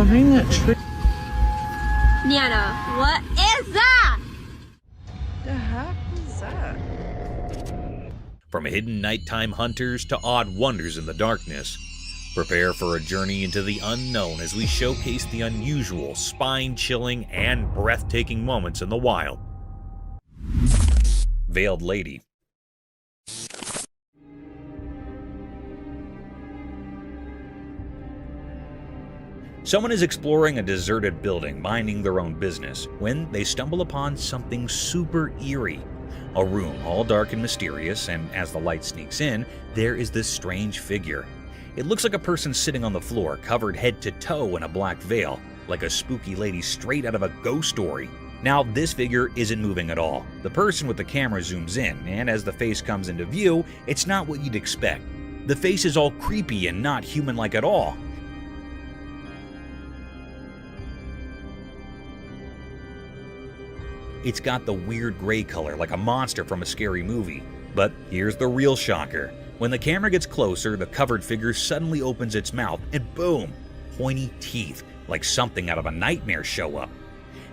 behind that tree. Nana, what is that? The heck is that? From hidden nighttime hunters to odd wonders in the darkness, prepare for a journey into the unknown as we showcase the unusual, spine-chilling, and breathtaking moments in the wild. Veiled Lady. Someone is exploring a deserted building, minding their own business, when they stumble upon something super eerie. A room all dark and mysterious, and as the light sneaks in, there is this strange figure. It looks like a person sitting on the floor, covered head to toe in a black veil, like a spooky lady straight out of a ghost story. Now, this figure isn't moving at all. The person with the camera zooms in, and as the face comes into view, it's not what you'd expect. The face is all creepy and not human-like at all. It's got the weird gray color like a monster from a scary movie. But here's the real shocker. When the camera gets closer, the covered figure suddenly opens its mouth and boom, pointy teeth like something out of a nightmare show up.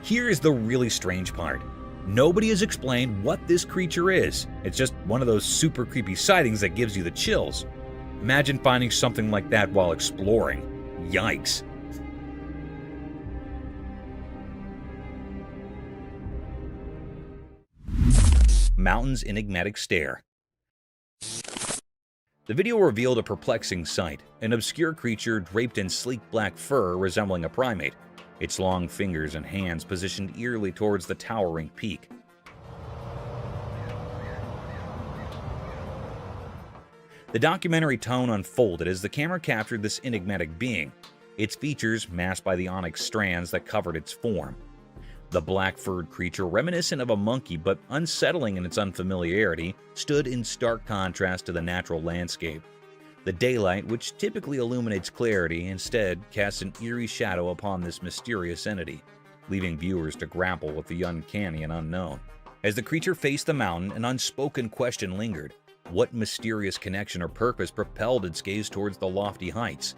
Here is the really strange part. Nobody has explained what this creature is. It's just one of those super creepy sightings that gives you the chills. Imagine finding something like that while exploring. Yikes. Mountain's enigmatic stare. The video revealed a perplexing sight, an obscure creature draped in sleek black fur resembling a primate, its long fingers and hands positioned eerily towards the towering peak. The documentary tone unfolded as the camera captured this enigmatic being, its features masked by the onyx strands that covered its form. The black-furred creature, reminiscent of a monkey but unsettling in its unfamiliarity, stood in stark contrast to the natural landscape. The daylight, which typically illuminates clarity, instead casts an eerie shadow upon this mysterious entity, leaving viewers to grapple with the uncanny and unknown. As the creature faced the mountain, an unspoken question lingered. What mysterious connection or purpose propelled its gaze towards the lofty heights?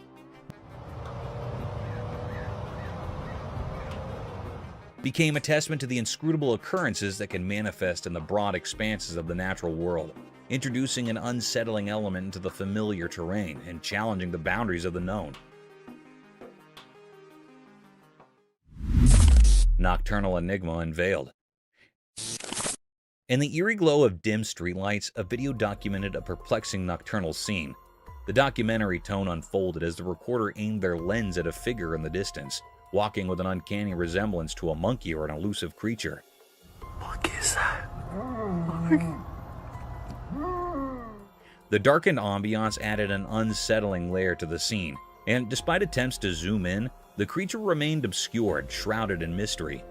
Became a testament to the inscrutable occurrences that can manifest in the broad expanses of the natural world, introducing an unsettling element into the familiar terrain and challenging the boundaries of the known. Nocturnal Enigma unveiled. In the eerie glow of dim streetlights, a video documented a perplexing nocturnal scene. The documentary tone unfolded as the recorder aimed their lens at a figure in the distance, walking with an uncanny resemblance to a monkey or an elusive creature. What is that? The darkened ambiance added an unsettling layer to the scene, and despite attempts to zoom in, the creature remained obscured, shrouded in mystery.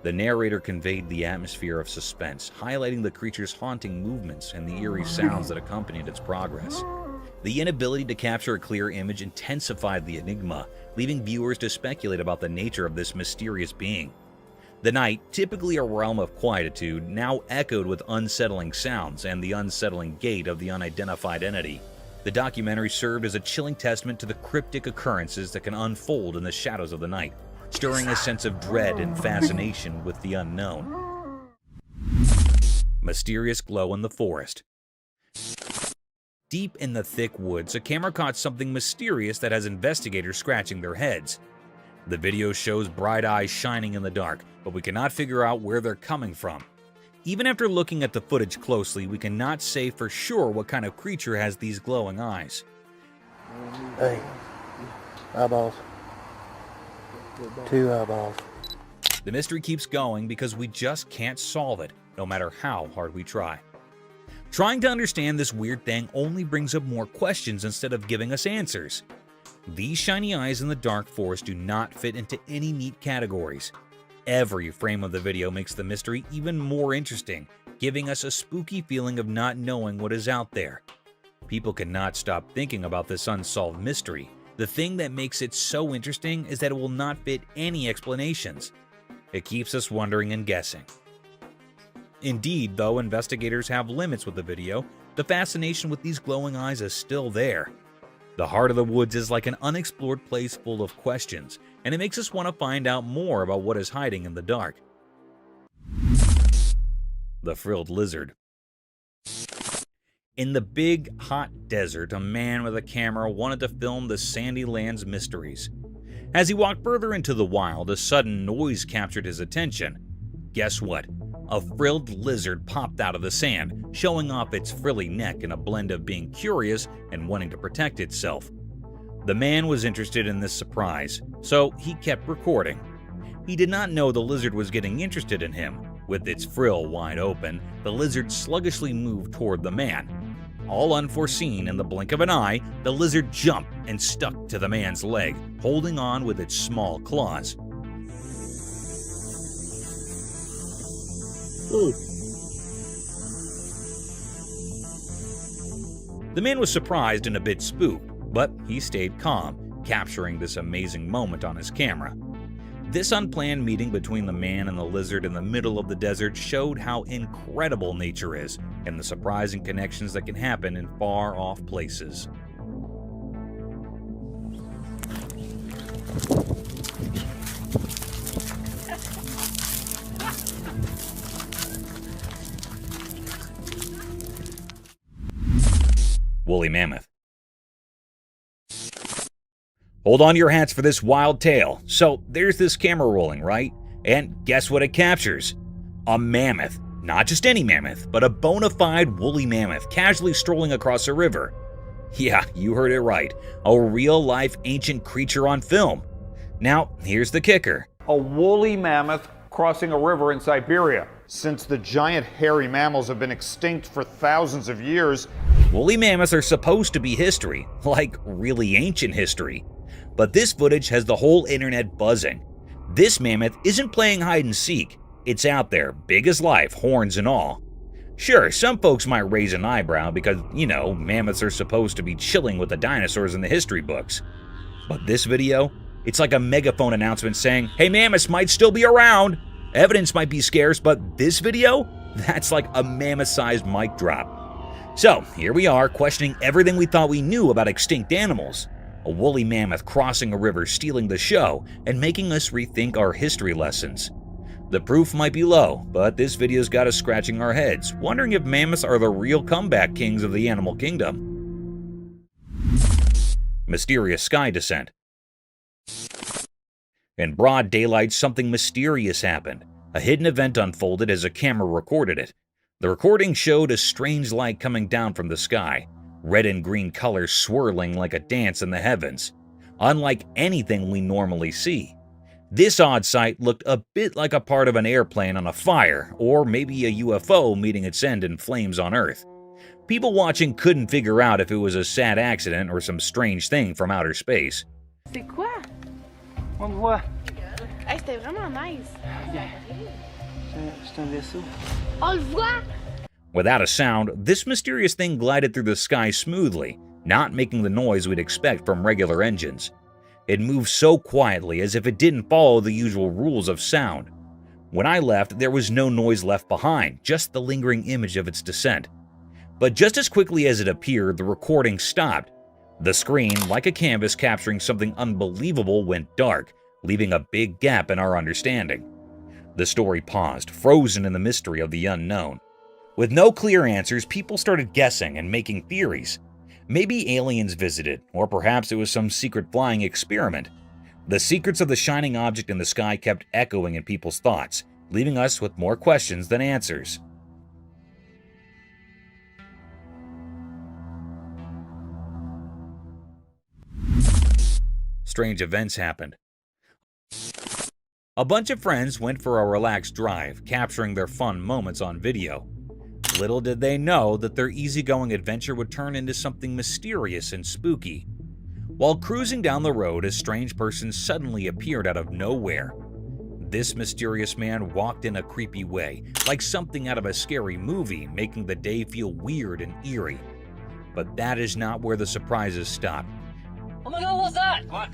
The narrator conveyed the atmosphere of suspense, highlighting the creature's haunting movements and the eerie sounds that accompanied its progress. The inability to capture a clear image intensified the enigma, leaving viewers to speculate about the nature of this mysterious being. The night, typically a realm of quietude, now echoed with unsettling sounds and the unsettling gait of the unidentified entity. The documentary served as a chilling testament to the cryptic occurrences that can unfold in the shadows of the night, stirring a sense of dread and fascination with the unknown. Mysterious glow in the forest. Deep in the thick woods, a camera caught something mysterious that has investigators scratching their heads. The video shows bright eyes shining in the dark, but we cannot figure out where they're coming from. Even after looking at the footage closely, we cannot say for sure what kind of creature has these glowing eyes. Hey, eyeballs. 2 eyeballs. The mystery keeps going because we just can't solve it, no matter how hard we try. Trying to understand this weird thing only brings up more questions instead of giving us answers. These shiny eyes in the dark forest do not fit into any neat categories. Every frame of the video makes the mystery even more interesting, giving us a spooky feeling of not knowing what is out there. People cannot stop thinking about this unsolved mystery. The thing that makes it so interesting is that it will not fit any explanations. It keeps us wondering and guessing. Indeed, though investigators have limits with the video, the fascination with these glowing eyes is still there. The heart of the woods is like an unexplored place full of questions, and it makes us want to find out more about what is hiding in the dark. The Frilled Lizard. In the big, hot desert, a man with a camera wanted to film the sandy land's mysteries. As he walked further into the wild, a sudden noise captured his attention. Guess what? A frilled lizard popped out of the sand, showing off its frilly neck in a blend of being curious and wanting to protect itself. The man was interested in this surprise, so he kept recording. He did not know the lizard was getting interested in him. With its frill wide open, the lizard sluggishly moved toward the man. All unforeseen, in the blink of an eye, the lizard jumped and stuck to the man's leg, holding on with its small claws. The man was surprised and a bit spooked, but he stayed calm, capturing this amazing moment on his camera. This unplanned meeting between the man and the lizard in the middle of the desert showed how incredible nature is and the surprising connections that can happen in far-off places. Woolly Mammoth. Hold on to your hats for this wild tale. So there's this camera rolling, right? And guess what it captures? A mammoth. Not just any mammoth, but a bona fide woolly mammoth casually strolling across a river. Yeah, you heard it right. A real-life ancient creature on film. Now, here's the kicker. A woolly mammoth crossing a river in Siberia. Since the giant hairy mammals have been extinct for thousands of years, woolly mammoths are supposed to be history, like really ancient history. But this footage has the whole internet buzzing. This mammoth isn't playing hide and seek. It's out there, big as life, horns and all. Sure, some folks might raise an eyebrow because, mammoths are supposed to be chilling with the dinosaurs in the history books. But this video, it's like a megaphone announcement saying, hey, mammoths might still be around. Evidence might be scarce, but this video, that's like a mammoth-sized mic drop. So, here we are, questioning everything we thought we knew about extinct animals. A woolly mammoth crossing a river, stealing the show, and making us rethink our history lessons. The proof might be low, but this video's got us scratching our heads, wondering if mammoths are the real comeback kings of the animal kingdom. Mysterious sky descent. In broad daylight, something mysterious happened. A hidden event unfolded as a camera recorded it. The recording showed a strange light coming down from the sky. Red and green colors swirling like a dance in the heavens, unlike anything we normally see. This odd sight looked a bit like a part of an airplane on a fire, or maybe a UFO meeting its end in flames on Earth. People watching couldn't figure out if it was a sad accident or some strange thing from outer space. C'est quoi? On le voit. Hey, c'était vraiment nice. C'est un vaisseau. On le voit! Without a sound, this mysterious thing glided through the sky smoothly, not making the noise we'd expect from regular engines. It moved so quietly as if it didn't follow the usual rules of sound. When I left, there was no noise left behind, just the lingering image of its descent. But just as quickly as it appeared, the recording stopped. The screen, like a canvas capturing something unbelievable, went dark, leaving a big gap in our understanding. The story paused, frozen in the mystery of the unknown. With no clear answers, people started guessing and making theories. Maybe aliens visited, or perhaps it was some secret flying experiment. The secrets of the shining object in the sky kept echoing in people's thoughts, leaving us with more questions than answers. Strange events happened. A bunch of friends went for a relaxed drive, capturing their fun moments on video. Little did they know that their easygoing adventure would turn into something mysterious and spooky. While cruising down the road, a strange person suddenly appeared out of nowhere. This mysterious man walked in a creepy way, like something out of a scary movie, making the day feel weird and eerie. But that is not where the surprises stop. Oh my god, what's that? What?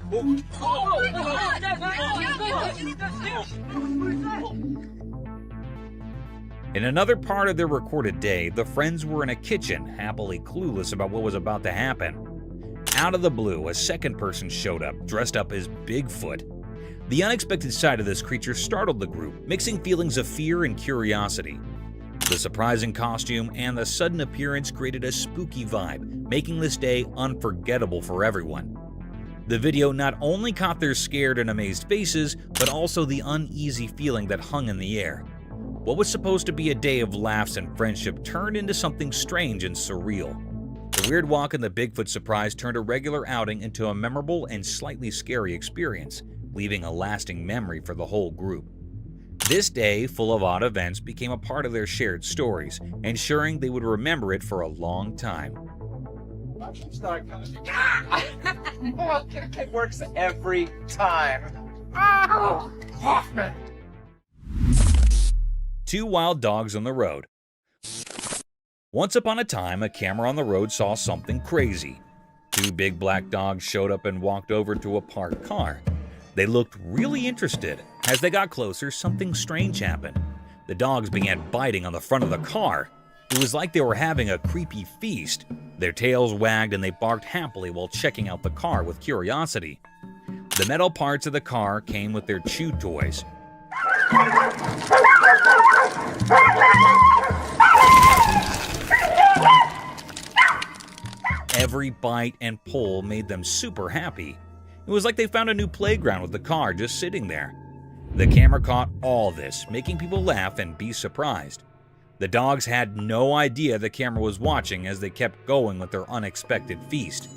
In another part of their recorded day, the friends were in a kitchen, happily clueless about what was about to happen. Out of the blue, a second person showed up, dressed up as Bigfoot. The unexpected sight of this creature startled the group, mixing feelings of fear and curiosity. The surprising costume and the sudden appearance created a spooky vibe, making this day unforgettable for everyone. The video not only caught their scared and amazed faces, but also the uneasy feeling that hung in the air. What was supposed to be a day of laughs and friendship turned into something strange and surreal. The weird walk and the Bigfoot surprise turned a regular outing into a memorable and slightly scary experience, leaving a lasting memory for the whole group. This day, full of odd events, became a part of their shared stories, ensuring they would remember it for a long time. It works every time. Hoffman! Two wild dogs on the road. Once upon a time, a camera on the road saw something crazy. Two big black dogs showed up and walked over to a parked car. They looked really interested. As they got closer, something strange happened. The dogs began biting on the front of the car. It was like they were having a creepy feast. Their tails wagged and they barked happily while checking out the car with curiosity. The metal parts of the car came with their chew toys. Every bite and pull made them super happy. It was like they found a new playground with the car just sitting there. The camera caught all this, making people laugh and be surprised. The dogs had no idea the camera was watching as they kept going with their unexpected feast.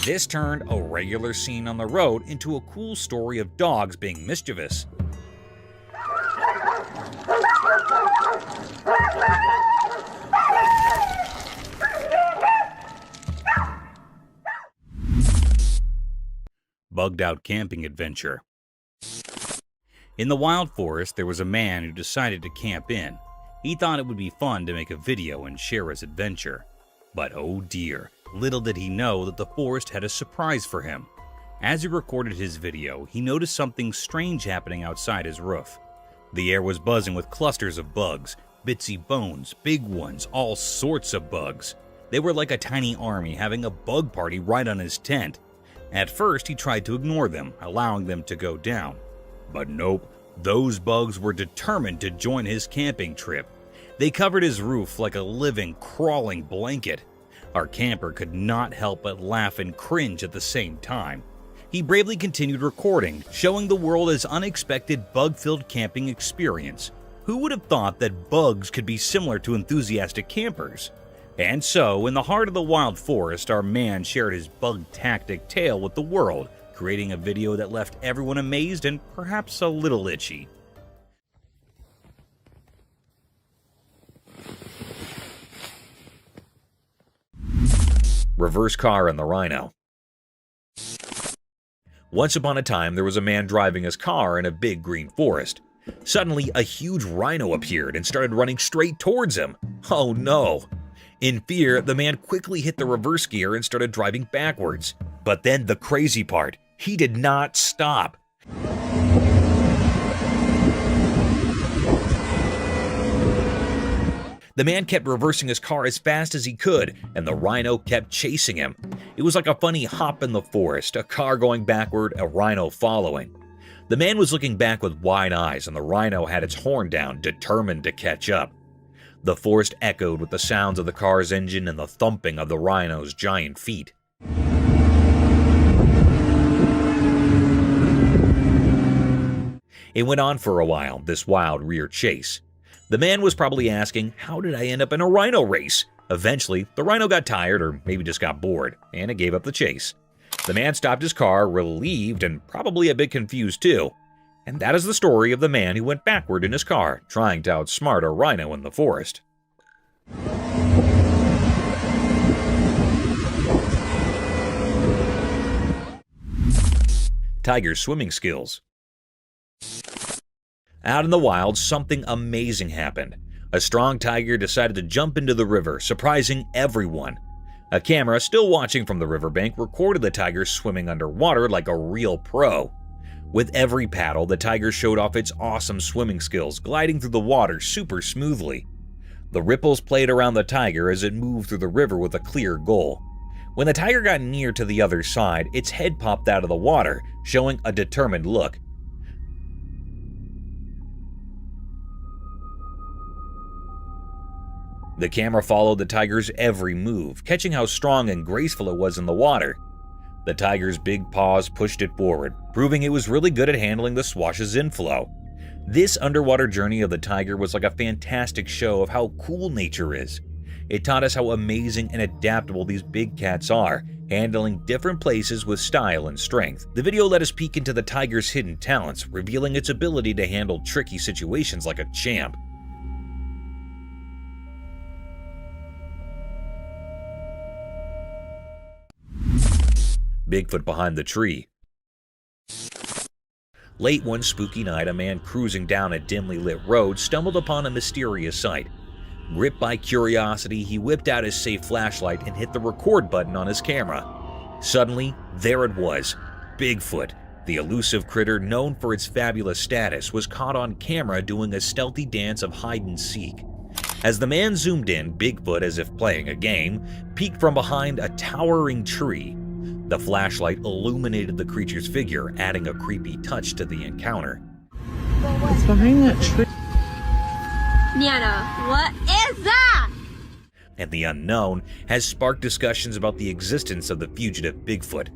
This turned a regular scene on the road into a cool story of dogs being mischievous. Bugged out camping adventure. In the wild forest, there was a man who decided to camp in. He thought it would be fun to make a video and share his adventure. But oh dear, little did he know that the forest had a surprise for him. As he recorded his video, he noticed something strange happening outside his roof. The air was buzzing with clusters of bugs, bitsy bones, big ones, all sorts of bugs. They were like a tiny army having a bug party right on his tent. At first, he tried to ignore them, allowing them to go down. But nope, those bugs were determined to join his camping trip. They covered his roof like a living, crawling blanket. Our camper could not help but laugh and cringe at the same time. He bravely continued recording, showing the world his unexpected bug-filled camping experience. Who would have thought that bugs could be similar to enthusiastic campers? And so, in the heart of the wild forest, our man shared his bug-tactic tale with the world, creating a video that left everyone amazed and perhaps a little itchy. Reverse car and the Rhino. Once upon a time, there was a man driving his car in a big green forest. Suddenly, a huge rhino appeared and started running straight towards him. Oh no! In fear, the man quickly hit the reverse gear and started driving backwards. But then the crazy part, he did not stop. The man kept reversing his car as fast as he could, and the rhino kept chasing him. It was like a funny hop in the forest, a car going backward, a rhino following. The man was looking back with wide eyes, and the rhino had its horn down, determined to catch up. The forest echoed with the sounds of the car's engine and the thumping of the rhino's giant feet. It went on for a while, this wild rear chase. The man was probably asking, how did I end up in a rhino race? Eventually, the rhino got tired, or maybe just got bored, and it gave up the chase. The man stopped his car, relieved and probably a bit confused too. And that is the story of the man who went backward in his car, trying to outsmart a rhino in the forest. Tiger's swimming skills. Out in the wild, something amazing happened. A strong tiger decided to jump into the river, surprising everyone. A camera, still watching from the riverbank, recorded the tiger swimming underwater like a real pro. With every paddle, the tiger showed off its awesome swimming skills, gliding through the water super smoothly. The ripples played around the tiger as it moved through the river with a clear goal. When the tiger got near to the other side, its head popped out of the water, showing a determined look. The camera followed the tiger's every move, catching how strong and graceful it was in the water. The tiger's big paws pushed it forward, proving it was really good at handling the swash's inflow. This underwater journey of the tiger was like a fantastic show of how cool nature is. It taught us how amazing and adaptable these big cats are, handling different places with style and strength. The video let us peek into the tiger's hidden talents, revealing its ability to handle tricky situations like a champ. Bigfoot behind the tree. Late one spooky night, a man cruising down a dimly lit road stumbled upon a mysterious sight. Gripped by curiosity, he whipped out his safe flashlight and hit the record button on his camera. Suddenly, there it was. Bigfoot, the elusive critter known for its fabulous status, was caught on camera doing a stealthy dance of hide and seek. As the man zoomed in, Bigfoot, as if playing a game, peeked from behind a towering tree. The flashlight illuminated the creature's figure, adding a creepy touch to the encounter. What's behind that tree? Nana, what is that? And the unknown has sparked discussions about the existence of the fugitive Bigfoot.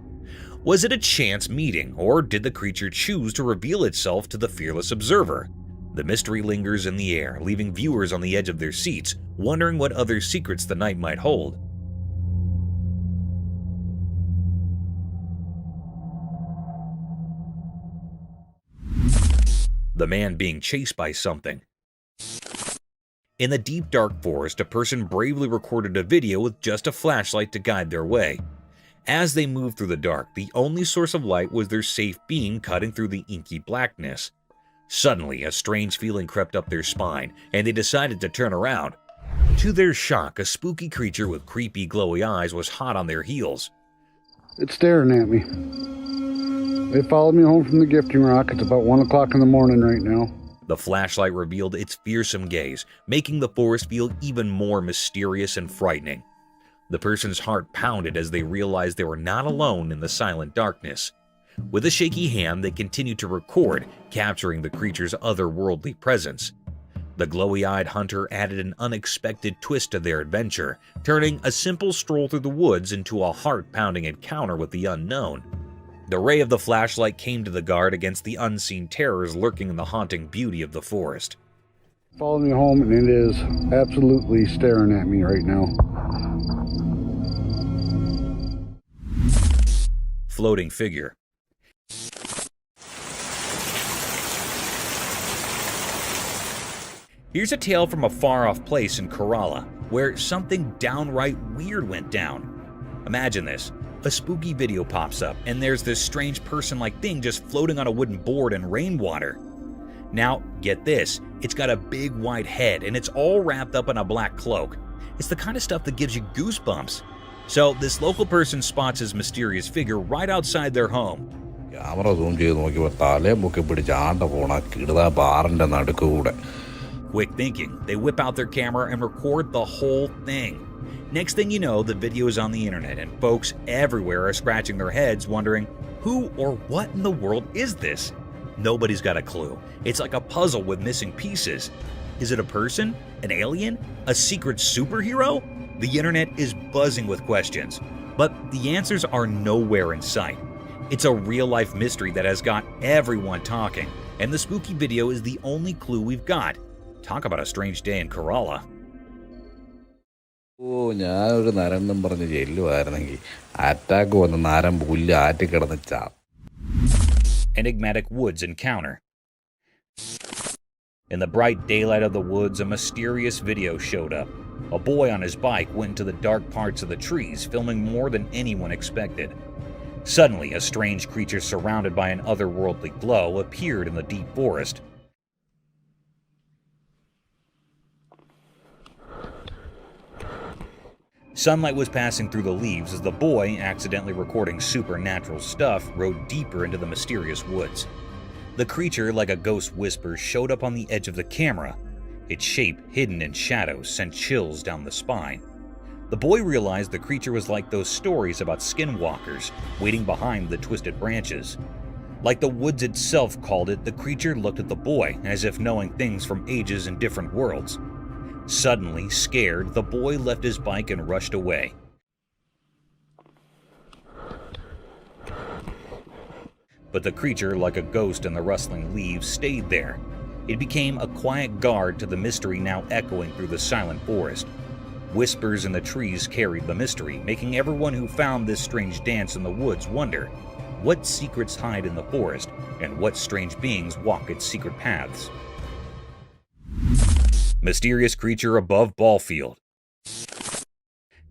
Was it a chance meeting, or did the creature choose to reveal itself to the fearless observer? The mystery lingers in the air, leaving viewers on the edge of their seats, wondering what other secrets the night might hold. The man being chased by something. In the deep dark forest, a person bravely recorded a video with just a flashlight to guide their way. As they moved through the dark, the only source of light was their safe beam cutting through the inky blackness. Suddenly, a strange feeling crept up their spine, and they decided to turn around. To their shock, a spooky creature with creepy glowy eyes was hot on their heels. It's staring at me. They followed me home from the gifting rock. It's about 1 o'clock in the morning right now. The flashlight revealed its fearsome gaze, making the forest feel even more mysterious and frightening. The person's heart pounded as they realized they were not alone in the silent darkness. With a shaky hand, they continued to record, capturing the creature's otherworldly presence. The glowy-eyed hunter added an unexpected twist to their adventure, turning a simple stroll through the woods into a heart-pounding encounter with the unknown. The ray of the flashlight came to the guard against the unseen terrors lurking in the haunting beauty of the forest. Followed me home, and it is absolutely staring at me right now. Floating figure. Here's a tale from a far-off place in Kerala, where something downright weird went down. Imagine this. A spooky video pops up, and there's this strange person-like thing just floating on a wooden board in rainwater. Now, get this. It's got a big white head, and it's all wrapped up in a black cloak. It's the kind of stuff that gives you goosebumps. So, this local person spots his mysterious figure right outside their home. Quick thinking, they whip out their camera and record the whole thing. Next thing you know, the video is on the internet, and folks everywhere are scratching their heads wondering, who or what in the world is this? Nobody's got a clue. It's like a puzzle with missing pieces. Is it a person? An alien? A secret superhero? The internet is buzzing with questions, but the answers are nowhere in sight. It's a real-life mystery that has got everyone talking, and the spooky video is the only clue we've got. Talk about a strange day in Kerala. Enigmatic woods encounter. In the bright daylight of the woods, a mysterious video showed up. A boy on his bike went into the dark parts of the trees, filming more than anyone expected. Suddenly, a strange creature surrounded by an otherworldly glow appeared in the deep forest. Sunlight was passing through the leaves as the boy, accidentally recording supernatural stuff, rode deeper into the mysterious woods. The creature, like a ghost whisper, showed up on the edge of the camera. Its shape, hidden in shadows, sent chills down the spine. The boy realized the creature was like those stories about skinwalkers waiting behind the twisted branches. Like the woods itself called it, the creature looked at the boy as if knowing things from ages and different worlds. Suddenly, scared, the boy left his bike and rushed away. But the creature, like a ghost in the rustling leaves, stayed there. It became a quiet guard to the mystery now echoing through the silent forest. Whispers in the trees carried the mystery, making everyone who found this strange dance in the woods wonder what secrets hide in the forest and what strange beings walk its secret paths. Mysterious creature above ball field.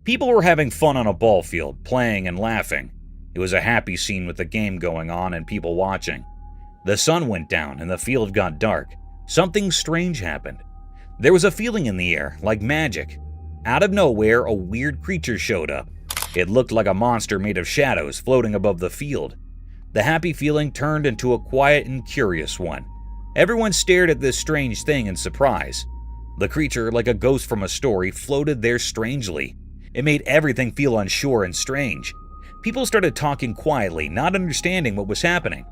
People were having fun on a ball field, playing and laughing. It was a happy scene with the game going on and people watching. The sun went down and the field got dark. Something strange happened. There was a feeling in the air, like magic. Out of nowhere, a weird creature showed up. It looked like a monster made of shadows floating above the field. The happy feeling turned into a quiet and curious one. Everyone stared at this strange thing in surprise. The creature, like a ghost from a story, floated there strangely. It made everything feel unsure and strange. People started talking quietly, not understanding what was happening.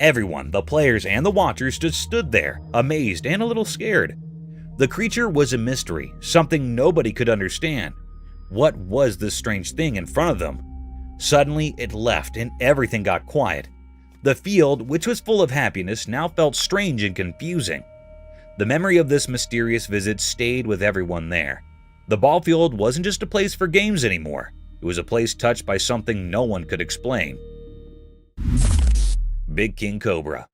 Everyone, the players and the watchers, just stood there, amazed and a little scared. The creature was a mystery, something nobody could understand. What was this strange thing in front of them? Suddenly, it left and everything got quiet. The field, which was full of happiness, now felt strange and confusing. The memory of this mysterious visit stayed with everyone there. The ball field wasn't just a place for games anymore. It was a place touched by something no one could explain. Big King Cobra.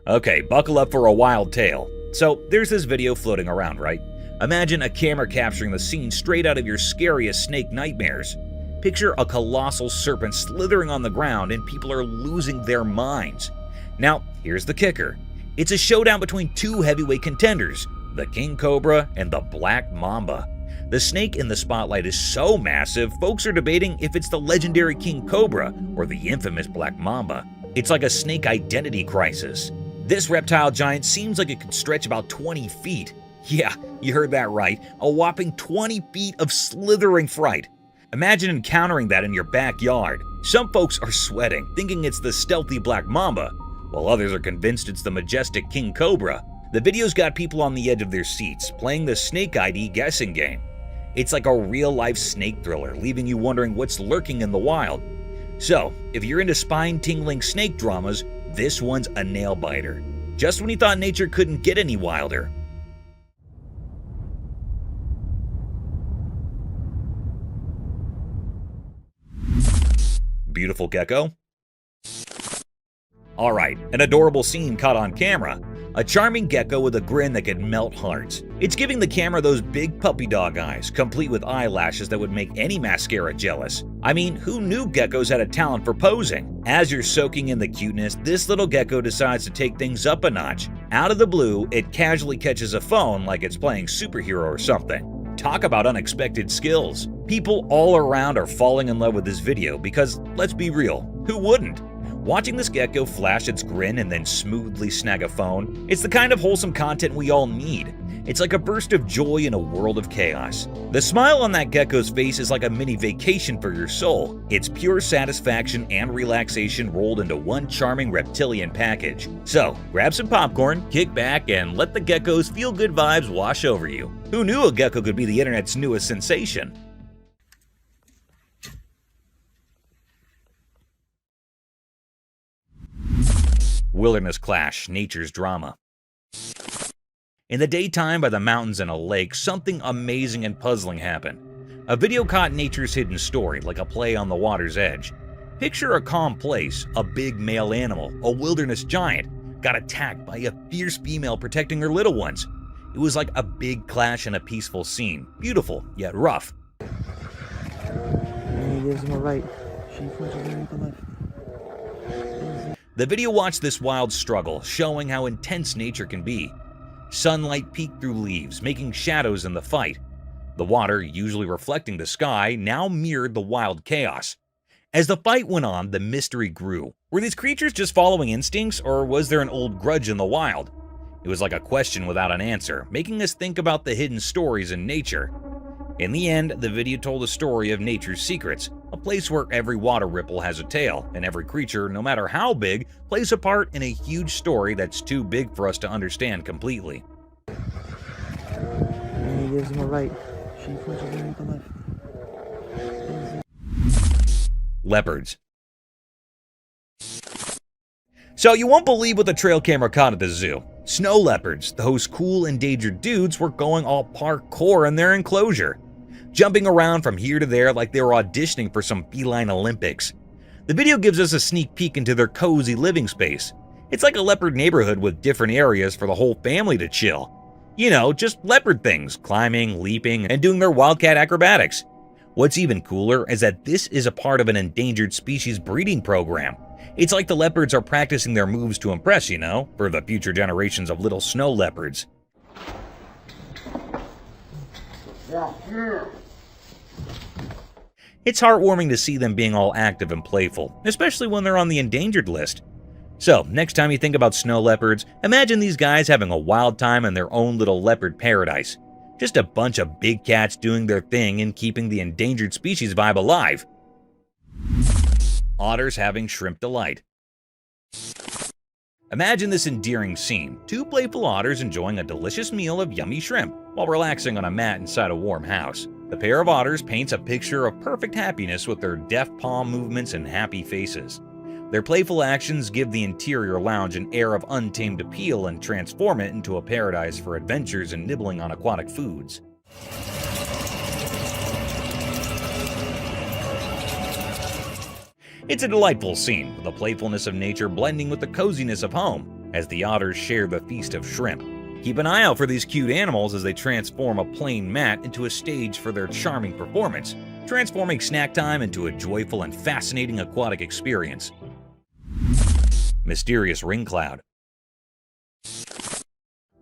Okay, buckle up for a wild tale. So, there's this video floating around, right? Imagine a camera capturing the scene straight out of your scariest snake nightmares. Picture a colossal serpent slithering on the ground and people are losing their minds. Now, here's the kicker. It's a showdown between two heavyweight contenders, the King Cobra and the Black Mamba. The snake in the spotlight is so massive, folks are debating if it's the legendary King Cobra or the infamous Black Mamba. It's like a snake identity crisis. This reptile giant seems like it could stretch about 20 feet. Yeah, you heard that right, a whopping 20 feet of slithering fright. Imagine encountering that in your backyard. Some folks are sweating, thinking it's the stealthy Black Mamba, while others are convinced it's the majestic King Cobra. The video's got people on the edge of their seats, playing the snake ID guessing game. It's like a real-life snake thriller, leaving you wondering what's lurking in the wild. So, if you're into spine-tingling snake dramas, this one's a nail-biter. Just when you thought nature couldn't get any wilder. Beautiful gecko? Alright, an adorable scene caught on camera. A charming gecko with a grin that could melt hearts. It's giving the camera those big puppy dog eyes, complete with eyelashes that would make any mascara jealous. I mean, who knew geckos had a talent for posing? As you're soaking in the cuteness, this little gecko decides to take things up a notch. Out of the blue, it casually catches a phone like it's playing superhero or something. Talk about unexpected skills. People all around are falling in love with this video because, let's be real, who wouldn't? Watching this gecko flash its grin and then smoothly snag a phone, it's the kind of wholesome content we all need. It's like a burst of joy in a world of chaos. The smile on that gecko's face is like a mini vacation for your soul. It's pure satisfaction and relaxation rolled into one charming reptilian package. So, grab some popcorn, kick back, and let the gecko's feel-good vibes wash over you. Who knew a gecko could be the internet's newest sensation? Wilderness clash, nature's drama. In the daytime by the mountains and a lake, something amazing and puzzling happened. A video caught nature's hidden story, like a play on the water's edge. Picture a calm place, a big male animal, a wilderness giant, got attacked by a fierce female protecting her little ones. It was like a big clash in a peaceful scene, beautiful yet rough. And he gives him a right. She flips a right to left. The video watched this wild struggle, showing how intense nature can be. Sunlight peeked through leaves, making shadows in the fight. The water, usually reflecting the sky, now mirrored the wild chaos. As the fight went on, the mystery grew. Were these creatures just following instincts, or was there an old grudge in the wild? It was like a question without an answer, making us think about the hidden stories in nature. In the end, the video told a story of nature's secrets, a place where every water ripple has a tale, and every creature, no matter how big, plays a part in a huge story that's too big for us to understand completely. And then he gives him a right. She punches him right to left. Leopards. So you won't believe what the trail camera caught at the zoo. Snow leopards, those cool endangered dudes, were going all parkour in their enclosure, jumping around from here to there like they were auditioning for some feline Olympics. The video gives us a sneak peek into their cozy living space. It's like a leopard neighborhood with different areas for the whole family to chill. You know, just leopard things, climbing, leaping, and doing their wildcat acrobatics. What's even cooler is that this is a part of an endangered species breeding program. It's like the leopards are practicing their moves to impress, you know, for the future generations of little snow leopards. It's heartwarming to see them being all active and playful, especially when they're on the endangered list. So, next time you think about snow leopards, imagine these guys having a wild time in their own little leopard paradise. Just a bunch of big cats doing their thing and keeping the endangered species vibe alive. Otters having shrimp delight. Imagine this endearing scene. Two playful otters enjoying a delicious meal of yummy shrimp while relaxing on a mat inside a warm house. The pair of otters paints a picture of perfect happiness with their deft palm movements and happy faces. Their playful actions give the interior lounge an air of untamed appeal and transform it into a paradise for adventures and nibbling on aquatic foods. It's a delightful scene, with the playfulness of nature blending with the coziness of home, as the otters share the feast of shrimp. Keep an eye out for these cute animals as they transform a plain mat into a stage for their charming performance, transforming snack time into a joyful and fascinating aquatic experience. Mysterious ring cloud.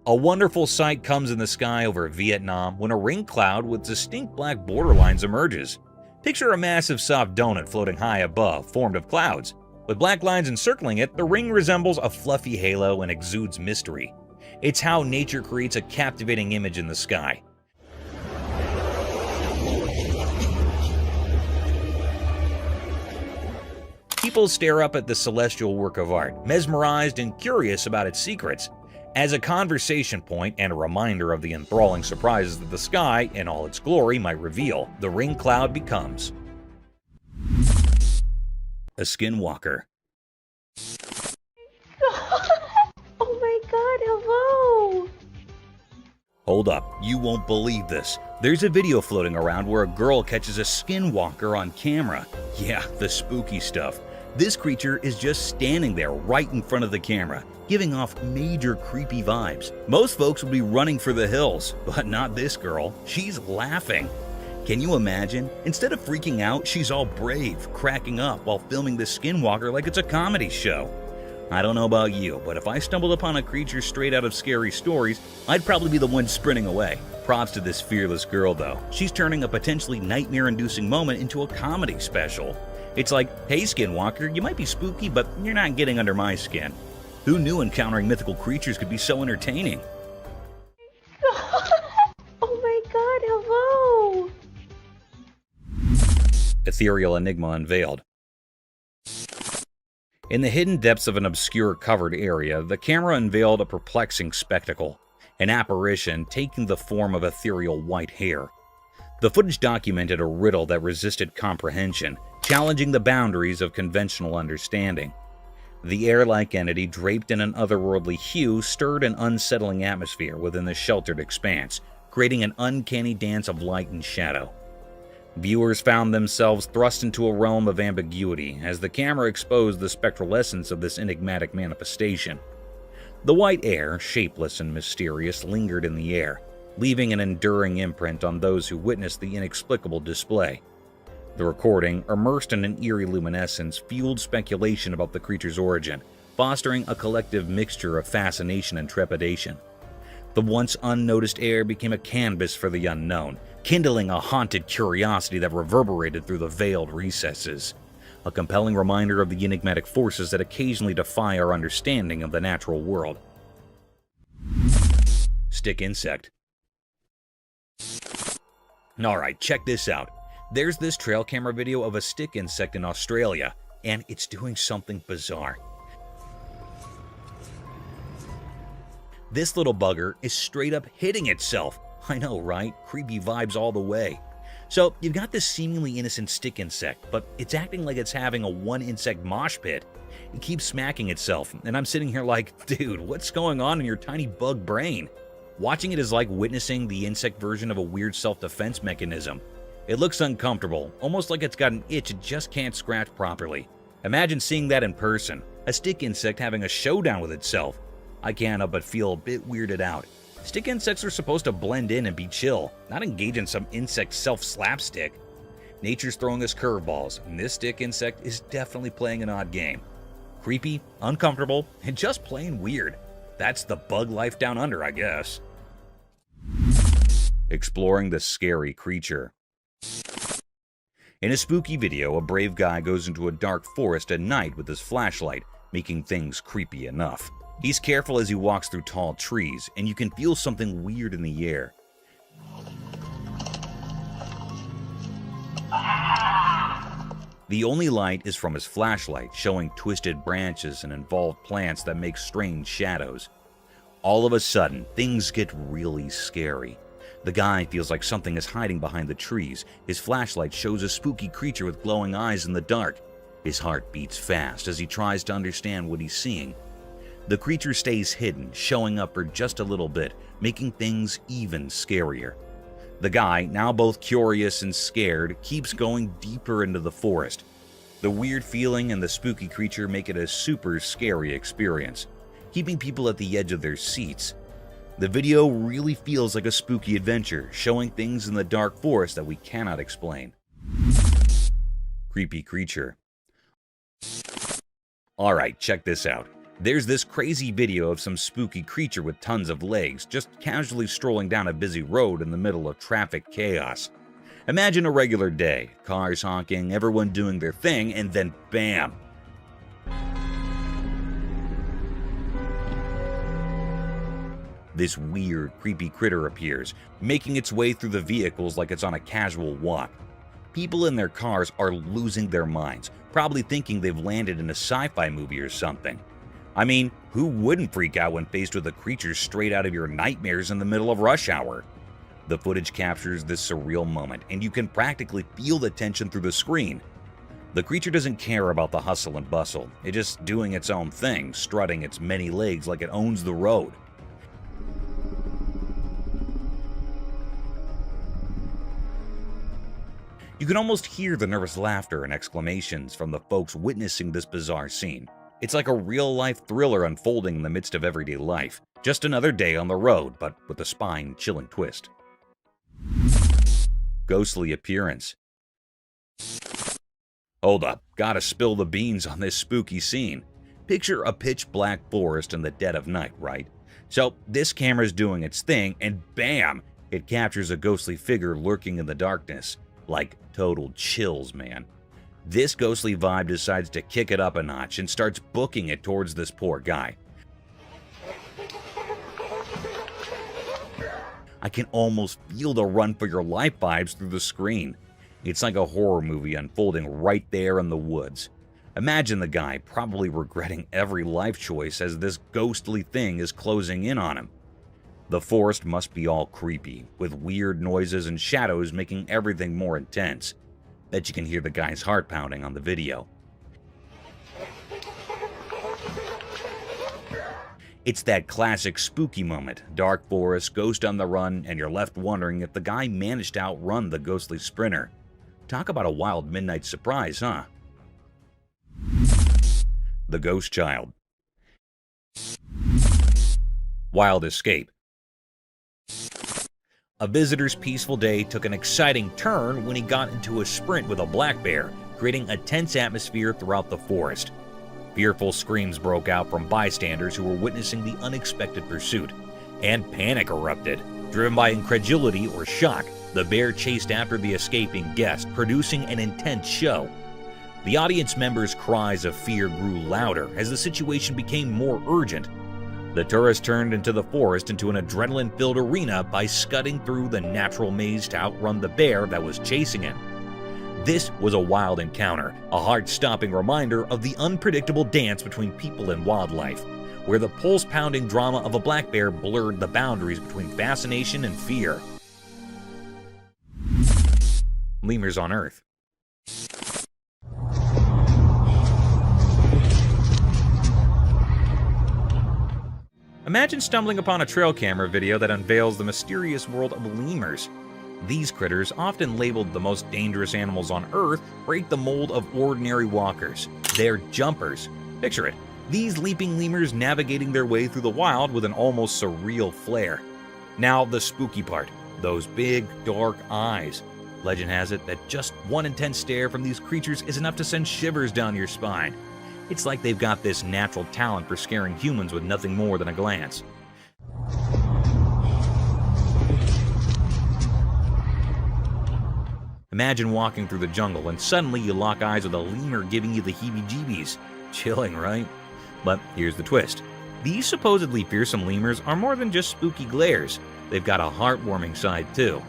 A wonderful sight comes in the sky over Vietnam when a ring cloud with distinct black borderlines emerges. Picture a massive soft donut floating high above, formed of clouds. With black lines encircling it, the ring resembles a fluffy halo and exudes mystery. It's how nature creates a captivating image in the sky. People stare up at the celestial work of art, mesmerized and curious about its secrets. As a conversation point and a reminder of the enthralling surprises that the sky, in all its glory, might reveal, the ring cloud becomes a Skinwalker. Oh my god, hello! Hold up, you won't believe this. There's a video floating around where a girl catches a Skinwalker on camera. Yeah, the spooky stuff. This creature is just standing there right in front of the camera, giving off major creepy vibes. Most folks would be running for the hills, but not this girl. She's laughing. Can you imagine? Instead of freaking out, she's all brave, cracking up while filming the Skinwalker like it's a comedy show. I don't know about you, but if I stumbled upon a creature straight out of scary stories, I'd probably be the one sprinting away. Props to this fearless girl though. She's turning a potentially nightmare-inducing moment into a comedy special. It's like, hey Skinwalker, you might be spooky, but you're not getting under my skin. Who knew encountering mythical creatures could be so entertaining? Oh my god, hello! Ethereal Enigma unveiled. In the hidden depths of an obscure covered area, the camera unveiled a perplexing spectacle, an apparition taking the form of ethereal white hair. The footage documented a riddle that resisted comprehension, challenging the boundaries of conventional understanding. The air-like entity draped in an otherworldly hue stirred an unsettling atmosphere within the sheltered expanse, creating an uncanny dance of light and shadow. Viewers found themselves thrust into a realm of ambiguity as the camera exposed the spectral essence of this enigmatic manifestation. The white air, shapeless and mysterious, lingered in the air, leaving an enduring imprint on those who witnessed the inexplicable display. The recording, immersed in an eerie luminescence, fueled speculation about the creature's origin, fostering a collective mixture of fascination and trepidation. The once unnoticed air became a canvas for the unknown, kindling a haunted curiosity that reverberated through the veiled recesses. A compelling reminder of the enigmatic forces that occasionally defy our understanding of the natural world. Stick insect. Alright, check this out. There's this trail camera video of a stick insect in Australia, and it's doing something bizarre. This little bugger is straight up hitting itself. I know, right? Creepy vibes all the way. So, you've got this seemingly innocent stick insect, but it's acting like it's having a one-insect mosh pit. It keeps smacking itself, and I'm sitting here like, dude, what's going on in your tiny bug brain? Watching it is like witnessing the insect version of a weird self-defense mechanism. It looks uncomfortable, almost like it's got an itch it just can't scratch properly. Imagine seeing that in person, a stick insect having a showdown with itself. I can't help but feel a bit weirded out. Stick insects are supposed to blend in and be chill, not engage in some insect self-slapstick. Nature's throwing us curveballs, and this stick insect is definitely playing an odd game. Creepy, uncomfortable, and just plain weird. That's the bug life down under, I guess. Exploring the scary creature. In a spooky video, a brave guy goes into a dark forest at night with his flashlight, making things creepy enough. He's careful as he walks through tall trees, and you can feel something weird in the air. The only light is from his flashlight, showing twisted branches and involved plants that make strange shadows. All of a sudden, things get really scary. The guy feels like something is hiding behind the trees. His flashlight shows a spooky creature with glowing eyes in the dark. His heart beats fast as he tries to understand what he's seeing. The creature stays hidden, showing up for just a little bit, making things even scarier. The guy, now both curious and scared, keeps going deeper into the forest. The weird feeling and the spooky creature make it a super scary experience, keeping people at the edge of their seats. The video really feels like a spooky adventure, showing things in the dark forest that we cannot explain. Creepy creature. Alright, check this out. There's this crazy video of some spooky creature with tons of legs just casually strolling down a busy road in the middle of traffic chaos. Imagine a regular day, cars honking, everyone doing their thing, and then bam! This weird, creepy critter appears, making its way through the vehicles like it's on a casual walk. People in their cars are losing their minds, probably thinking they've landed in a sci-fi movie or something. I mean, who wouldn't freak out when faced with a creature straight out of your nightmares in the middle of rush hour? The footage captures this surreal moment, and you can practically feel the tension through the screen. The creature doesn't care about the hustle and bustle. It's just doing its own thing, strutting its many legs like it owns the road. You can almost hear the nervous laughter and exclamations from the folks witnessing this bizarre scene. It's like a real-life thriller unfolding in the midst of everyday life. Just another day on the road, but with a spine-chilling twist. Ghostly appearance. Hold up, gotta spill the beans on this spooky scene. Picture a pitch-black forest in the dead of night, right? So this camera's doing its thing, and bam! It captures a ghostly figure lurking in the darkness. Like total chills, man. This ghostly vibe decides to kick it up a notch and starts booking it towards this poor guy. I can almost feel the run for your life vibes through the screen. It's like a horror movie unfolding right there in the woods. Imagine the guy probably regretting every life choice as this ghostly thing is closing in on him. The forest must be all creepy, with weird noises and shadows making everything more intense. Bet you can hear the guy's heart pounding on the video. It's that classic spooky moment, dark forest, ghost on the run, and you're left wondering if the guy managed to outrun the ghostly sprinter. Talk about a wild midnight surprise, huh? The Ghost Child. Wild escape. A visitor's peaceful day took an exciting turn when he got into a sprint with a black bear, creating a tense atmosphere throughout the forest. Fearful screams broke out from bystanders who were witnessing the unexpected pursuit. and panic erupted. Driven by incredulity or shock, the bear chased after the escaping guest, producing an intense show. The audience members' cries of fear grew louder as the situation became more urgent. The tourist turned into the forest into an adrenaline-filled arena by scudding through the natural maze to outrun the bear that was chasing him. This was a wild encounter, a heart-stopping reminder of the unpredictable dance between people and wildlife, where the pulse-pounding drama of a black bear blurred the boundaries between fascination and fear. Lemurs on Earth. Imagine stumbling upon a trail camera video that unveils the mysterious world of lemurs. These critters, often labeled the most dangerous animals on Earth, break the mold of ordinary walkers. They're jumpers. Picture it. These leaping lemurs navigating their way through the wild with an almost surreal flair. Now the spooky part, those big, dark eyes. Legend has it that just one intense stare from these creatures is enough to send shivers down your spine. It's like they've got this natural talent for scaring humans with nothing more than a glance. Imagine walking through the jungle and suddenly you lock eyes with a lemur giving you the heebie-jeebies. Chilling, right? But here's the twist. These supposedly fearsome lemurs are more than just spooky glares. They've got a heartwarming side too.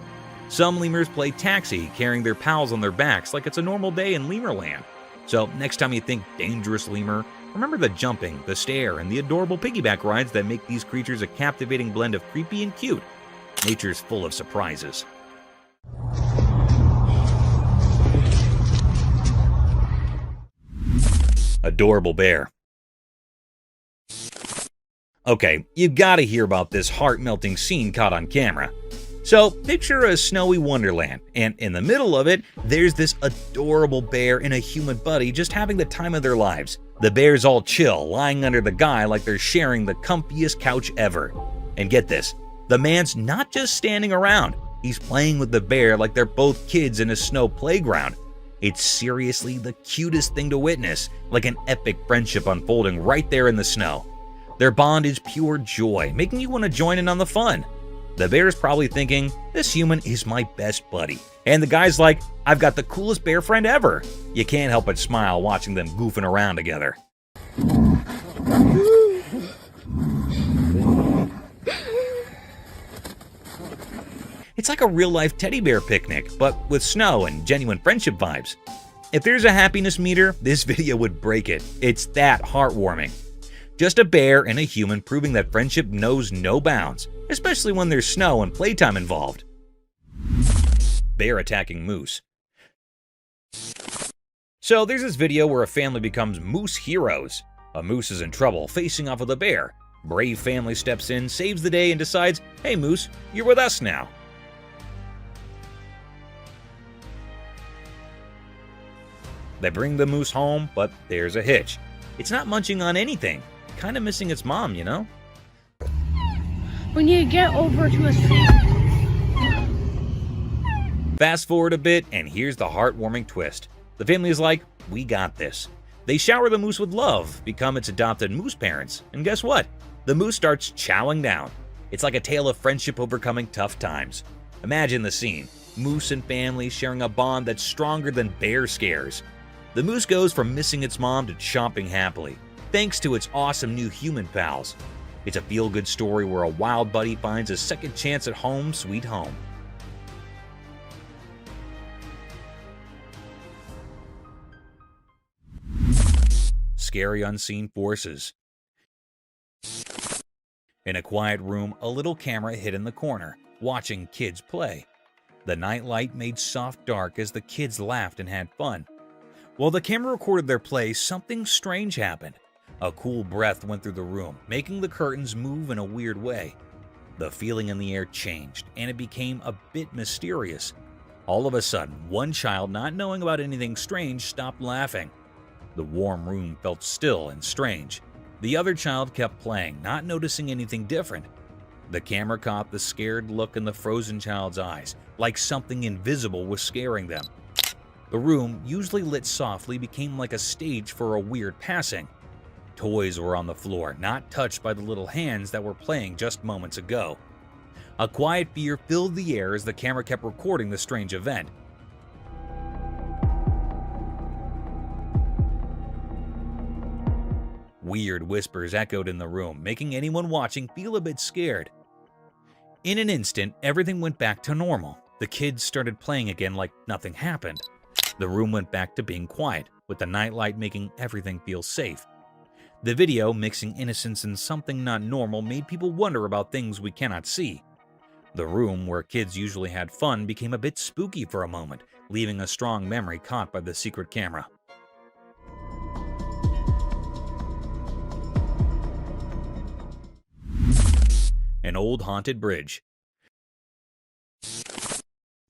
Some lemurs play taxi, carrying their pals on their backs like it's a normal day in Lemurland. So next time you think dangerous lemur, remember the jumping, the stare, and the adorable piggyback rides that make these creatures a captivating blend of creepy and cute. Nature's full of surprises. Adorable bear. Okay, you gotta hear about this heart-melting scene caught on camera. So, picture a snowy wonderland, and in the middle of it, there's this adorable bear and a human buddy just having the time of their lives. The bear's all chill, lying under the guy like they're sharing the comfiest couch ever. And get this, the man's not just standing around, he's playing with the bear like they're both kids in a snow playground. It's seriously the cutest thing to witness, like an epic friendship unfolding right there in the snow. Their bond is pure joy, making you want to join in on the fun. The bear's probably thinking, this human is my best buddy. And the guy's like, I've got the coolest bear friend ever. You can't help but smile watching them goofing around together. It's like a real-life teddy bear picnic, but with snow and genuine friendship vibes. If there's a happiness meter, this video would break it. It's that heartwarming. Just a bear and a human proving that friendship knows no bounds, especially when there's snow and playtime involved. Bear attacking moose. So there's this video where a family becomes moose heroes. A moose is in trouble, facing off with a bear. Brave family steps in, saves the day, and decides, hey moose, you're with us now. They bring the moose home, but there's a hitch. It's not munching on anything. Kind of missing its mom, you know? We need to get over to a street. Fast forward a bit, and here's the heartwarming twist. The family is like, we got this. They shower the moose with love, become its adopted moose parents, and guess what? The moose starts chowing down. It's like a tale of friendship overcoming tough times. Imagine the scene. Moose and family sharing a bond that's stronger than bear scares. The moose goes from missing its mom to chomping happily, thanks to its awesome new human pals. It's a feel-good story where a wild buddy finds a second chance at home sweet home. Scary unseen forces. In a quiet room, a little camera hid in the corner, watching kids play. The nightlight made soft dark as the kids laughed and had fun. While the camera recorded their play, something strange happened. A cool breath went through the room, making the curtains move in a weird way. The feeling in the air changed, and it became a bit mysterious. All of a sudden, one child, not knowing about anything strange, stopped laughing. The warm room felt still and strange. The other child kept playing, not noticing anything different. The camera caught the scared look in the frozen child's eyes, like something invisible was scaring them. The room, usually lit softly, became like a stage for a weird passing. Toys were on the floor, not touched by the little hands that were playing just moments ago. A quiet fear filled the air as the camera kept recording the strange event. Weird whispers echoed in the room, making anyone watching feel a bit scared. In an instant, everything went back to normal. The kids started playing again like nothing happened. The room went back to being quiet, with the nightlight making everything feel safe. The video, mixing innocence and something not normal, made people wonder about things we cannot see. The room, where kids usually had fun, became a bit spooky for a moment, leaving a strong memory caught by the secret camera. An old haunted bridge.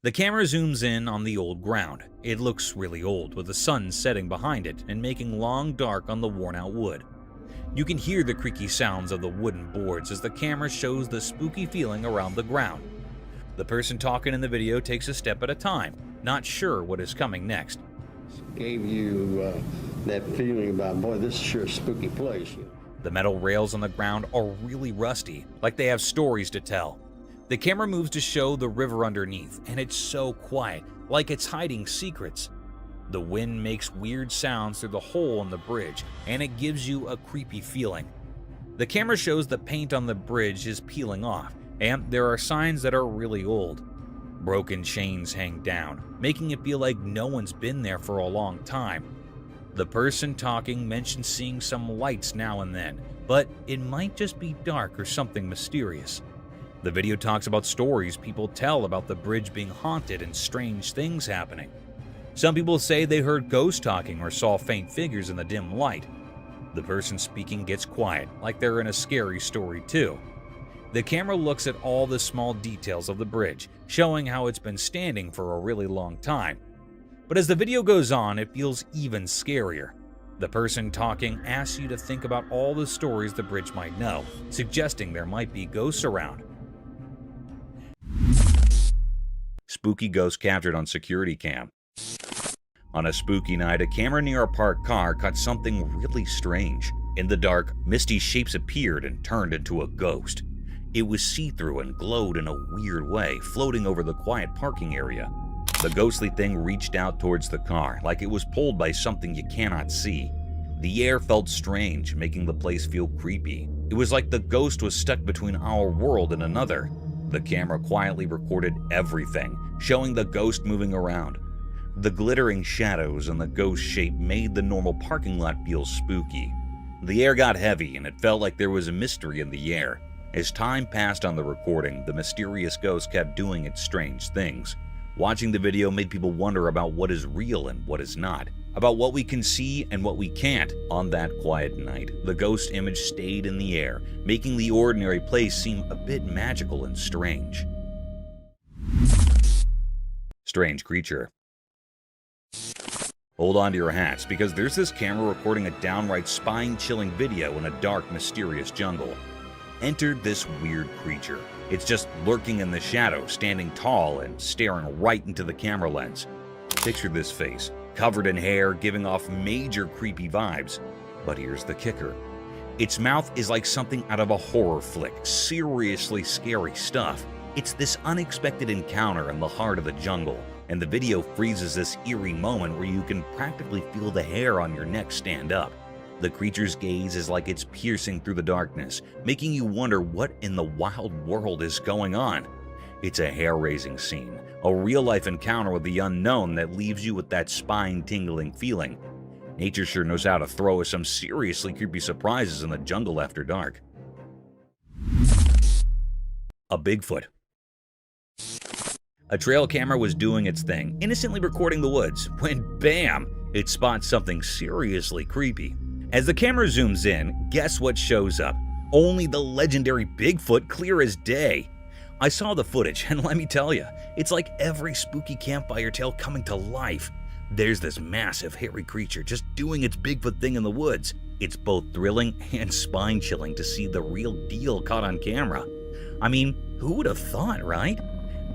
The camera zooms in on the old ground. It looks really old, with the sun setting behind it and making long dark on the worn-out wood. You can hear the creaky sounds of the wooden boards as the camera shows the spooky feeling around the ground. The person talking in the video takes a step at a time, not sure what is coming next. Gave you that feeling about, boy, this is sure a spooky place. The metal rails on the ground are really rusty, like they have stories to tell. The camera moves to show the river underneath, and it's so quiet, like it's hiding secrets. The wind makes weird sounds through the hole in the bridge, and it gives you a creepy feeling. The camera shows the paint on the bridge is peeling off, and there are signs that are really old. Broken chains hang down, making it feel like no one's been there for a long time. The person talking mentions seeing some lights now and then, but it might just be dark or something mysterious. The video talks about stories people tell about the bridge being haunted and strange things happening. Some people say they heard ghosts talking or saw faint figures in the dim light. The person speaking gets quiet, like they're in a scary story too. The camera looks at all the small details of the bridge, showing how it's been standing for a really long time. But as the video goes on, it feels even scarier. The person talking asks you to think about all the stories the bridge might know, suggesting there might be ghosts around. Spooky ghost captured on security cam. On a spooky night, a camera near a parked car caught something really strange. In the dark, misty shapes appeared and turned into a ghost. It was see-through and glowed in a weird way, floating over the quiet parking area. The ghostly thing reached out towards the car, like it was pulled by something you cannot see. The air felt strange, making the place feel creepy. It was like the ghost was stuck between our world and another. The camera quietly recorded everything, showing the ghost moving around. The glittering shadows and the ghost shape made the normal parking lot feel spooky. The air got heavy, and it felt like there was a mystery in the air. As time passed on the recording, the mysterious ghost kept doing its strange things. Watching the video made people wonder about what is real and what is not, about what we can see and what we can't. On that quiet night, the ghost image stayed in the air, making the ordinary place seem a bit magical and strange. Strange creature. Hold on to your hats, because there's this camera recording a downright spine-chilling video in a dark, mysterious jungle. Enter this weird creature. It's just lurking in the shadows, standing tall and staring right into the camera lens. Picture this face, covered in hair, giving off major creepy vibes. But here's the kicker. Its mouth is like something out of a horror flick, seriously scary stuff. It's this unexpected encounter in the heart of the jungle, and the video freezes this eerie moment where you can practically feel the hair on your neck stand up. The creature's gaze is like it's piercing through the darkness, making you wonder what in the wild world is going on. It's a hair-raising scene, a real-life encounter with the unknown that leaves you with that spine-tingling feeling. Nature sure knows how to throw us some seriously creepy surprises in the jungle after dark. A Bigfoot. A trail camera was doing its thing, innocently recording the woods, when bam! It spots something seriously creepy. As the camera zooms in, guess what shows up? Only the legendary Bigfoot, clear as day. I saw the footage, and let me tell you, it's like every spooky campfire tale coming to life. There's this massive, hairy creature just doing its Bigfoot thing in the woods. It's both thrilling and spine-chilling to see the real deal caught on camera. I mean, who would have thought, right?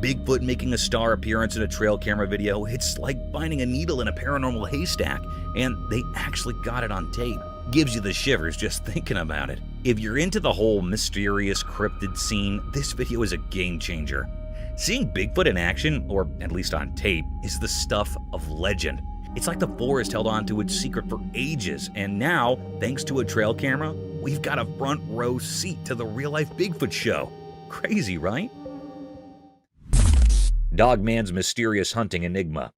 Bigfoot making a star appearance in a trail camera video, it's like finding a needle in a paranormal haystack, and they actually got it on tape. Gives you the shivers just thinking about it. If you're into the whole mysterious cryptid scene, this video is a game changer. Seeing Bigfoot in action, or at least on tape, is the stuff of legend. It's like the forest held on to its secret for ages, and now, thanks to a trail camera, we've got a front row seat to the real-life Bigfoot show. Crazy, right? Dogman's mysterious hunting enigma.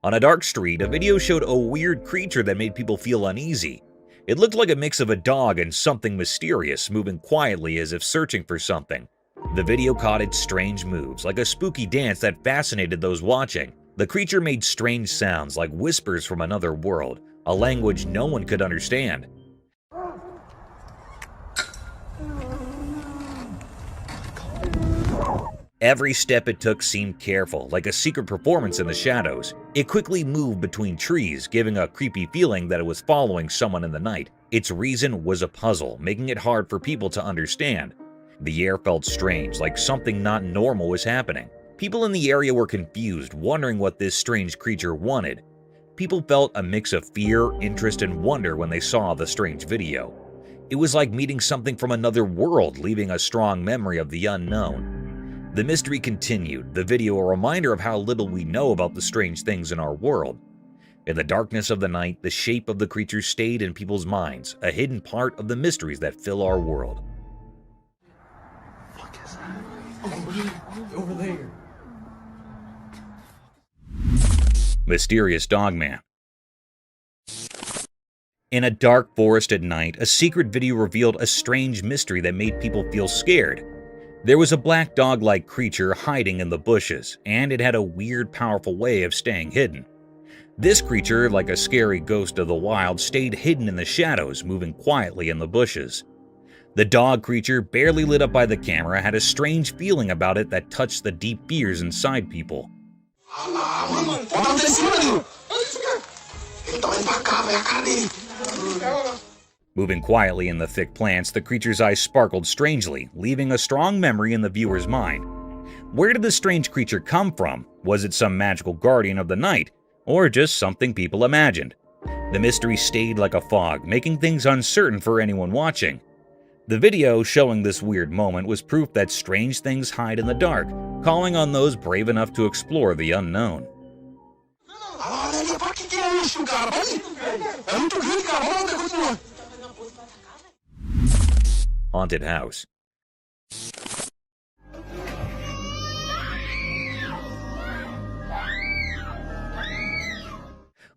On a dark street, a video showed a weird creature that made people feel uneasy. It looked like a mix of a dog and something mysterious, moving quietly as if searching for something. The video caught its strange moves, like a spooky dance that fascinated those watching. The creature made strange sounds like whispers from another world, a language no one could understand. Every step it took seemed careful, like a secret performance in the shadows. It quickly moved between trees, giving a creepy feeling that it was following someone in the night. Its reason was a puzzle, making it hard for people to understand. The air felt strange, like something not normal was happening. People in the area were confused, wondering what this strange creature wanted. People felt a mix of fear, interest, and wonder when they saw the strange video. It was like meeting something from another world, leaving a strong memory of the unknown. The mystery continued, the video a reminder of how little we know about the strange things in our world. In the darkness of the night, the shape of the creature stayed in people's minds, a hidden part of the mysteries that fill our world. What is that? Over there. Mysterious Dogman. In a dark forest at night, a secret video revealed a strange mystery that made people feel scared. There was a black dog-like creature hiding in the bushes, and it had a weird, powerful way of staying hidden. This creature, like a scary ghost of the wild, stayed hidden in the shadows, moving quietly in the bushes. The dog creature, barely lit up by the camera, had a strange feeling about it that touched the deep fears inside people. Moving quietly in the thick plants, the creature's eyes sparkled strangely, leaving a strong memory in the viewer's mind. Where did this strange creature come from? Was it some magical guardian of the night, or just something people imagined? The mystery stayed like a fog, making things uncertain for anyone watching. The video showing this weird moment was proof that strange things hide in the dark, calling on those brave enough to explore the unknown. Haunted house.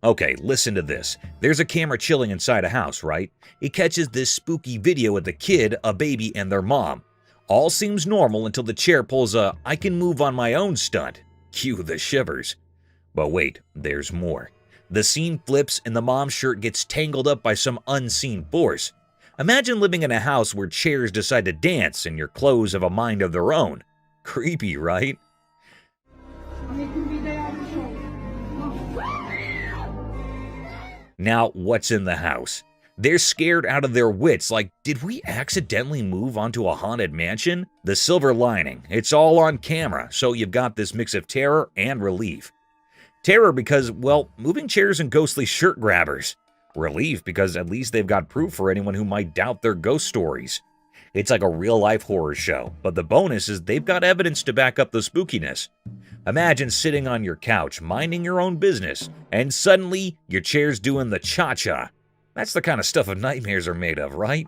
Okay, listen to this. There's a camera chilling inside a house, right? It catches this spooky video with a kid, a baby, and their mom. All seems normal until the chair pulls a "I can move on my own" stunt. Cue the shivers. But wait, there's more. The scene flips and the mom's shirt gets tangled up by some unseen force. Imagine living in a house where chairs decide to dance and your clothes have a mind of their own. Creepy, right? Now, what's in the house? They're scared out of their wits, like, did we accidentally move onto a haunted mansion? The silver lining, it's all on camera, so you've got this mix of terror and relief. Terror because, well, moving chairs and ghostly shirt grabbers. Relief because at least they've got proof for anyone who might doubt their ghost stories. It's like a real-life horror show, but the bonus is they've got evidence to back up the spookiness. Imagine sitting on your couch, minding your own business, and suddenly your chair's doing the cha-cha. That's the kind of stuff nightmares are made of, right?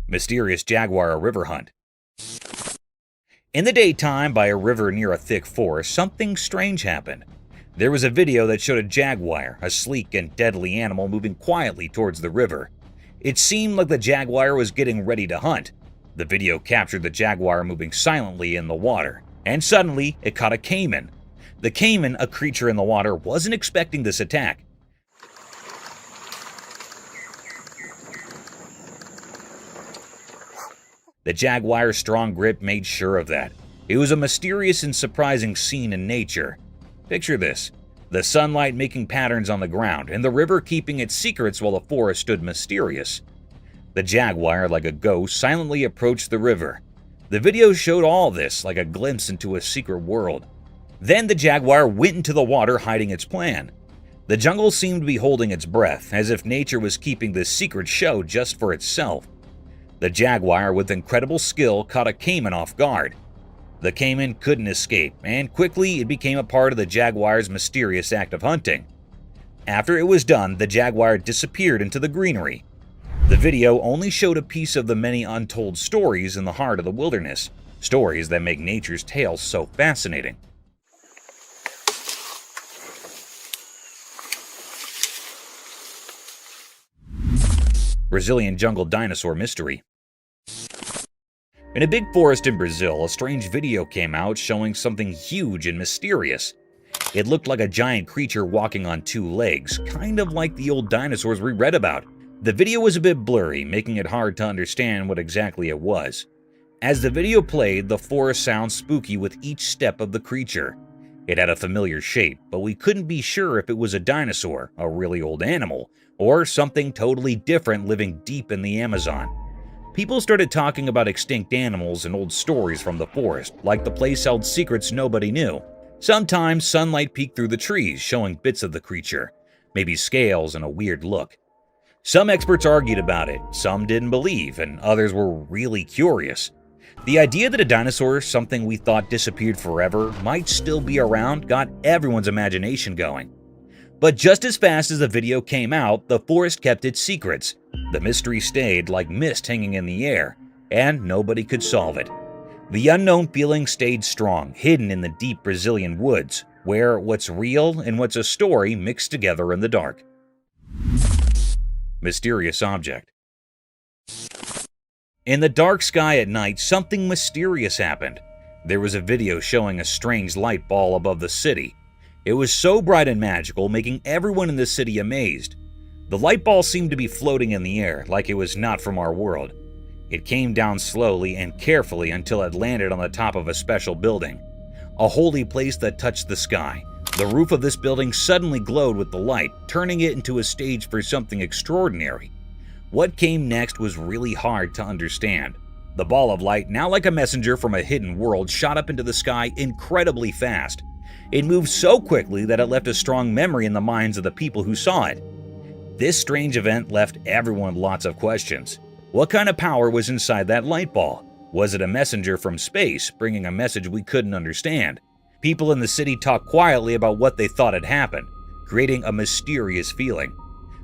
Mysterious Jaguar river hunt. In the daytime, by a river near a thick forest, something strange happened. There was a video that showed a jaguar, a sleek and deadly animal, moving quietly towards the river. It seemed like the jaguar was getting ready to hunt. The video captured the jaguar moving silently in the water, and suddenly it caught a caiman. The caiman, a creature in the water, wasn't expecting this attack. The jaguar's strong grip made sure of that. It was a mysterious and surprising scene in nature. Picture this: the sunlight making patterns on the ground, and the river keeping its secrets while the forest stood mysterious. The Jaguar, like a ghost, silently approached the river. The video showed all this like a glimpse into a secret world. Then the Jaguar went into the water, hiding its plan. The jungle seemed to be holding its breath, as if nature was keeping this secret show just for itself. The Jaguar, with incredible skill, caught a caiman off guard. The caiman couldn't escape, and quickly it became a part of the Jaguar's mysterious act of hunting. After it was done, the Jaguar disappeared into the greenery. The video only showed a piece of the many untold stories in the heart of the wilderness, stories that make nature's tales so fascinating. Brazilian jungle dinosaur mystery. In a big forest in Brazil, a strange video came out showing something huge and mysterious. It looked like a giant creature walking on two legs, kind of like the old dinosaurs we read about. The video was a bit blurry, making it hard to understand what exactly it was. As the video played, the forest sounded spooky with each step of the creature. It had a familiar shape, but we couldn't be sure if it was a dinosaur, a really old animal, or something totally different living deep in the Amazon. People started talking about extinct animals and old stories from the forest, like the place held secrets nobody knew. Sometimes sunlight peeked through the trees, showing bits of the creature, maybe scales and a weird look. Some experts argued about it, some didn't believe, and others were really curious. The idea that a dinosaur, something we thought disappeared forever, might still be around got everyone's imagination going. But just as fast as the video came out, the forest kept its secrets. The mystery stayed like mist hanging in the air, and nobody could solve it. The unknown feeling stayed strong, hidden in the deep Brazilian woods, where what's real and what's a story mixed together in the dark. Mysterious object. In the dark sky at night, something mysterious happened. There was a video showing a strange light ball above the city. It was so bright and magical, making everyone in the city amazed. The light ball seemed to be floating in the air, like it was not from our world. It came down slowly and carefully until it landed on the top of a special building, a holy place that touched the sky. The roof of this building suddenly glowed with the light, turning it into a stage for something extraordinary. What came next was really hard to understand. The ball of light, now like a messenger from a hidden world, shot up into the sky incredibly fast. It moved so quickly that it left a strong memory in the minds of the people who saw it. This strange event left everyone with lots of questions. What kind of power was inside that light ball? Was it a messenger from space, bringing a message we couldn't understand? People in the city talked quietly about what they thought had happened, creating a mysterious feeling.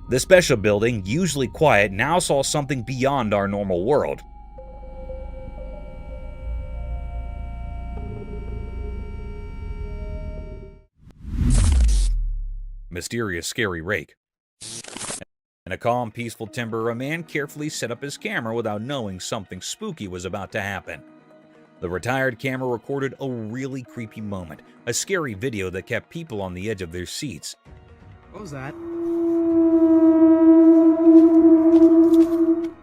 The special building, usually quiet, now saw something beyond our normal world. Mysterious scary rake. In a calm, peaceful timber, a man carefully set up his camera without knowing something spooky was about to happen. The retired camera recorded a really creepy moment, a scary video that kept people on the edge of their seats. What was that?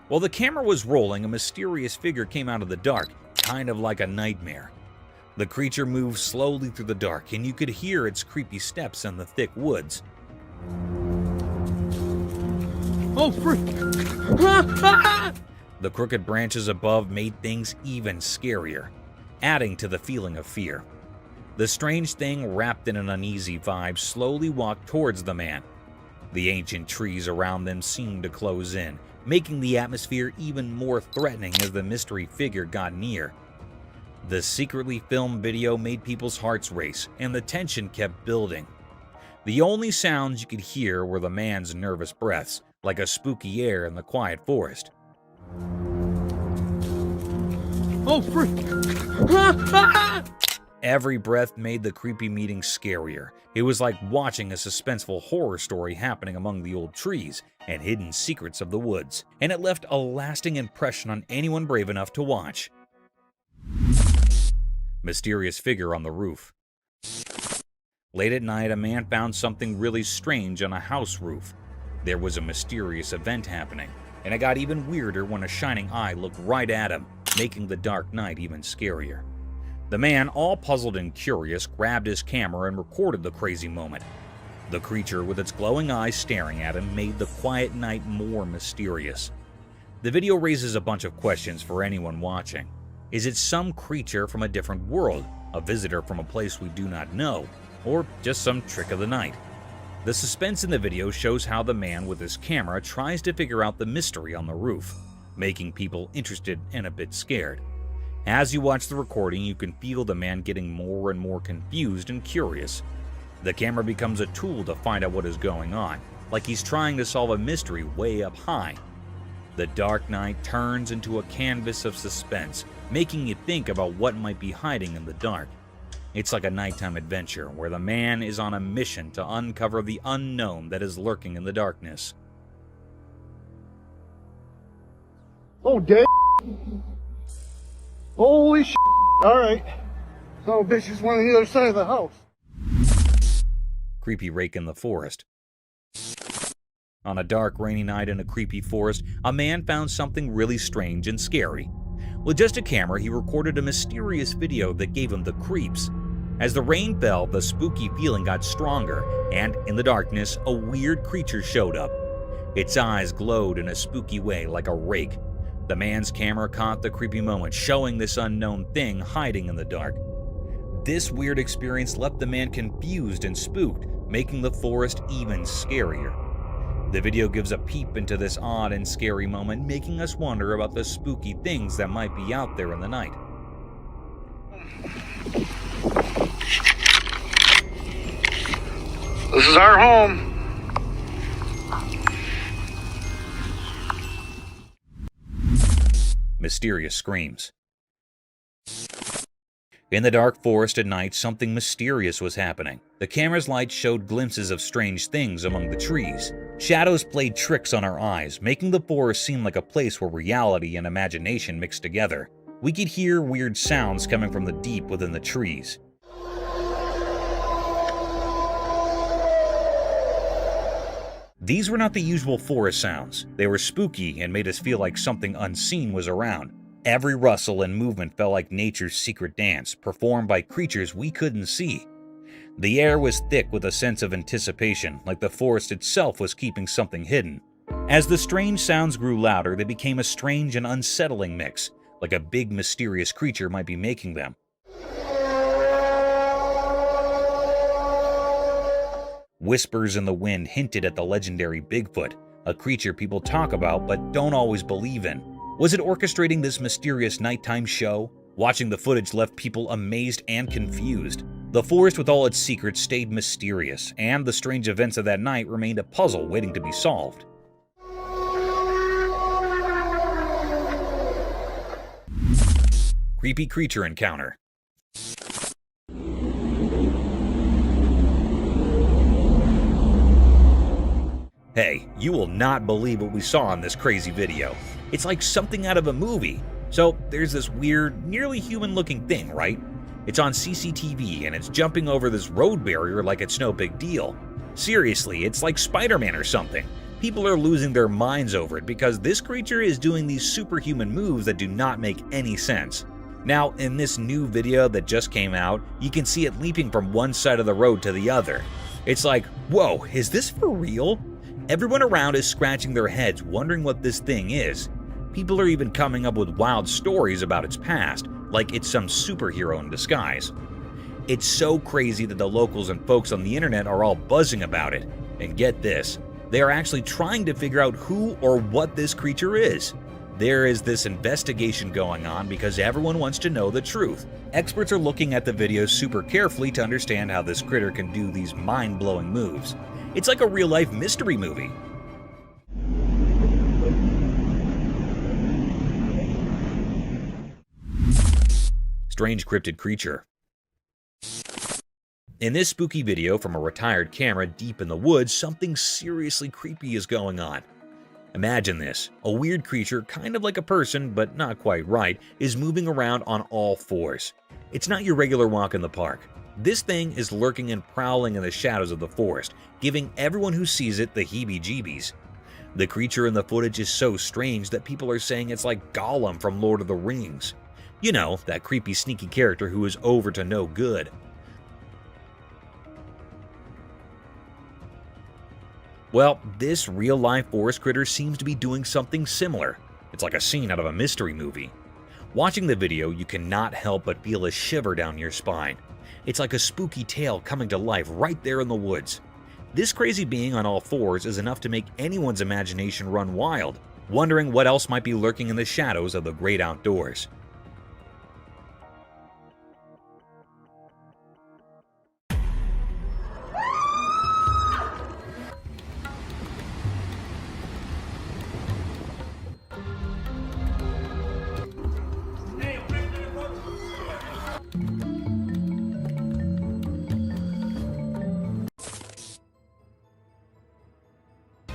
While the camera was rolling, a mysterious figure came out of the dark, kind of like a nightmare. The creature moved slowly through the dark, and you could hear its creepy steps in the thick woods. Oh, freak! The crooked branches above made things even scarier, adding to the feeling of fear. The strange thing, wrapped in an uneasy vibe, slowly walked towards the man. The ancient trees around them seemed to close in, making the atmosphere even more threatening as the mystery figure got near. The secretly filmed video made people's hearts race, and the tension kept building. The only sounds you could hear were the man's nervous breaths, like a spooky air in the quiet forest. Oh, freak! Every breath made the creepy meeting scarier. It was like watching a suspenseful horror story happening among the old trees and hidden secrets of the woods, and it left a lasting impression on anyone brave enough to watch. Mysterious figure on the roof. Late at night, a man found something really strange on a house roof. There was a mysterious event happening, and it got even weirder when a shining eye looked right at him, making the dark night even scarier. The man, all puzzled and curious, grabbed his camera and recorded the crazy moment. The creature, with its glowing eyes staring at him, made the quiet night more mysterious. The video raises a bunch of questions for anyone watching. Is it some creature from a different world, a visitor from a place we do not know, or just some trick of the night? The suspense in the video shows how the man with his camera tries to figure out the mystery on the roof, making people interested and a bit scared. As you watch the recording, you can feel the man getting more and more confused and curious. The camera becomes a tool to find out what is going on, like he's trying to solve a mystery way up high. The dark night turns into a canvas of suspense, making you think about what might be hiding in the dark. It's like a nighttime adventure where the man is on a mission to uncover the unknown that is lurking in the darkness. Oh, damn. Holy shit. All right. Oh, bitch is one on the other side of the house. Creepy Rake in the forest. On a dark, rainy night in a creepy forest, a man found something really strange and scary. With just a camera, he recorded a mysterious video that gave him the creeps. As the rain fell, the spooky feeling got stronger, and in the darkness, a weird creature showed up. Its eyes glowed in a spooky way like a rake. The man's camera caught the creepy moment, showing this unknown thing hiding in the dark. This weird experience left the man confused and spooked, making the forest even scarier. The video gives a peep into this odd and scary moment, making us wonder about the spooky things that might be out there in the night. This is our home. Mysterious screams. In the dark forest at night, something mysterious was happening. The camera's light showed glimpses of strange things among the trees. Shadows played tricks on our eyes, making the forest seem like a place where reality and imagination mixed together. We could hear weird sounds coming from the deep within the trees. These were not the usual forest sounds. They were spooky and made us feel like something unseen was around. Every rustle and movement felt like nature's secret dance, performed by creatures we couldn't see. The air was thick with a sense of anticipation, like the forest itself was keeping something hidden. As the strange sounds grew louder, they became a strange and unsettling mix, like a big mysterious creature might be making them. Whispers in the wind hinted at the legendary Bigfoot, a creature people talk about but don't always believe in. Was it orchestrating this mysterious nighttime show? Watching the footage left people amazed and confused. The forest with all its secrets stayed mysterious, and the strange events of that night remained a puzzle waiting to be solved. Creepy creature encounter. Hey, you will not believe what we saw in this crazy video. It's like something out of a movie. So there's this weird, nearly human-looking thing, right? It's on CCTV and it's jumping over this road barrier like it's no big deal. Seriously, it's like Spider-Man or something. People are losing their minds over it because this creature is doing these superhuman moves that do not make any sense. Now, in this new video that just came out, you can see it leaping from one side of the road to the other. It's like, whoa, is this for real? Everyone around is scratching their heads wondering what this thing is. People are even coming up with wild stories about its past, like it's some superhero in disguise. It's so crazy that the locals and folks on the internet are all buzzing about it. And get this, they are actually trying to figure out who or what this creature is. There is this investigation going on because everyone wants to know the truth. Experts are looking at the videos super carefully to understand how this critter can do these mind-blowing moves. It's like a real-life mystery movie. Strange cryptid creature. In this spooky video from a retired camera deep in the woods, something seriously creepy is going on. Imagine this. A weird creature, kind of like a person, but not quite right, is moving around on all fours. It's not your regular walk in the park. This thing is lurking and prowling in the shadows of the forest, giving everyone who sees it the heebie-jeebies. The creature in the footage is so strange that people are saying it's like Gollum from Lord of the Rings. You know, that creepy, sneaky character who is over to no good. Well, this real-life forest critter seems to be doing something similar. It's like a scene out of a mystery movie. Watching the video, you cannot help but feel a shiver down your spine. It's like a spooky tale coming to life right there in the woods. This crazy being on all fours is enough to make anyone's imagination run wild, wondering what else might be lurking in the shadows of the great outdoors.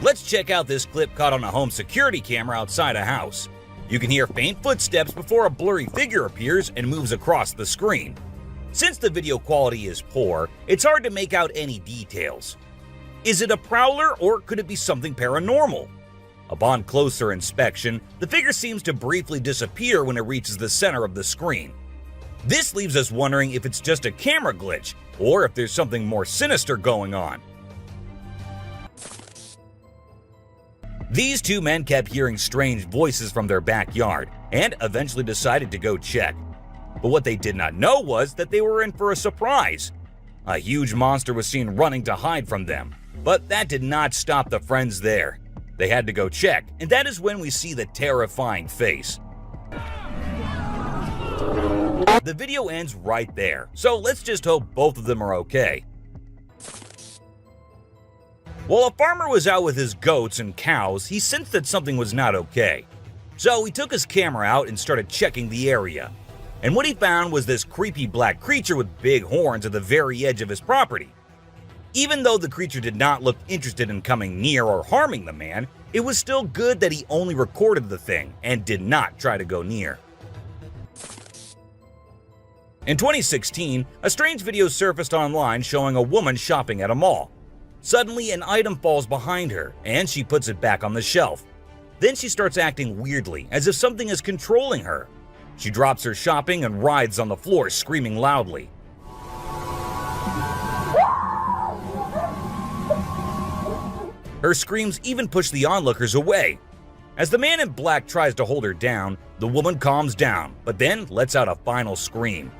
Let's check out this clip caught on a home security camera outside a house. You can hear faint footsteps before a blurry figure appears and moves across the screen. Since the video quality is poor, it's hard to make out any details. Is it a prowler or could it be something paranormal? Upon closer inspection, the figure seems to briefly disappear when it reaches the center of the screen. This leaves us wondering if it's just a camera glitch or if there's something more sinister going on. These two men kept hearing strange voices from their backyard and eventually decided to go check. But what they did not know was that they were in for a surprise. A huge monster was seen running to hide from them, but that did not stop the friends there. They had to go check, and that is when we see the terrifying face. The video ends right there, so let's just hope both of them are okay. While a farmer was out with his goats and cows, he sensed that something was not okay. So he took his camera out and started checking the area. And what he found was this creepy black creature with big horns at the very edge of his property. Even though the creature did not look interested in coming near or harming the man, it was still good that he only recorded the thing and did not try to go near. In 2016, a strange video surfaced online showing a woman shopping at a mall. Suddenly, an item falls behind her, and she puts it back on the shelf. Then she starts acting weirdly, as if something is controlling her. She drops her shopping and writhes on the floor, screaming loudly. Her screams even push the onlookers away. As the man in black tries to hold her down, the woman calms down, but then lets out a final scream,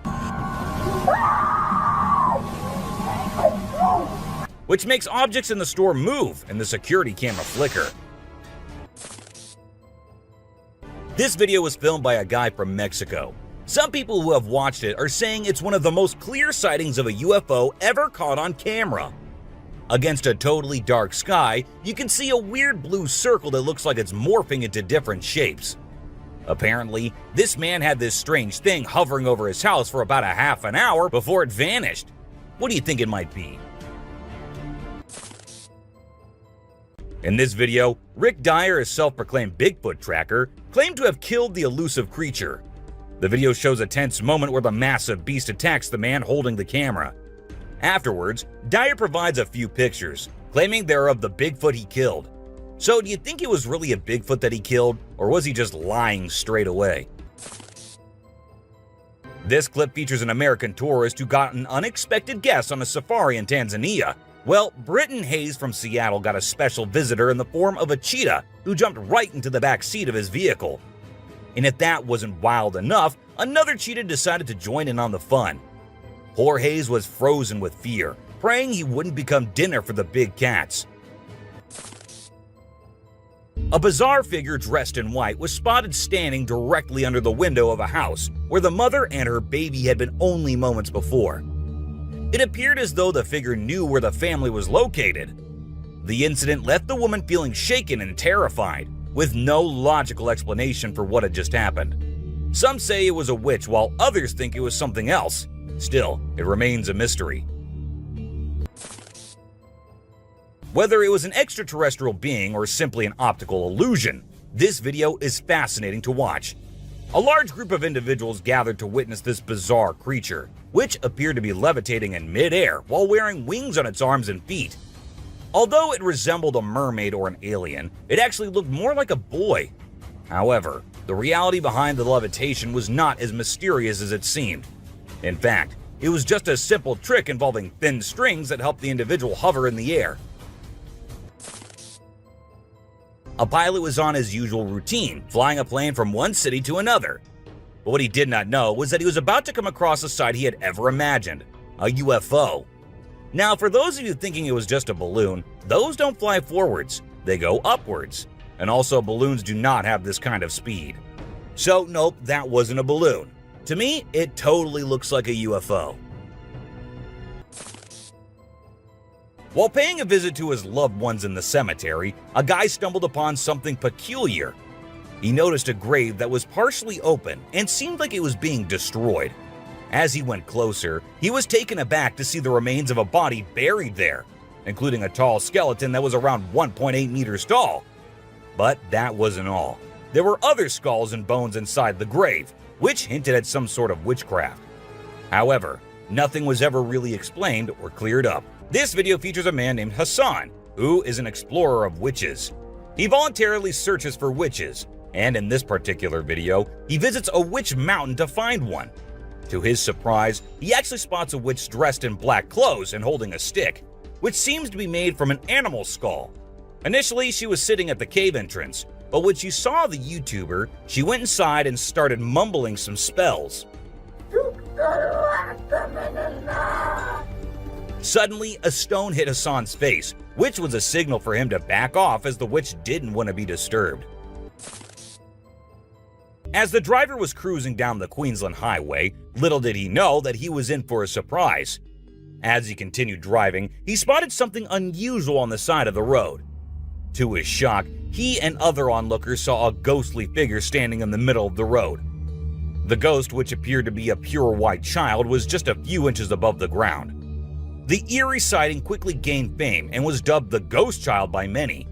which makes objects in the store move and the security camera flicker. This video was filmed by a guy from Mexico. Some people who have watched it are saying it's one of the most clear sightings of a UFO ever caught on camera. Against a totally dark sky, you can see a weird blue circle that looks like it's morphing into different shapes. Apparently, this man had this strange thing hovering over his house for about a half an hour before it vanished. What do you think it might be? In this video, Rick Dyer, a self-proclaimed Bigfoot tracker, claimed to have killed the elusive creature. The video shows a tense moment where the massive beast attacks the man holding the camera. Afterwards, Dyer provides a few pictures, claiming they're of the Bigfoot he killed. So do you think it was really a Bigfoot that he killed, or was he just lying straight away? This clip features an American tourist who got an unexpected guest on a safari in Tanzania. Well, Britton Hayes from Seattle got a special visitor in the form of a cheetah who jumped right into the back seat of his vehicle. And if that wasn't wild enough, another cheetah decided to join in on the fun. Poor Hayes was frozen with fear, praying he wouldn't become dinner for the big cats. A bizarre figure dressed in white was spotted standing directly under the window of a house where the mother and her baby had been only moments before. It appeared as though the figure knew where the family was located. The incident left the woman feeling shaken and terrified, with no logical explanation for what had just happened. Some say it was a witch, while others think it was something else. Still, it remains a mystery. Whether it was an extraterrestrial being or simply an optical illusion, this video is fascinating to watch. A large group of individuals gathered to witness this bizarre creature, which appeared to be levitating in mid-air while wearing wings on its arms and feet. Although it resembled a mermaid or an alien, it actually looked more like a boy. However, the reality behind the levitation was not as mysterious as it seemed. In fact, it was just a simple trick involving thin strings that helped the individual hover in the air. A pilot was on his usual routine, flying a plane from one city to another. But what he did not know was that he was about to come across a sight he had ever imagined, a UFO. Now, for those of you thinking it was just a balloon, those don't fly forwards, they go upwards. And also, balloons do not have this kind of speed. So nope, that wasn't a balloon. To me, it totally looks like a UFO. While paying a visit to his loved ones in the cemetery, a guy stumbled upon something peculiar. He noticed a grave that was partially open and seemed like it was being destroyed. As he went closer, he was taken aback to see the remains of a body buried there, including a tall skeleton that was around 1.8 meters tall. But that wasn't all. There were other skulls and bones inside the grave, which hinted at some sort of witchcraft. However, nothing was ever really explained or cleared up. This video features a man named Hassan, who is an explorer of witches. He voluntarily searches for witches, and in this particular video, he visits a witch mountain to find one. To his surprise, he actually spots a witch dressed in black clothes and holding a stick, which seems to be made from an animal skull. Initially, she was sitting at the cave entrance, but when she saw the YouTuber, she went inside and started mumbling some spells. Suddenly, a stone hit Hassan's face, which was a signal for him to back off as the witch didn't want to be disturbed. As the driver was cruising down the Queensland Highway, little did he know that he was in for a surprise. As he continued driving, he spotted something unusual on the side of the road. To his shock, he and other onlookers saw a ghostly figure standing in the middle of the road. The ghost, which appeared to be a pure white child, was just a few inches above the ground. The eerie sighting quickly gained fame and was dubbed the Ghost Child by many.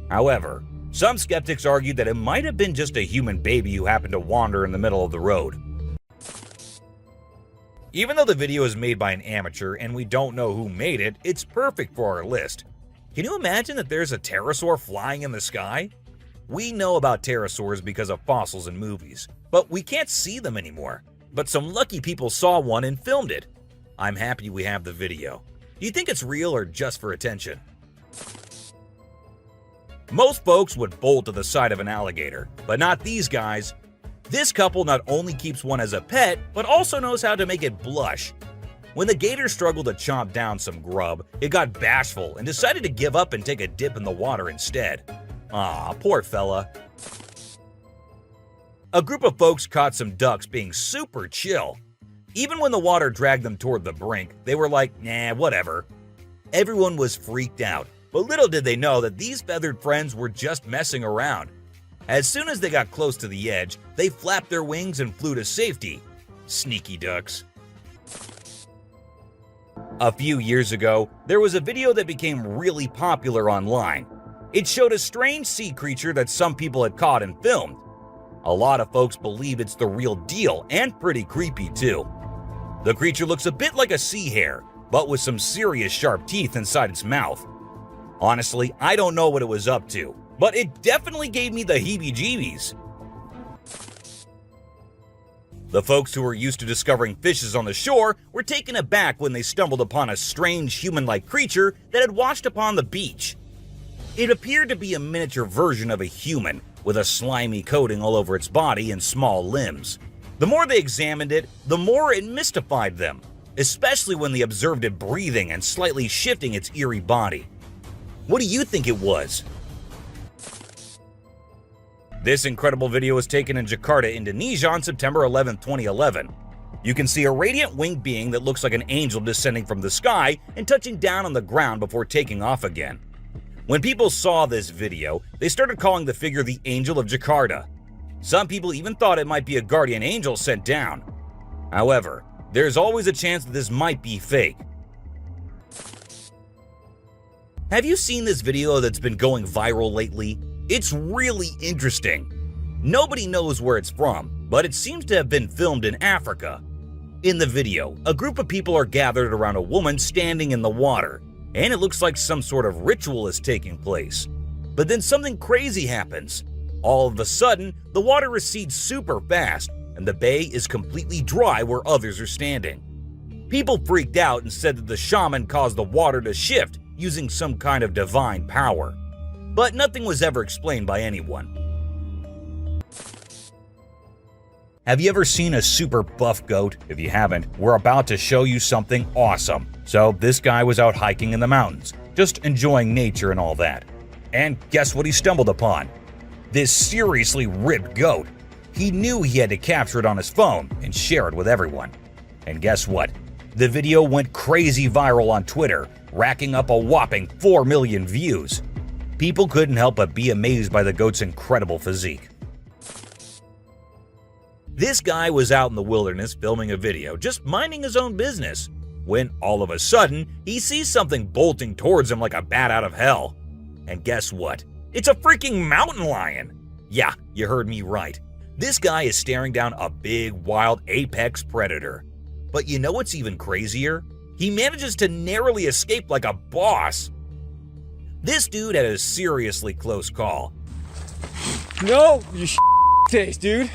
However, some skeptics argued that it might have been just a human baby who happened to wander in the middle of the road. Even though the video is made by an amateur and we don't know who made it, it's perfect for our list. Can you imagine that there's a pterosaur flying in the sky? We know about pterosaurs because of fossils in movies, but we can't see them anymore. But some lucky people saw one and filmed it. I'm happy we have the video. Do you think it's real or just for attention? Most folks would bolt to the side of an alligator, but not these guys. This couple not only keeps one as a pet, but also knows how to make it blush. When the gator struggled to chomp down some grub, it got bashful and decided to give up and take a dip in the water instead. Aw, poor fella. A group of folks caught some ducks being super chill. Even when the water dragged them toward the brink, they were like, nah, whatever. Everyone was freaked out, but little did they know that these feathered friends were just messing around. As soon as they got close to the edge, they flapped their wings and flew to safety. Sneaky ducks. A few years ago, there was a video that became really popular online. It showed a strange sea creature that some people had caught and filmed. A lot of folks believe it's the real deal and pretty creepy too. The creature looks a bit like a sea hare, but with some serious sharp teeth inside its mouth. Honestly, I don't know what it was up to, but it definitely gave me the heebie-jeebies. The folks who were used to discovering fishes on the shore were taken aback when they stumbled upon a strange human-like creature that had washed upon the beach. It appeared to be a miniature version of a human, with a slimy coating all over its body and small limbs. The more they examined it, the more it mystified them, especially when they observed it breathing and slightly shifting its eerie body. What do you think it was? This incredible video was taken in Jakarta, Indonesia on September 11, 2011. You can see a radiant winged being that looks like an angel descending from the sky and touching down on the ground before taking off again. When people saw this video, they started calling the figure the Angel of Jakarta. Some people even thought it might be a guardian angel sent down. However, there's always a chance that this might be fake. Have you seen this video that's been going viral lately? It's really interesting. Nobody knows where it's from, but it seems to have been filmed in Africa. In the video, a group of people are gathered around a woman standing in the water, and it looks like some sort of ritual is taking place. But then something crazy happens. All of a sudden, the water recedes super fast, and the bay is completely dry where others are standing. People freaked out and said that the shaman caused the water to shift using some kind of divine power. but nothing was ever explained by anyone. Have you ever seen a super buff goat? If you haven't, we're about to show you something awesome. So this guy was out hiking in the mountains, just enjoying nature and all that. And guess what he stumbled upon? This seriously ripped goat. He knew he had to capture it on his phone and share it with everyone. And guess what? The video went crazy viral on Twitter, racking up a whopping 4 million views. People couldn't help but be amazed by the goat's incredible physique. This guy was out in the wilderness filming a video, just minding his own business, when all of a sudden, he sees something bolting towards him like a bat out of hell. And guess what? It's a freaking mountain lion! Yeah, you heard me right. This guy is staring down a big, wild apex predator. But you know what's even crazier? He manages to narrowly escape like a boss. This dude had a seriously close call. No, you taste, dude.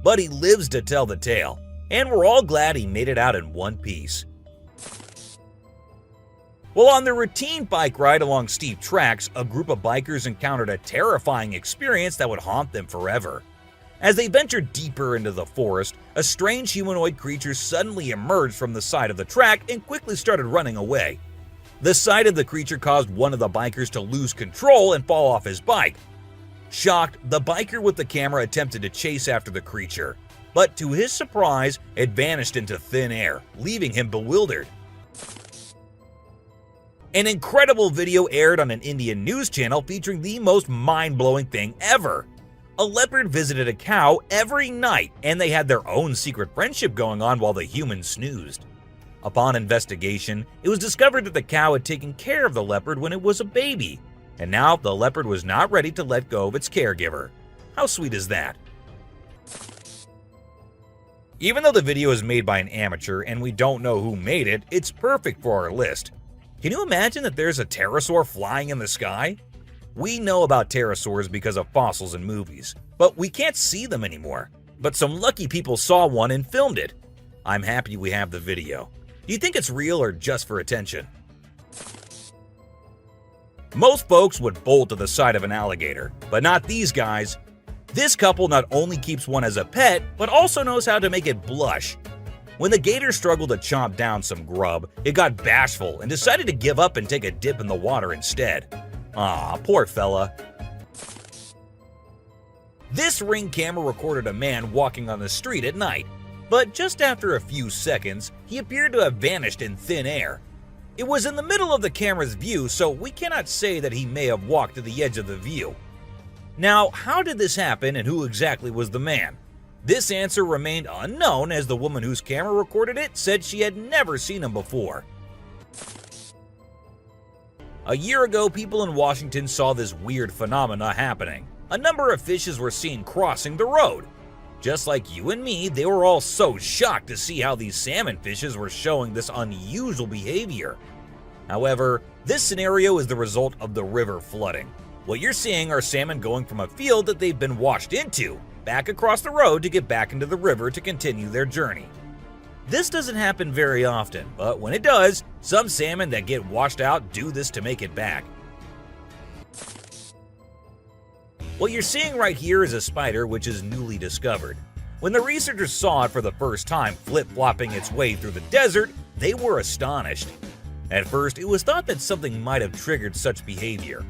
But he lives to tell the tale, and we're all glad he made it out in one piece. Well, on their routine bike ride along steep tracks, a group of bikers encountered a terrifying experience that would haunt them forever. As they ventured deeper into the forest, a strange humanoid creature suddenly emerged from the side of the track and quickly started running away. The sight of the creature caused one of the bikers to lose control and fall off his bike. Shocked, the biker with the camera attempted to chase after the creature, but to his surprise, it vanished into thin air, leaving him bewildered. An incredible video aired on an Indian news channel featuring the most mind-blowing thing ever. A leopard visited a cow every night, and they had their own secret friendship going on while the humans snoozed. Upon investigation, it was discovered that the cow had taken care of the leopard when it was a baby, and now the leopard was not ready to let go of its caregiver. How sweet is that? Even though the video is made by an amateur and we don't know who made it, it's perfect for our list. Can you imagine that there's a pterosaur flying in the sky? We know about pterosaurs because of fossils in movies, but we can't see them anymore. But some lucky people saw one and filmed it. I'm happy we have the video. Do you think it's real or just for attention? Most folks would bolt to the side of an alligator, but not these guys. This couple not only keeps one as a pet, but also knows how to make it blush. When the gator struggled to chomp down some grub, it got bashful and decided to give up and take a dip in the water instead. Aw, poor fella. This Ring camera recorded a man walking on the street at night, but just after a few seconds, he appeared to have vanished in thin air. It was in the middle of the camera's view, so we cannot say that he may have walked to the edge of the view. Now, how did this happen and who exactly was the man? This answer remained unknown, as the woman whose camera recorded it said she had never seen him before. A year ago, people in Washington saw this weird phenomena happening. A number of fishes were seen crossing the road. Just like you and me, they were all so shocked to see how these salmon fishes were showing this unusual behavior. However, this scenario is the result of the river flooding. What you're seeing are salmon going from a field that they've been washed into, back across the road to get back into the river to continue their journey. This doesn't happen very often, but when it does, some salmon that get washed out do this to make it back. What you're seeing right here is a spider which is newly discovered. When the researchers saw it for the first time flip-flopping its way through the desert, they were astonished. At first, it was thought that something might have triggered such behavior.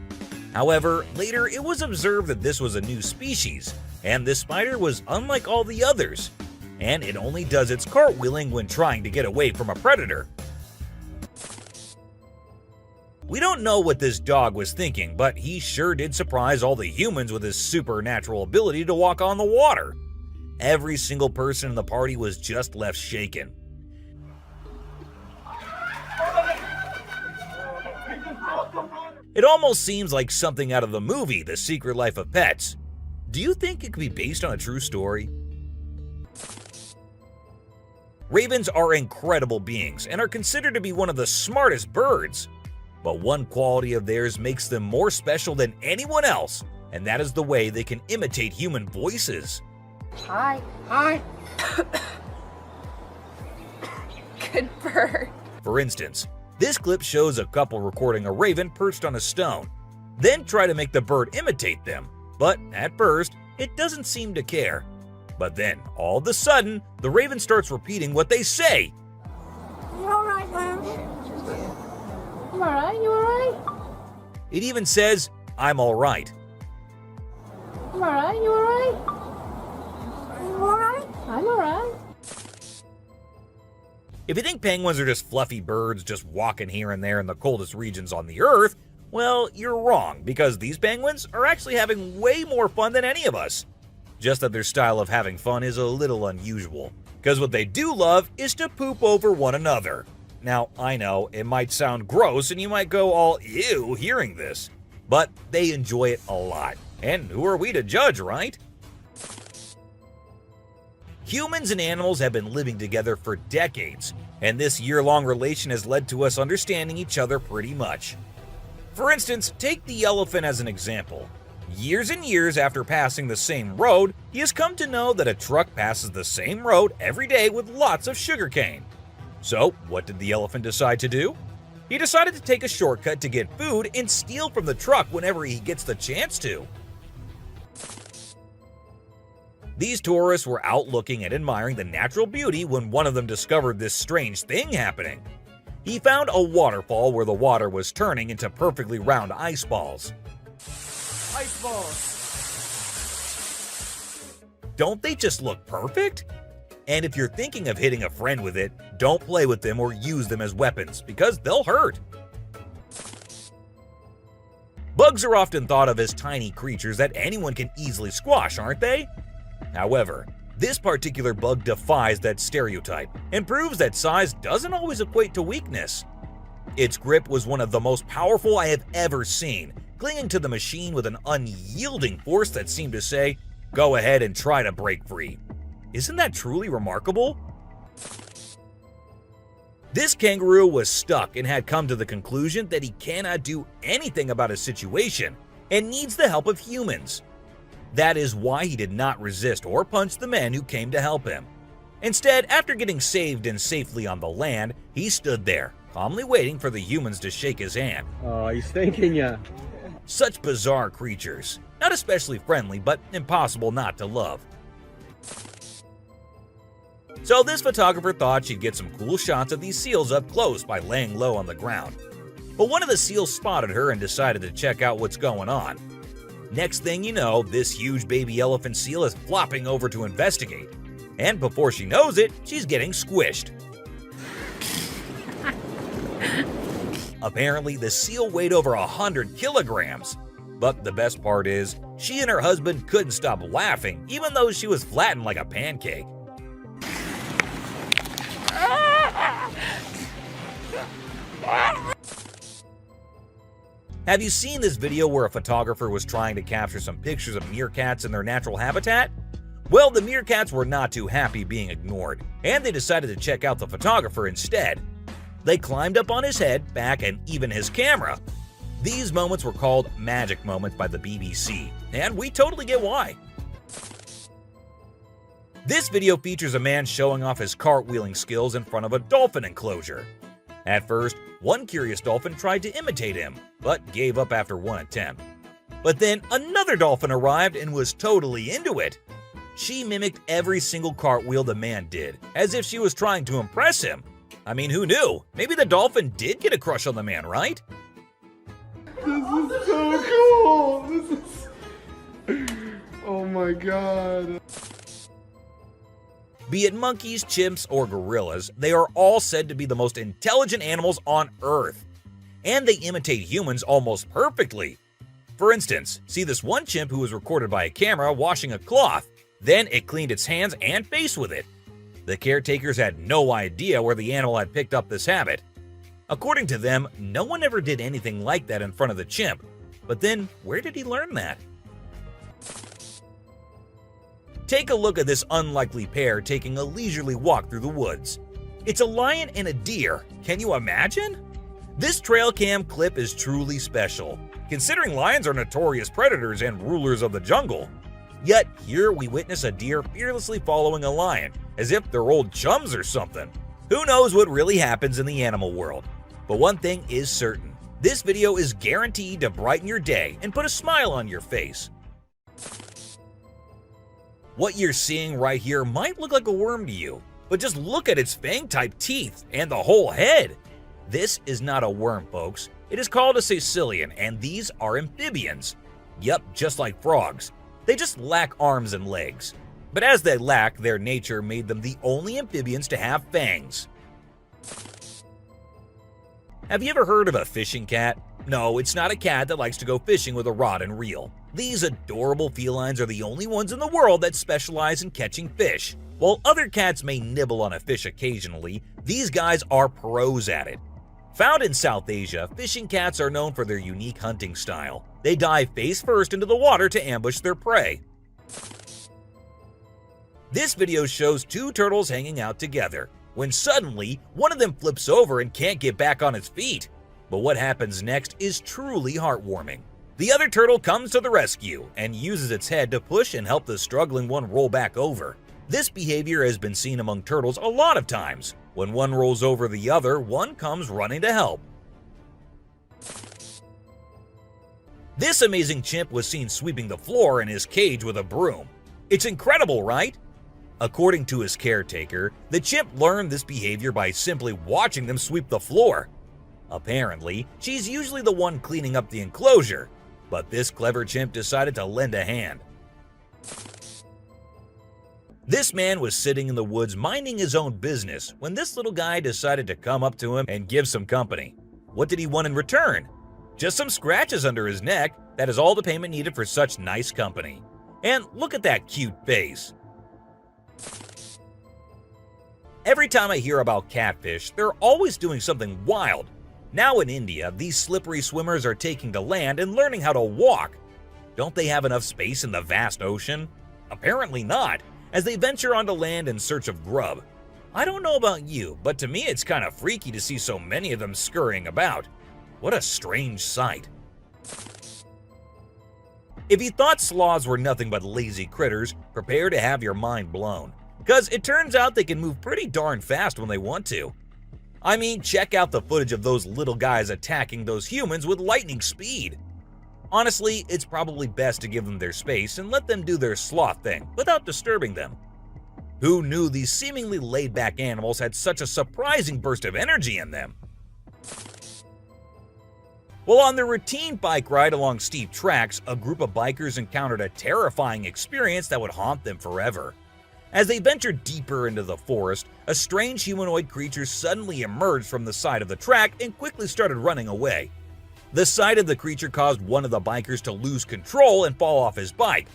However, later it was observed that this was a new species, and this spider was unlike all the others, and it only does its cartwheeling when trying to get away from a predator. We don't know what this dog was thinking, but he sure did surprise all the humans with his supernatural ability to walk on the water. Every single person in the party was just left shaken. It almost seems like something out of the movie The Secret Life of Pets. Do you think it could be based on a true story? Ravens are incredible beings and are considered to be one of the smartest birds. But one quality of theirs makes them more special than anyone else, and that is the way they can imitate human voices. Hi. Hi. Good bird. For instance, this clip shows a couple recording a raven perched on a stone. then try to make the bird imitate them. But at first, it doesn't seem to care. But then, all of a sudden, the raven starts repeating what they say. You alright, Lamb? You alright? You alright? It even says, "I'm alright." You alright? You alright? You alright? I'm alright. If you think penguins are just fluffy birds just walking here and there in the coldest regions on the Earth, well, you're wrong, because these penguins are actually having way more fun than any of us. Just that their style of having fun is a little unusual, because what they do love is to poop over one another. Now, I know, it might sound gross and you might go all ew hearing this, but they enjoy it a lot. And who are we to judge, right? Humans and animals have been living together for decades, and this year-long relation has led to us understanding each other pretty much. For instance, take the elephant as an example. Years and years after passing the same road, he has come to know that a truck passes the same road every day with lots of sugarcane. So, what did the elephant decide to do? He decided to take a shortcut to get food and steal from the truck whenever he gets the chance to. These tourists were out looking and admiring the natural beauty when one of them discovered this strange thing happening. He found a waterfall where the water was turning into perfectly round ice balls. Ice balls. Don't they just look perfect? And if you're thinking of hitting a friend with it, don't play with them or use them as weapons, because they'll hurt. Bugs are often thought of as tiny creatures that anyone can easily squash, aren't they? However, this particular bug defies that stereotype and proves that size doesn't always equate to weakness. Its grip was one of the most powerful I have ever seen, clinging to the machine with an unyielding force that seemed to say, "Go ahead and try to break free." Isn't that truly remarkable? This kangaroo was stuck and had come to the conclusion that he cannot do anything about his situation and needs the help of humans. That is why he did not resist or punch the men who came to help him. Instead, after getting saved and safely on the land, he stood there, calmly waiting for the humans to shake his hand. Oh, he's thanking ya. Such bizarre creatures, not especially friendly, but impossible not to love. So this photographer thought she'd get some cool shots of these seals up close by laying low on the ground. But one of the seals spotted her and decided to check out what's going on. Next thing you know, this huge baby elephant seal is flopping over to investigate. And before she knows it, she's getting squished. Apparently, the seal weighed over 100 kilograms. But the best part is, she and her husband couldn't stop laughing, even though she was flattened like a pancake. Have you seen this video where a photographer was trying to capture some pictures of meerkats in their natural habitat? Well, the meerkats were not too happy being ignored, and they decided to check out the photographer instead. They climbed up on his head, back, and even his camera. These moments were called magic moments by the BBC, and we totally get why. This video features a man showing off his cartwheeling skills in front of a dolphin enclosure. At first, one curious dolphin tried to imitate him, but gave up after one attempt. But then another dolphin arrived and was totally into it. She mimicked every single cartwheel the man did, as if she was trying to impress him. I mean, who knew? Maybe the dolphin did get a crush on the man, right? This is so cool! This is... Oh my god. Be it monkeys, chimps, or gorillas, they are all said to be the most intelligent animals on Earth. And they imitate humans almost perfectly. For instance, see this one chimp who was recorded by a camera washing a cloth. Then it cleaned its hands and face with it. The caretakers had no idea where the animal had picked up this habit. According to them, no one ever did anything like that in front of the chimp. But then, where did he learn that? Take a look at this unlikely pair taking a leisurely walk through the woods. It's a lion and a deer. Can you imagine? This trail cam clip is truly special, considering lions are notorious predators and rulers of the jungle. Yet here we witness a deer fearlessly following a lion, as if they're old chums or something. Who knows what really happens in the animal world? But one thing is certain, This video is guaranteed to brighten your day and put a smile on your face. What you're seeing right here might look like a worm to you, but just look at its fang-type teeth and the whole head. This is not a worm, folks. It is called a caecilian, and these are amphibians. Yup, just like frogs. They just lack arms and legs. But as they lack, their nature made them the only amphibians to have fangs. Have you ever heard of a fishing cat? No, it's not a cat that likes to go fishing with a rod and reel. These adorable felines are the only ones in the world that specialize in catching fish. While other cats may nibble on a fish occasionally, these guys are pros at it. Found in South Asia, fishing cats are known for their unique hunting style. They dive face first into the water to ambush their prey. This video shows two turtles hanging out together, when suddenly one of them flips over and can't get back on its feet. But what happens next is truly heartwarming. The other turtle comes to the rescue and uses its head to push and help the struggling one roll back over. This behavior has been seen among turtles a lot of times. When one rolls over the other, one comes running to help. This amazing chimp was seen sweeping the floor in his cage with a broom. It's incredible, right? According to his caretaker, the chimp learned this behavior by simply watching them sweep the floor. Apparently, she's usually the one cleaning up the enclosure, but this clever chimp decided to lend a hand. This man was sitting in the woods minding his own business when this little guy decided to come up to him and give some company. What did he want in return? Just some scratches under his neck. That is all the payment needed for such nice company. And look at that cute face. Every time I hear about catfish, they're always doing something wild. Now in India, these slippery swimmers are taking to land and learning how to walk. Don't they have enough space in the vast ocean? Apparently not, as they venture onto land in search of grub. I don't know about you, but to me it's kind of freaky to see so many of them scurrying about. What a strange sight. If you thought sloths were nothing but lazy critters, prepare to have your mind blown. Because it turns out they can move pretty darn fast when they want to. I mean, check out the footage of those little guys attacking those humans with lightning speed. Honestly, it's probably best to give them their space and let them do their sloth thing without disturbing them. Who knew these seemingly laid-back animals had such a surprising burst of energy in them? Well, on their routine bike ride along steep tracks, a group of bikers encountered a terrifying experience that would haunt them forever. As they ventured deeper into the forest, a strange humanoid creature suddenly emerged from the side of the track and quickly started running away. The sight of the creature caused one of the bikers to lose control and fall off his bike.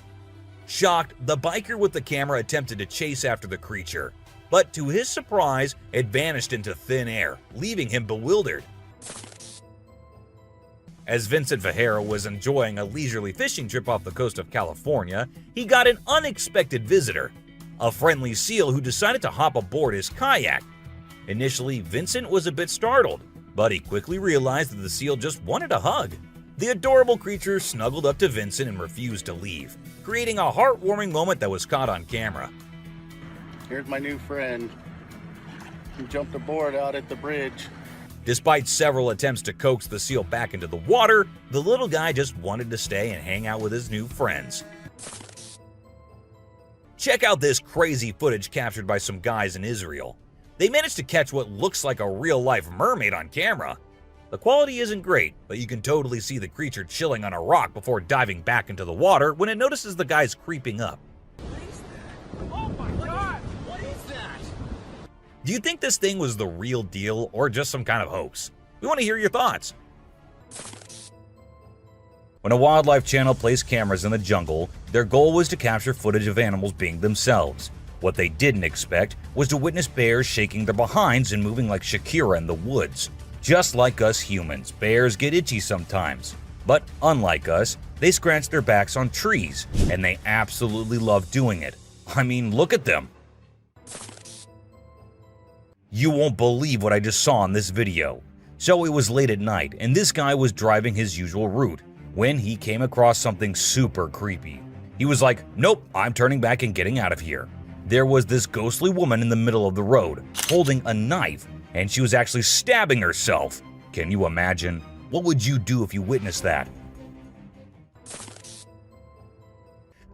Shocked, the biker with the camera attempted to chase after the creature, but to his surprise, it vanished into thin air, leaving him bewildered. As Vincent Vajera was enjoying a leisurely fishing trip off the coast of California, he got an unexpected visitor, a friendly seal who decided to hop aboard his kayak. Initially, Vincent was a bit startled, but he quickly realized that the seal just wanted a hug. The adorable creature snuggled up to Vincent and refused to leave, creating a heartwarming moment that was caught on camera. Here's my new friend. He jumped aboard out at the bridge. Despite several attempts to coax the seal back into the water, the little guy just wanted to stay and hang out with his new friends. Check out this crazy footage captured by some guys in Israel. They managed to catch what looks like a real-life mermaid on camera. The quality isn't great, but you can totally see the creature chilling on a rock before diving back into the water when it notices the guys creeping up. Oh my god! What is that? Do you think this thing was the real deal or just some kind of hoax? We want to hear your thoughts. When a wildlife channel placed cameras in the jungle, their goal was to capture footage of animals being themselves. What they didn't expect was to witness bears shaking their behinds and moving like Shakira in the woods. Just like us humans, bears get itchy sometimes. But unlike us, they scratch their backs on trees, and they absolutely love doing it. I mean, look at them. You won't believe what I just saw in this video. So it was late at night, and this guy was driving his usual route when he came across something super creepy. He was like, nope, I'm turning back and getting out of here. There was this ghostly woman in the middle of the road, holding a knife, and she was actually stabbing herself. Can you imagine? What would you do if you witnessed that?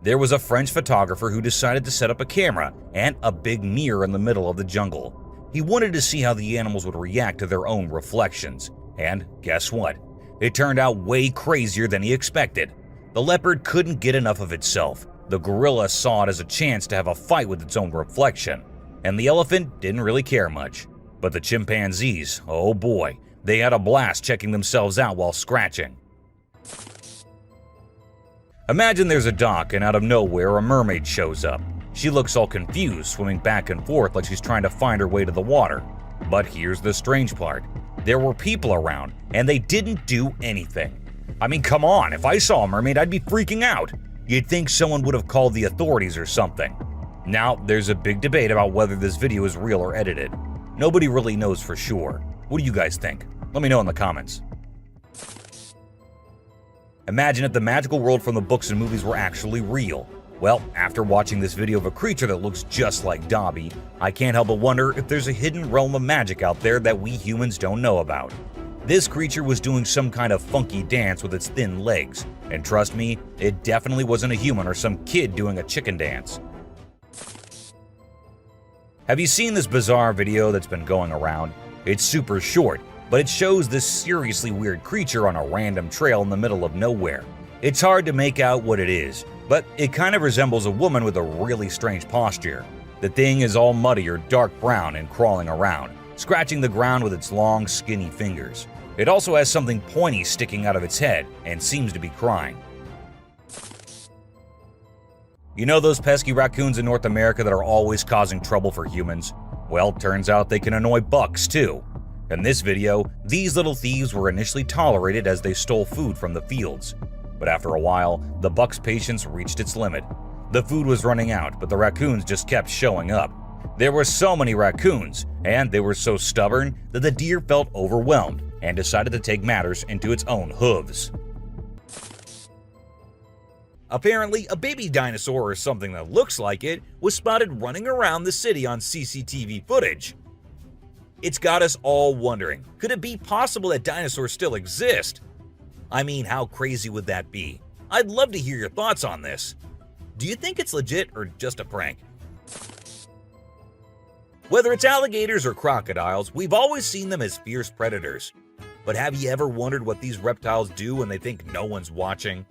There was a French photographer who decided to set up a camera and a big mirror in the middle of the jungle. He wanted to see how the animals would react to their own reflections. And guess what? It turned out way crazier than he expected. The leopard couldn't get enough of itself. The gorilla saw it as a chance to have a fight with its own reflection. And the elephant didn't really care much. But the chimpanzees, oh boy, they had a blast checking themselves out while scratching. Imagine there's a dock and out of nowhere a mermaid shows up. She looks all confused, swimming back and forth like she's trying to find her way to the water. But here's the strange part. There were people around, and they didn't do anything. I mean, come on, if I saw a mermaid, I'd be freaking out. You'd think someone would have called the authorities or something. Now, there's a big debate about whether this video is real or edited. Nobody really knows for sure. What do you guys think? Let me know in the comments. Imagine if the magical world from the books and movies were actually real. Well, after watching this video of a creature that looks just like Dobby, I can't help but wonder if there's a hidden realm of magic out there that we humans don't know about. This creature was doing some kind of funky dance with its thin legs, and trust me, it definitely wasn't a human or some kid doing a chicken dance. Have you seen this bizarre video that's been going around? It's super short, but it shows this seriously weird creature on a random trail in the middle of nowhere. It's hard to make out what it is, but it kind of resembles a woman with a really strange posture. The thing is all muddy or dark brown and crawling around, scratching the ground with its long, skinny fingers. It also has something pointy sticking out of its head and seems to be crying. You know those pesky raccoons in North America that are always causing trouble for humans? Well, turns out they can annoy bucks too. In this video, these little thieves were initially tolerated as they stole food from the fields. But after a while, the buck's patience reached its limit. The food was running out, but the raccoons just kept showing up. There were so many raccoons, and they were so stubborn that the deer felt overwhelmed and decided to take matters into its own hooves. Apparently, a baby dinosaur or something that looks like it was spotted running around the city on CCTV footage. It's got us all wondering, could it be possible that dinosaurs still exist? I mean, how crazy would that be? I'd love to hear your thoughts on this. Do you think it's legit or just a prank? Whether it's alligators or crocodiles, we've always seen them as fierce predators. But have you ever wondered what these reptiles do when they think no one's watching?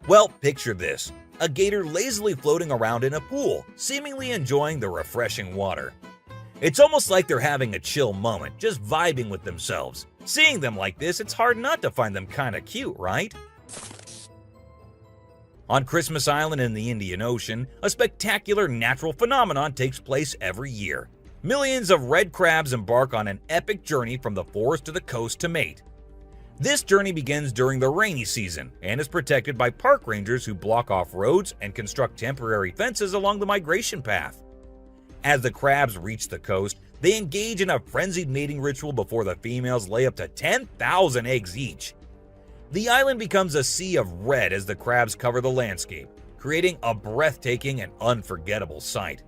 Well, picture this. A gator lazily floating around in a pool, seemingly enjoying the refreshing water. It's almost like they're having a chill moment, just vibing with themselves. Seeing them like this, it's hard not to find them kinda cute, right? On Christmas Island in the Indian Ocean, a spectacular natural phenomenon takes place every year. Millions of red crabs embark on an epic journey from the forest to the coast to mate. This journey begins during the rainy season and is protected by park rangers who block off roads and construct temporary fences along the migration path. As the crabs reach the coast, they engage in a frenzied mating ritual before the females lay up to 10,000 eggs each. The island becomes a sea of red as the crabs cover the landscape, creating a breathtaking and unforgettable sight.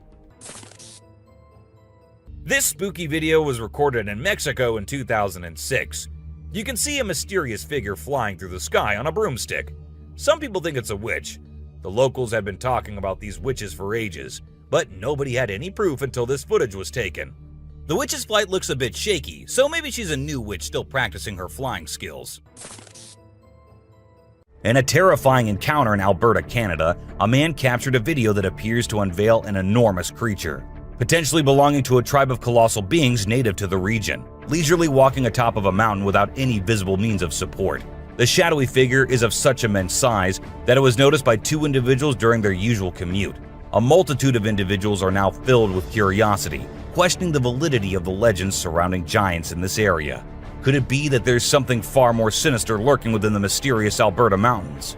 This spooky video was recorded in Mexico in 2006. You can see a mysterious figure flying through the sky on a broomstick. Some people think it's a witch. The locals have been talking about these witches for ages, but nobody had any proof until this footage was taken. The witch's flight looks a bit shaky, so maybe she's a new witch still practicing her flying skills. In a terrifying encounter in Alberta, Canada, a man captured a video that appears to unveil an enormous creature, potentially belonging to a tribe of colossal beings native to the region, leisurely walking atop of a mountain without any visible means of support. The shadowy figure is of such immense size that it was noticed by two individuals during their usual commute. A multitude of individuals are now filled with curiosity, questioning the validity of the legends surrounding giants in this area. Could it be that there's something far more sinister lurking within the mysterious Alberta mountains?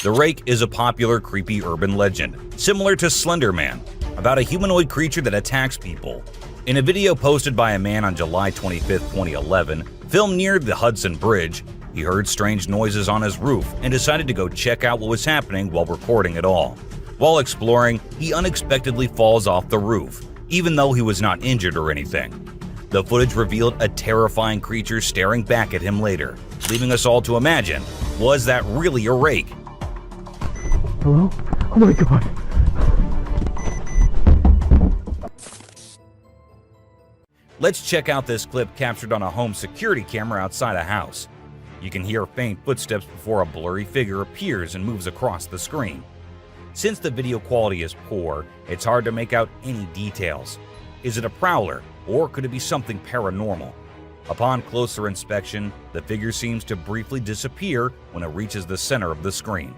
The Rake is a popular creepy urban legend, similar to Slender Man, about a humanoid creature that attacks people. In a video posted by a man on July 25, 2011, filmed near the Hudson Bridge, he heard strange noises on his roof and decided to go check out what was happening while recording it all. While exploring, he unexpectedly falls off the roof, even though he was not injured or anything. The The footage revealed a terrifying creature staring back at him later, leaving us all to imagine, was that really a rake? Hello? Oh my god. Let's check out this clip captured on a home security camera outside a house. You can hear faint footsteps before a blurry figure appears and moves across the screen. Since the video quality is poor, it's hard to make out any details. Is it a prowler, or could it be something paranormal? Upon closer inspection, the figure seems to briefly disappear when it reaches the center of the screen.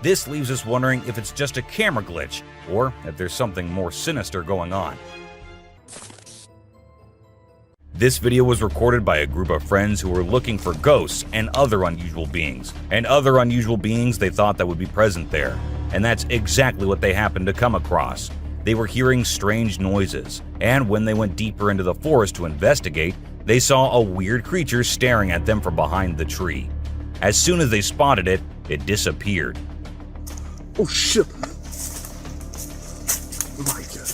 This leaves us wondering if it's just a camera glitch, or if there's something more sinister going on. This video was recorded by a group of friends who were looking for ghosts and other unusual beings, they thought that would be present there. And that's exactly what they happened to come across. They were hearing strange noises, and when they went deeper into the forest to investigate, they saw a weird creature staring at them from behind the tree. As soon as they spotted it, it disappeared. Oh shit. Oh my god.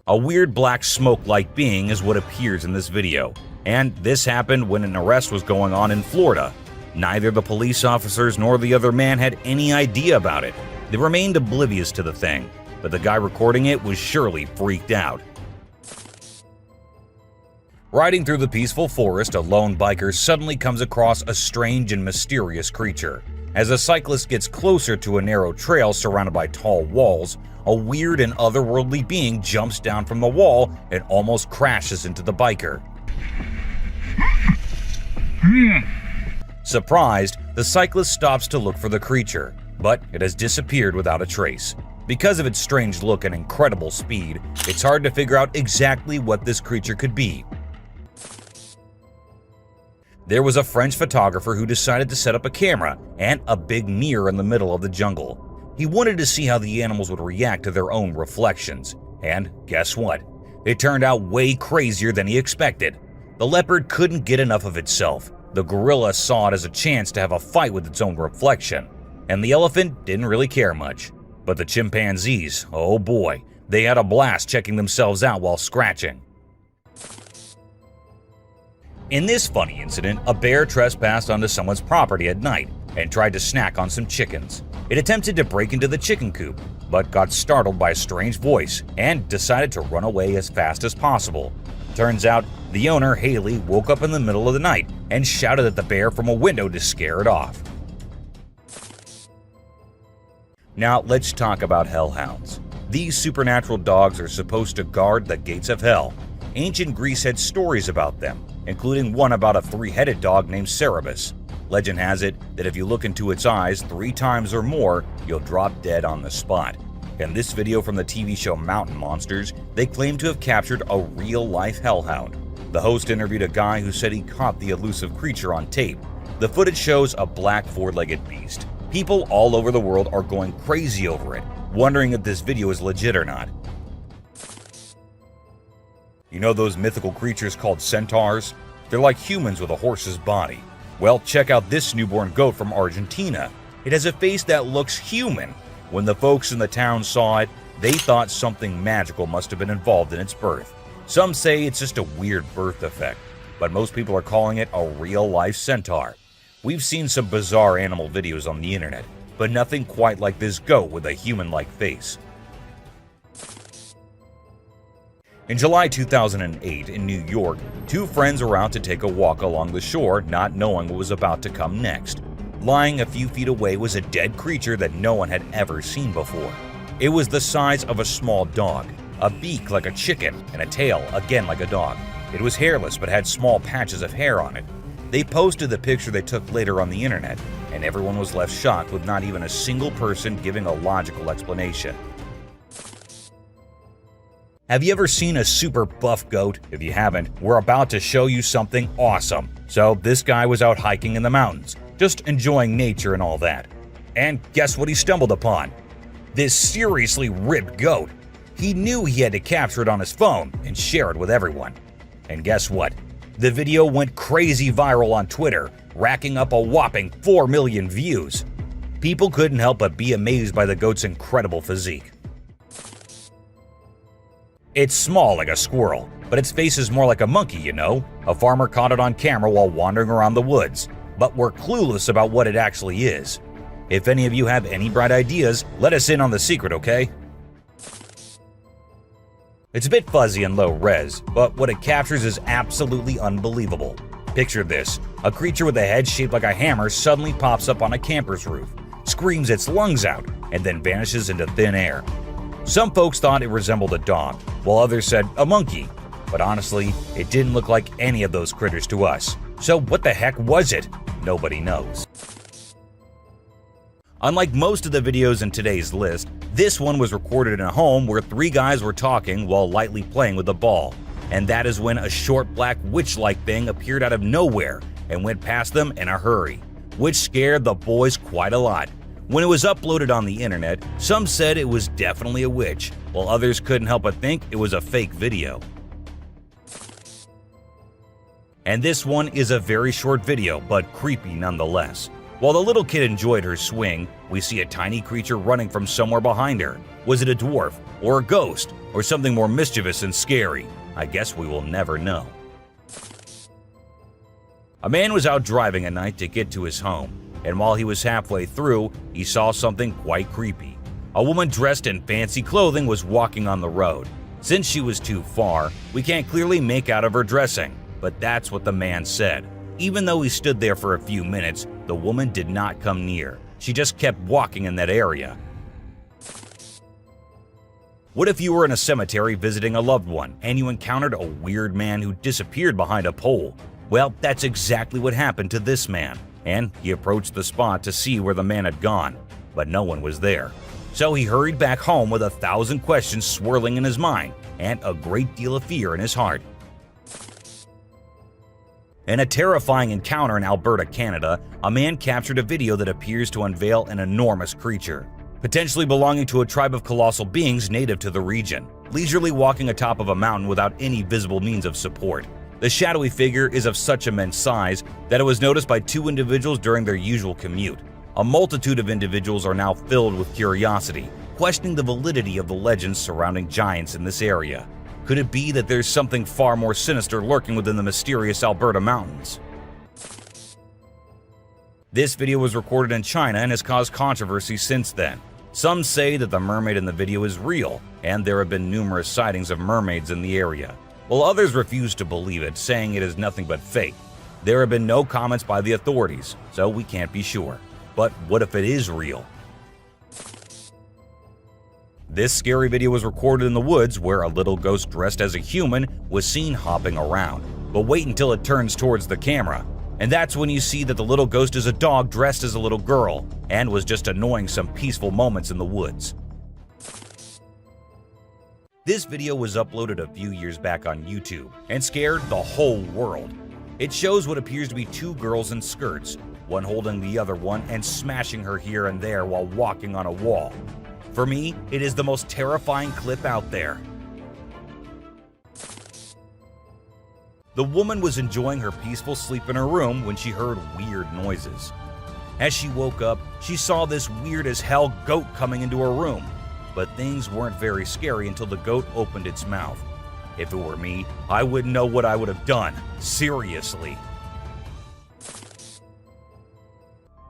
A weird black smoke-like being is what appears in this video, and this happened when an arrest was going on in Florida. Neither the police officers nor the other man had any idea about it. They remained oblivious to the thing, but the guy recording it was surely freaked out. Riding through the peaceful forest, a lone biker suddenly comes across a strange and mysterious creature. As a cyclist gets closer to a narrow trail surrounded by tall walls, a weird and otherworldly being jumps down from the wall and almost crashes into the biker. Surprised, the cyclist stops to look for the creature, but it has disappeared without a trace. Because of its strange look and incredible speed, it's hard to figure out exactly what this creature could be. There was a French photographer who decided to set up a camera and a big mirror in the middle of the jungle. He wanted to see how the animals would react to their own reflections. And guess what? It turned out way crazier than he expected. The leopard couldn't get enough of itself. The gorilla saw it as a chance to have a fight with its own reflection. And the elephant didn't really care much. But the chimpanzees, oh boy, they had a blast checking themselves out while scratching. In this funny incident, a bear trespassed onto someone's property at night and tried to snack on some chickens. It attempted to break into the chicken coop, but got startled by a strange voice and decided to run away as fast as possible. Turns out, the owner, Haley, woke up in the middle of the night and shouted at the bear from a window to scare it off. Now let's talk about hellhounds. These supernatural dogs are supposed to guard the gates of hell. Ancient Greece had stories about them, including one about a three-headed dog named Cerberus. Legend has it that if you look into its eyes 3 times or more, you'll drop dead on the spot. In this video from the TV show Mountain Monsters, they claim to have captured a real-life hellhound. The host interviewed a guy who said he caught the elusive creature on tape. The footage shows a black 4-legged beast. People all over the world are going crazy over it, wondering if this video is legit or not. You know those mythical creatures called centaurs? They're like humans with a horse's body. Well, check out this newborn goat from Argentina. It has a face that looks human. When the folks in the town saw it, they thought something magical must have been involved in its birth. Some say it's just a weird birth defect, but most people are calling it a real-life centaur. We've seen some bizarre animal videos on the internet, but nothing quite like this goat with a human-like face. In July 2008 in New York, 2 friends were out to take a walk along the shore, not knowing what was about to come next. Lying a few feet away was a dead creature that no one had ever seen before. It was the size of a small dog, a beak like a chicken, and a tail again like a dog. It was hairless but had small patches of hair on it. They posted the picture they took later on the internet, and everyone was left shocked with not even a single person giving a logical explanation. Have you ever seen a super buff goat? If you haven't, we're about to show you something awesome. So this guy was out hiking in the mountains, just enjoying nature and all that. And guess what he stumbled upon? This seriously ripped goat. He knew he had to capture it on his phone and share it with everyone. And guess what? The video went crazy viral on Twitter, racking up a whopping 4 million views. People couldn't help but be amazed by the goat's incredible physique. It's small like a squirrel, but its face is more like a monkey, you know? A farmer caught it on camera while wandering around the woods, but we're clueless about what it actually is. If any of you have any bright ideas, let us in on the secret, okay? It's a bit fuzzy and low res, but what it captures is absolutely unbelievable. Picture this: a creature with a head shaped like a hammer suddenly pops up on a camper's roof, screams its lungs out, and then vanishes into thin air. Some folks thought it resembled a dog, while others said a monkey, but honestly, it didn't look like any of those critters to us. So what the heck was it? Nobody knows. Unlike most of the videos in today's list, this one was recorded in a home where 3 guys were talking while lightly playing with a ball. And that is when a short black witch-like thing appeared out of nowhere and went past them in a hurry, which scared the boys quite a lot. When it was uploaded on the internet, some said it was definitely a witch, while others couldn't help but think it was a fake video. And this one is a very short video, but creepy nonetheless. While the little kid enjoyed her swing, we see a tiny creature running from somewhere behind her. Was it a dwarf, or a ghost, or something more mischievous and scary? I guess we will never know. A man was out driving at night to get to his home, and while he was halfway through, he saw something quite creepy. A woman dressed in fancy clothing was walking on the road. Since she was too far, we can't clearly make out of her dressing, but that's what the man said. Even though he stood there for a few minutes, the woman did not come near. She just kept walking in that area. What if you were in a cemetery visiting a loved one and you encountered a weird man who disappeared behind a pole? Well, that's exactly what happened to this man, and he approached the spot to see where the man had gone, but no one was there. So he hurried back home with 1,000 questions swirling in his mind and a great deal of fear in his heart. In a terrifying encounter in Alberta, Canada, a man captured a video that appears to unveil an enormous creature, potentially belonging to a tribe of colossal beings native to the region, leisurely walking atop of a mountain without any visible means of support. The shadowy figure is of such immense size that it was noticed by 2 individuals during their usual commute. A multitude of individuals are now filled with curiosity, questioning the validity of the legends surrounding giants in this area. Could it be that there's something far more sinister lurking within the mysterious Alberta mountains? This video was recorded in China and has caused controversy since then. Some say that the mermaid in the video is real, and there have been numerous sightings of mermaids in the area, while others refuse to believe it, saying it is nothing but fake. There have been no comments by the authorities, so we can't be sure. But what if it is real? This scary video was recorded in the woods where a little ghost dressed as a human was seen hopping around. But wait until it turns towards the camera, and that's when you see that the little ghost is a dog dressed as a little girl and was just annoying some peaceful moments in the woods. This video was uploaded a few years back on YouTube and scared the whole world. It shows what appears to be 2 girls in skirts, one holding the other one and smashing her here and there while walking on a wall. For me, it is the most terrifying clip out there. The woman was enjoying her peaceful sleep in her room when she heard weird noises. As she woke up, she saw this weird as hell goat coming into her room. But things weren't very scary until the goat opened its mouth. If it were me, I wouldn't know what I would have done. Seriously.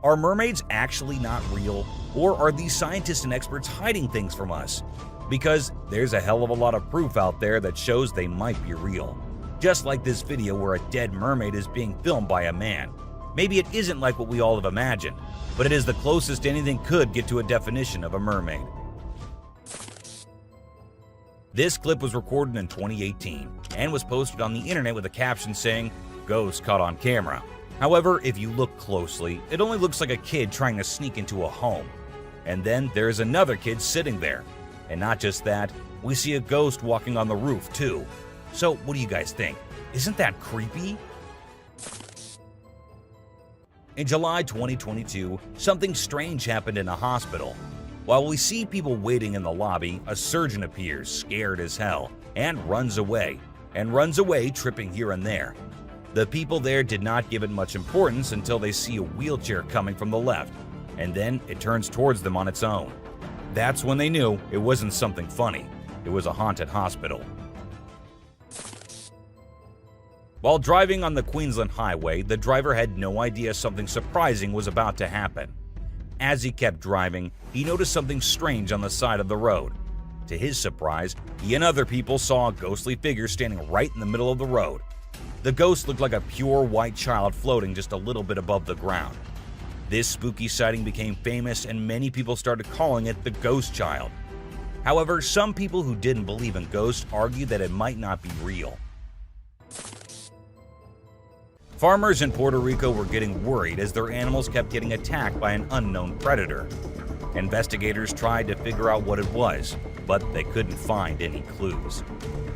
Are mermaids actually not real? Or are these scientists and experts hiding things from us? Because there's a hell of a lot of proof out there that shows they might be real. Just like this video where a dead mermaid is being filmed by a man. Maybe it isn't like what we all have imagined, but it is the closest anything could get to a definition of a mermaid. This clip was recorded in 2018 and was posted on the internet with a caption saying, "Ghost caught on camera." However, if you look closely, it only looks like a kid trying to sneak into a home. And then there's another kid sitting there. And not just that, we see a ghost walking on the roof too. So what do you guys think? Isn't that creepy? In July 2022, something strange happened in a hospital. While we see people waiting in the lobby, a surgeon appears, scared as hell, and runs away, tripping here and there. The people there did not give it much importance until they see a wheelchair coming from the left, and then it turns towards them on its own. That's when they knew it wasn't something funny. it was a haunted hospital. While driving on the Queensland Highway, the driver had no idea something surprising was about to happen. As he kept driving, he noticed something strange on the side of the road. To his surprise, he and other people saw a ghostly figure standing right in the middle of the road. The ghost looked like a pure white child floating just a little bit above the ground. This spooky sighting became famous and many people started calling it the Ghost Child. However, some people who didn't believe in ghosts argued that it might not be real. Farmers in Puerto Rico were getting worried as their animals kept getting attacked by an unknown predator. Investigators tried to figure out what it was, but they couldn't find any clues.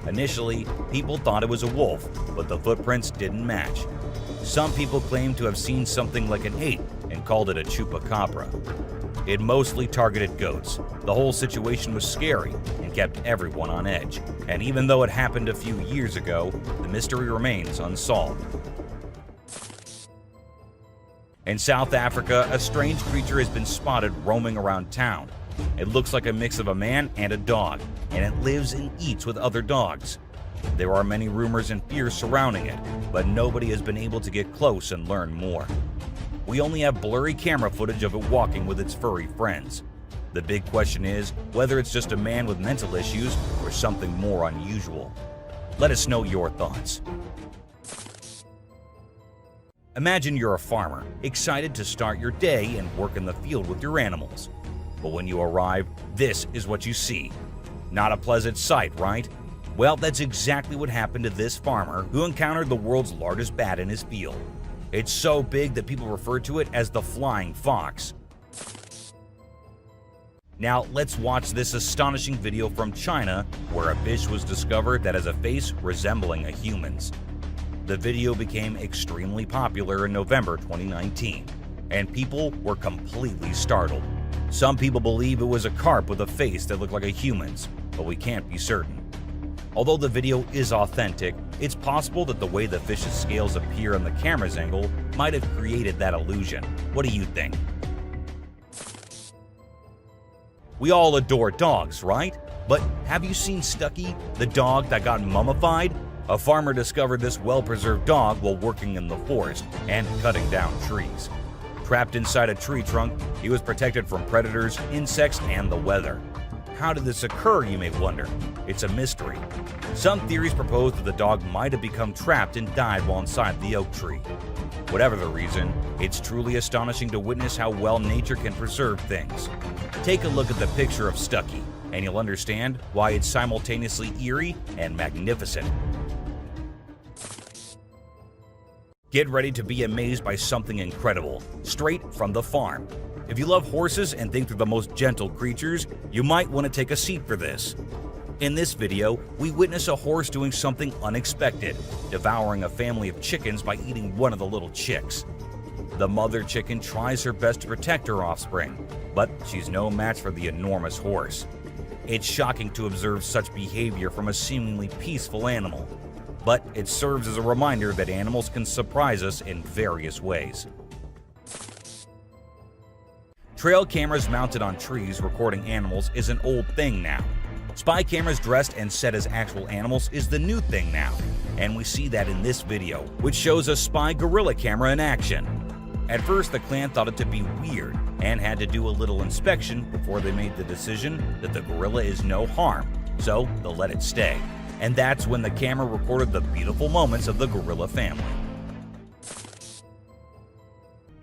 Initially, people thought it was a wolf, but the footprints didn't match. Some people claimed to have seen something like an ape and called it a chupacabra. It mostly targeted goats. The whole situation was scary and kept everyone on edge. And even though it happened a few years ago, the mystery remains unsolved. In South Africa, a strange creature has been spotted roaming around town. It looks like a mix of a man and a dog, and it lives and eats with other dogs. There are many rumors and fears surrounding it, but nobody has been able to get close and learn more. We only have blurry camera footage of it walking with its furry friends. The big question is whether it's just a man with mental issues or something more unusual. Let us know your thoughts. Imagine you're a farmer, excited to start your day and work in the field with your animals. But when you arrive, this is what you see. Not a pleasant sight, right? Well, that's exactly what happened to this farmer who encountered the world's largest bat in his field. It's so big that people refer to it as the flying fox. Now, let's watch this astonishing video from China where a fish was discovered that has a face resembling a human's. The video became extremely popular in November 2019, and people were completely startled. Some people believe it was a carp with a face that looked like a human's, but we can't be certain. Although the video is authentic, it's possible that the way the fish's scales appear on the camera's angle might have created that illusion. What do you think? We all adore dogs, right? But have you seen Stucky, the dog that got mummified? A farmer discovered this well-preserved dog while working in the forest and cutting down trees. Trapped inside a tree trunk, he was protected from predators, insects, and the weather. How did this occur, you may wonder? It's a mystery. Some theories propose that the dog might have become trapped and died while inside the oak tree. Whatever the reason, it's truly astonishing to witness how well nature can preserve things. Take a look at the picture of Stucky, and you'll understand why it's simultaneously eerie and magnificent. Get ready to be amazed by something incredible, straight from the farm. If you love horses and think they're the most gentle creatures, you might want to take a seat for this. In this video, we witness a horse doing something unexpected, devouring a family of chickens by eating one of the little chicks. The mother chicken tries her best to protect her offspring, but she's no match for the enormous horse. It's shocking to observe such behavior from a seemingly peaceful animal, but it serves as a reminder that animals can surprise us in various ways. Trail cameras mounted on trees recording animals is an old thing now. Spy cameras dressed and set as actual animals is the new thing now, and we see that in this video, which shows a spy gorilla camera in action. At first, the clan thought it to be weird and had to do a little inspection before they made the decision that the gorilla is no harm, so they'll let it stay. And that's when the camera recorded the beautiful moments of the gorilla family.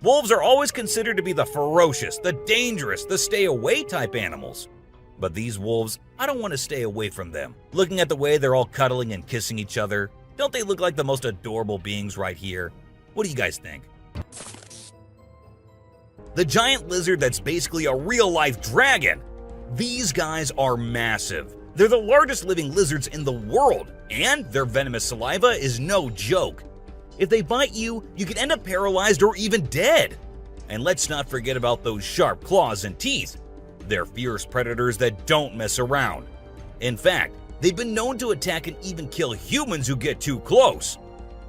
Wolves are always considered to be the ferocious, the dangerous, the stay-away type animals. But these wolves, I don't want to stay away from them. Looking at the way they're all cuddling and kissing each other, don't they look like the most adorable beings right here? What do you guys think? The giant lizard that's basically a real-life dragon. These guys are massive. They're the largest living lizards in the world, and their venomous saliva is no joke. If they bite you, you can end up paralyzed or even dead. And let's not forget about those sharp claws and teeth. They're fierce predators that don't mess around. In fact, they've been known to attack and even kill humans who get too close.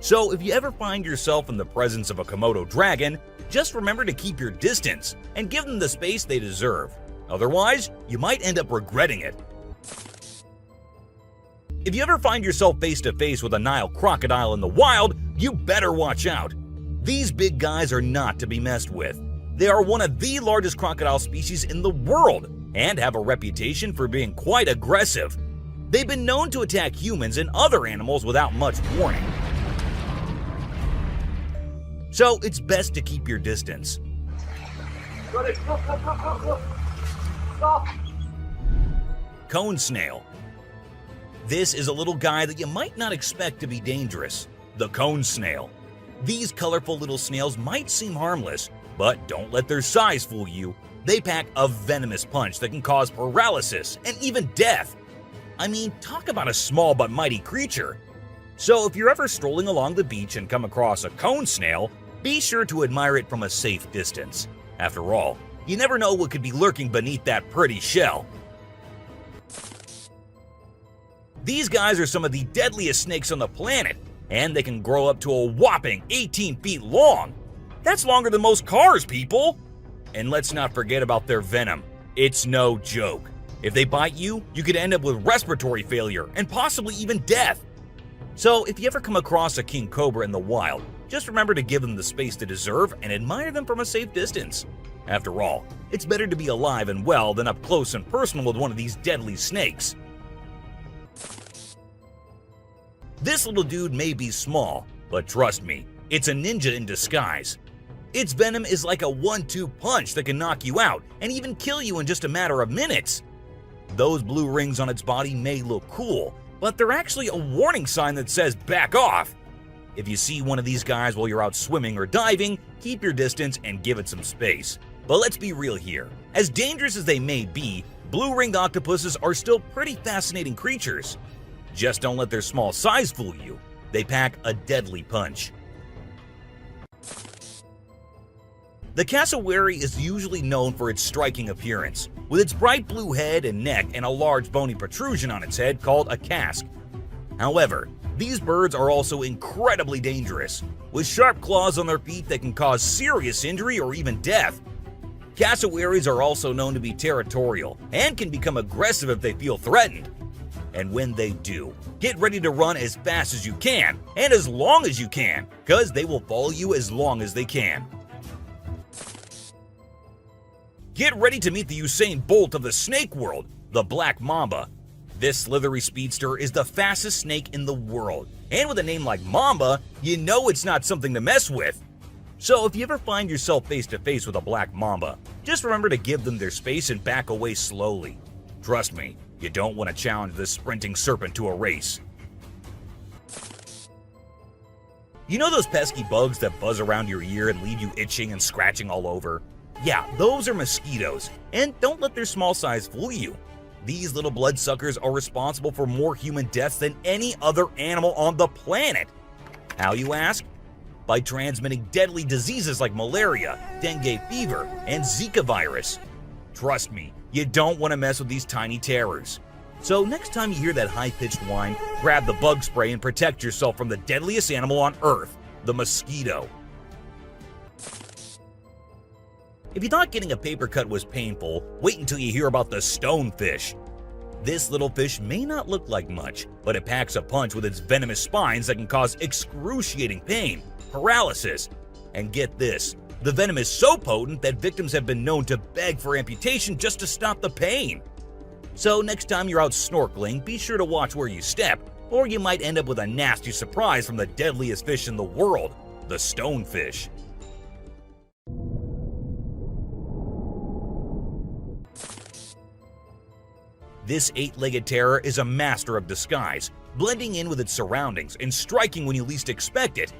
So if you ever find yourself in the presence of a Komodo dragon, just remember to keep your distance and give them the space they deserve. Otherwise, you might end up regretting it. If you ever find yourself face to face with a Nile crocodile in the wild, you better watch out. These big guys are not to be messed with. They are one of the largest crocodile species in the world and have a reputation for being quite aggressive. They've been known to attack humans and other animals without much warning. So it's best to keep your distance. Cone snail. This is a little guy that you might not expect to be dangerous. The cone snail. These colorful little snails might seem harmless, but don't let their size fool you. They pack a venomous punch that can cause paralysis and even death. I mean, talk about a small but mighty creature. So if you're ever strolling along the beach and come across a cone snail, be sure to admire it from a safe distance. After all, you never know what could be lurking beneath that pretty shell. These guys are some of the deadliest snakes on the planet, and they can grow up to a whopping 18 feet long. That's longer than most cars, people! And let's not forget about their venom. It's no joke. If they bite you, you could end up with respiratory failure and possibly even death. So if you ever come across a King Cobra in the wild, just remember to give them the space they deserve and admire them from a safe distance. After all, it's better to be alive and well than up close and personal with one of these deadly snakes. This little dude may be small, but trust me, it's a ninja in disguise. Its venom is like a 1-2 punch that can knock you out and even kill you in just a matter of minutes. Those blue rings on its body may look cool, but they're actually a warning sign that says back off. If you see one of these guys while you're out swimming or diving, keep your distance and give it some space. But let's be real here. As dangerous as they may be, blue-ringed octopuses are still pretty fascinating creatures. Just don't let their small size fool you. They pack a deadly punch. The cassowary is usually known for its striking appearance, with its bright blue head and neck and a large bony protrusion on its head called a casque. However, these birds are also incredibly dangerous, with sharp claws on their feet that can cause serious injury or even death. Cassowaries are also known to be territorial and can become aggressive if they feel threatened. And when they do, get ready to run as fast as you can and as long as you can, because they will follow you as long as they can. Get ready to meet the Usain Bolt of the snake world, the black mamba. This slithery speedster is the fastest snake in the world, and with a name like Mamba, you know it's not something to mess with. So if you ever find yourself face to face with a black mamba, just remember to give them their space and back away slowly. Trust me, you don't want to challenge this sprinting serpent to a race. You know those pesky bugs that buzz around your ear and leave you itching and scratching all over? Yeah, those are mosquitoes, and don't let their small size fool you. These little bloodsuckers are responsible for more human deaths than any other animal on the planet. How, you ask? By transmitting deadly diseases like malaria, dengue fever, and Zika virus. Trust me, you don't want to mess with these tiny terrors. So next time you hear that high-pitched whine, grab the bug spray and protect yourself from the deadliest animal on Earth, the mosquito. If you thought getting a paper cut was painful, wait until you hear about the stonefish. This little fish may not look like much, but it packs a punch with its venomous spines that can cause excruciating pain, paralysis, and get this, the venom is so potent that victims have been known to beg for amputation just to stop the pain. So next time you're out snorkeling, be sure to watch where you step, or you might end up with a nasty surprise from the deadliest fish in the world, the stonefish. This 8-legged terror is a master of disguise, blending in with its surroundings and striking when you least expect it.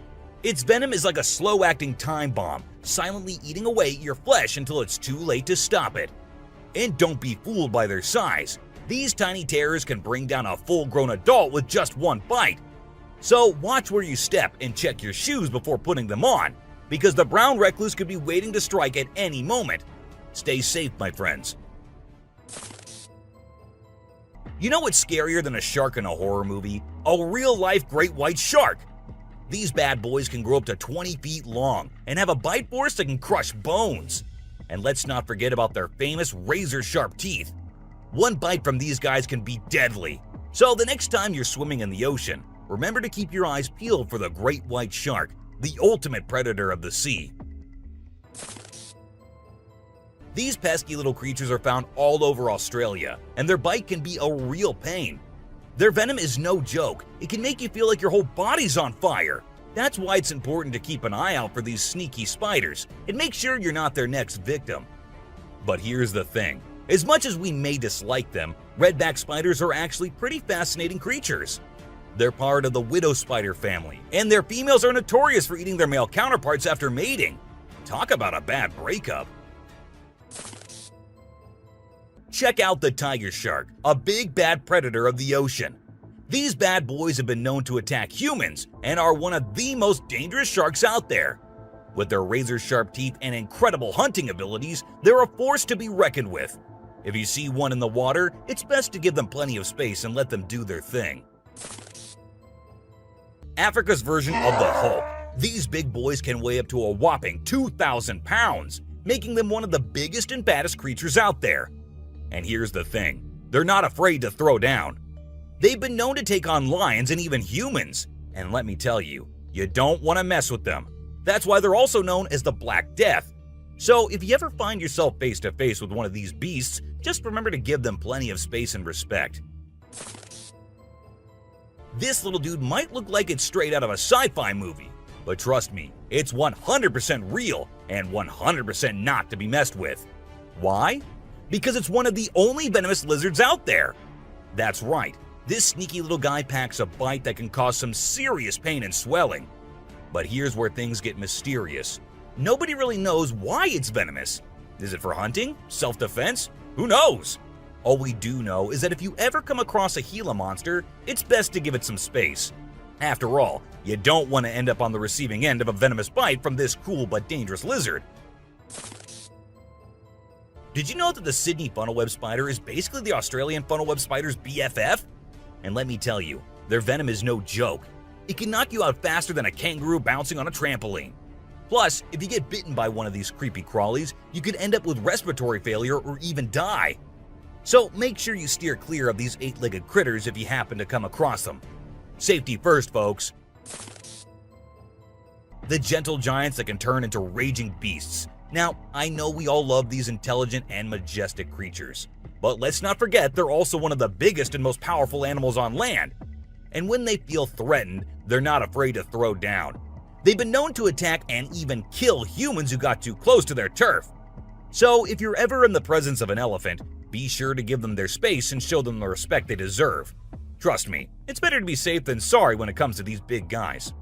Its venom is like a slow-acting time bomb, silently eating away at your flesh until it's too late to stop it. And don't be fooled by their size. These tiny terrors can bring down a full-grown adult with just one bite. So watch where you step and check your shoes before putting them on, because the brown recluse could be waiting to strike at any moment. Stay safe, my friends. You know what's scarier than a shark in a horror movie? A real-life great white shark! These bad boys can grow up to 20 feet long and have a bite force that can crush bones. And let's not forget about their famous razor-sharp teeth. One bite from these guys can be deadly. So the next time you're swimming in the ocean, remember to keep your eyes peeled for the great white shark, the ultimate predator of the sea. These pesky little creatures are found all over Australia, and their bite can be a real pain. Their venom is no joke. It can make you feel like your whole body's on fire. That's why it's important to keep an eye out for these sneaky spiders and make sure you're not their next victim. But here's the thing. As much as we may dislike them, redback spiders are actually pretty fascinating creatures. They're part of the widow spider family, and their females are notorious for eating their male counterparts after mating. Talk about a bad breakup. Check out the tiger shark, a big bad predator of the ocean. These bad boys have been known to attack humans and are one of the most dangerous sharks out there. With their razor-sharp teeth and incredible hunting abilities, they're a force to be reckoned with. If you see one in the water, it's best to give them plenty of space and let them do their thing. Africa's version of the Hulk. These big boys can weigh up to a whopping 2,000 pounds, making them one of the biggest and baddest creatures out there. And here's the thing, they're not afraid to throw down. They've been known to take on lions and even humans, and let me tell you, you don't want to mess with them. That's why they're also known as the Black Death. So if you ever find yourself face to face with one of these beasts, just remember to give them plenty of space and respect. This little dude might look like it's straight out of a sci-fi movie, but trust me, it's 100% real and 100% not to be messed with. Why? Because it's one of the only venomous lizards out there. That's right, this sneaky little guy packs a bite that can cause some serious pain and swelling. But here's where things get mysterious. Nobody really knows why it's venomous. Is it for hunting? Self-defense? Who knows? All we do know is that if you ever come across a Gila monster, it's best to give it some space. After all, you don't want to end up on the receiving end of a venomous bite from this cool but dangerous lizard. Did you know that the Sydney funnel-web spider is basically the Australian funnel-web spider's BFF? And let me tell you, their venom is no joke. It can knock you out faster than a kangaroo bouncing on a trampoline. Plus, if you get bitten by one of these creepy crawlies, you could end up with respiratory failure or even die. So make sure you steer clear of these 8-legged critters if you happen to come across them. Safety first, folks. The gentle giants that can turn into raging beasts. Now, I know we all love these intelligent and majestic creatures, but let's not forget they're also one of the biggest and most powerful animals on land. And when they feel threatened, they're not afraid to throw down. They've been known to attack and even kill humans who got too close to their turf. So if you're ever in the presence of an elephant, be sure to give them their space and show them the respect they deserve. Trust me, it's better to be safe than sorry when it comes to these big guys.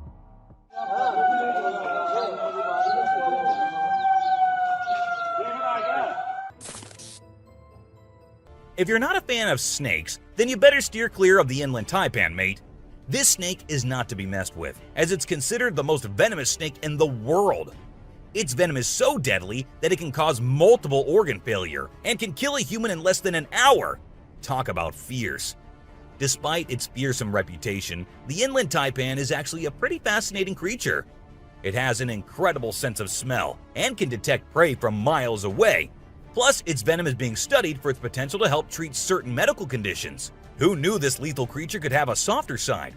If you're not a fan of snakes, then you better steer clear of the inland taipan, mate. This snake is not to be messed with, as it's considered the most venomous snake in the world. Its venom is so deadly that it can cause multiple organ failure and can kill a human in less than an hour. Talk about fierce. Despite its fearsome reputation, the inland taipan is actually a pretty fascinating creature. It has an incredible sense of smell and can detect prey from miles away. Plus, its venom is being studied for its potential to help treat certain medical conditions. Who knew this lethal creature could have a softer side?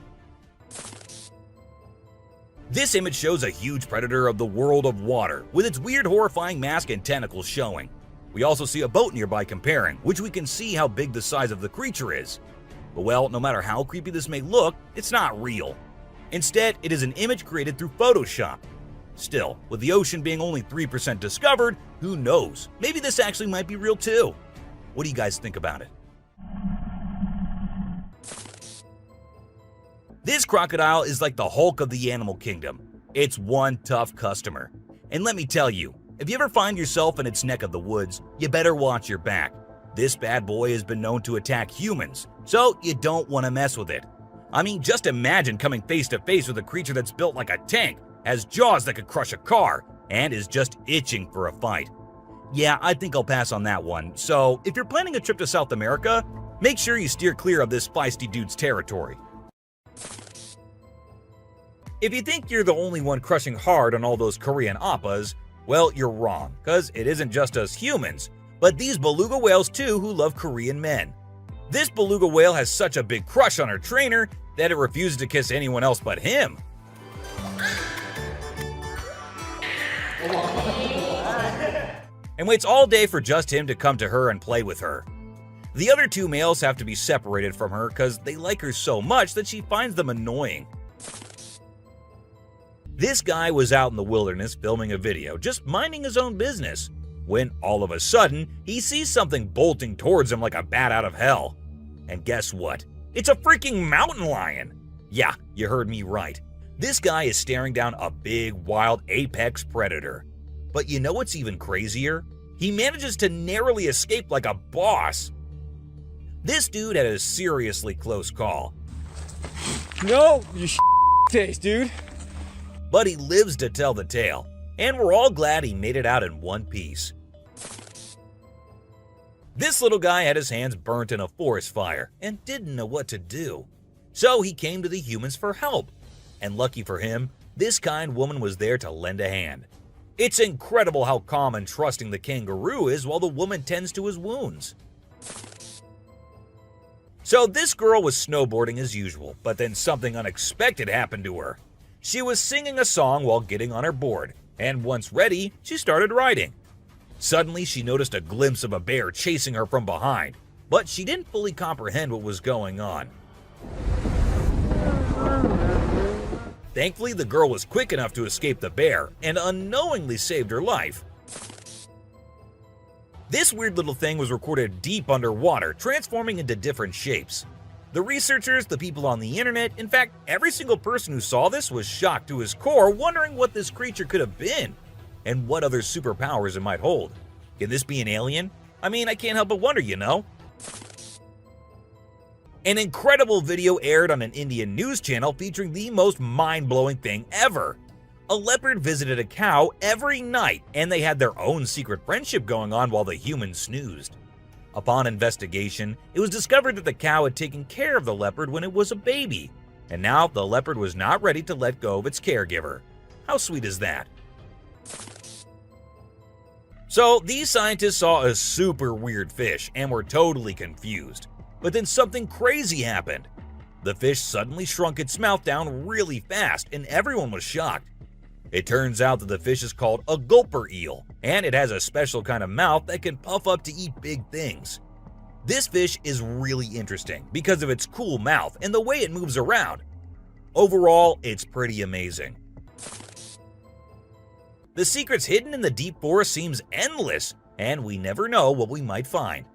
This image shows a huge predator of the world of water, with its weird horrifying mask and tentacles showing. We also see a boat nearby comparing, which we can see how big the size of the creature is. But well, no matter how creepy this may look, it's not real. Instead, it is an image created through Photoshop. Still, with the ocean being only 3% discovered, who knows? Maybe this actually might be real too. What do you guys think about it? This crocodile is like the Hulk of the animal kingdom. It's one tough customer. And let me tell you, if you ever find yourself in its neck of the woods, you better watch your back. This bad boy has been known to attack humans, so you don't want to mess with it. I mean, just imagine coming face to face with a creature that's built like a tank, has jaws that could crush a car, and is just itching for a fight. Yeah, I think I'll pass on that one. So if you're planning a trip to South America, make sure you steer clear of this feisty dude's territory. If you think you're the only one crushing hard on all those Korean oppas, well, you're wrong, because it isn't just us humans, but these beluga whales too who love Korean men. This beluga whale has such a big crush on her trainer that it refuses to kiss anyone else but him. And waits all day for just him to come to her and play with her. The other two males have to be separated from her because they like her so much that she finds them annoying. This guy was out in the wilderness filming a video, just minding his own business, when all of a sudden, he sees something bolting towards him like a bat out of hell. And guess what? It's a freaking mountain lion! Yeah, you heard me right. This guy is staring down a big, wild apex predator. But you know what's even crazier? He manages to narrowly escape like a boss. This dude had a seriously close call. No, you taste, dude. But he lives to tell the tale, and we're all glad he made it out in one piece. This little guy had his hands burnt in a forest fire and didn't know what to do. So he came to the humans for help. And lucky for him, this kind woman was there to lend a hand. It's incredible how calm and trusting the kangaroo is while the woman tends to his wounds. So this girl was snowboarding as usual, but then something unexpected happened to her. She was singing a song while getting on her board, and once ready, she started riding. Suddenly, she noticed a glimpse of a bear chasing her from behind, but she didn't fully comprehend what was going on. Thankfully, the girl was quick enough to escape the bear and unknowingly saved her life. This weird little thing was recorded deep underwater, transforming into different shapes. The researchers, the people on the internet, in fact, every single person who saw this was shocked to his core, wondering what this creature could have been and what other superpowers it might hold. Can this be an alien? I mean, I can't help but wonder, you know? An incredible video aired on an Indian news channel featuring the most mind-blowing thing ever. A leopard visited a cow every night, and they had their own secret friendship going on while the humans snoozed. Upon investigation, it was discovered that the cow had taken care of the leopard when it was a baby, and now the leopard was not ready to let go of its caregiver. How sweet is that? So these scientists saw a super weird fish and were totally confused. But then something crazy happened. The fish suddenly shrunk its mouth down really fast, and everyone was shocked. It turns out that the fish is called a gulper eel, and it has a special kind of mouth that can puff up to eat big things. This fish is really interesting because of its cool mouth and the way it moves around. Overall, it's pretty amazing. The secrets hidden in the deep forest seems endless, and we never know what we might find.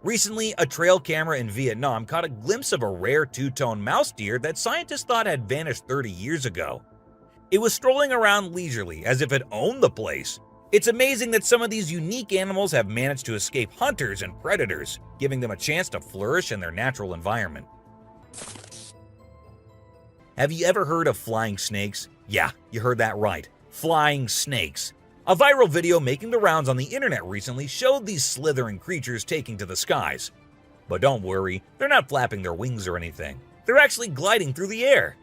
Recently, a trail camera in Vietnam caught a glimpse of a rare two-tone mouse deer that scientists thought had vanished 30 years ago. It was strolling around leisurely as if it owned the place. It's amazing that some of these unique animals have managed to escape hunters and predators, giving them a chance to flourish in their natural environment. Have you ever heard of flying snakes? Yeah, you heard that right. Flying snakes. A viral video making the rounds on the internet recently showed these slithering creatures taking to the skies. But don't worry, they're not flapping their wings or anything. They're actually gliding through the air.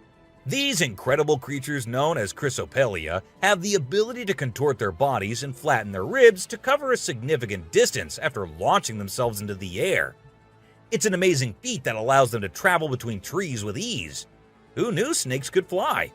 These incredible creatures known as Chrysopelia have the ability to contort their bodies and flatten their ribs to cover a significant distance after launching themselves into the air. It's an amazing feat that allows them to travel between trees with ease. Who knew snakes could fly?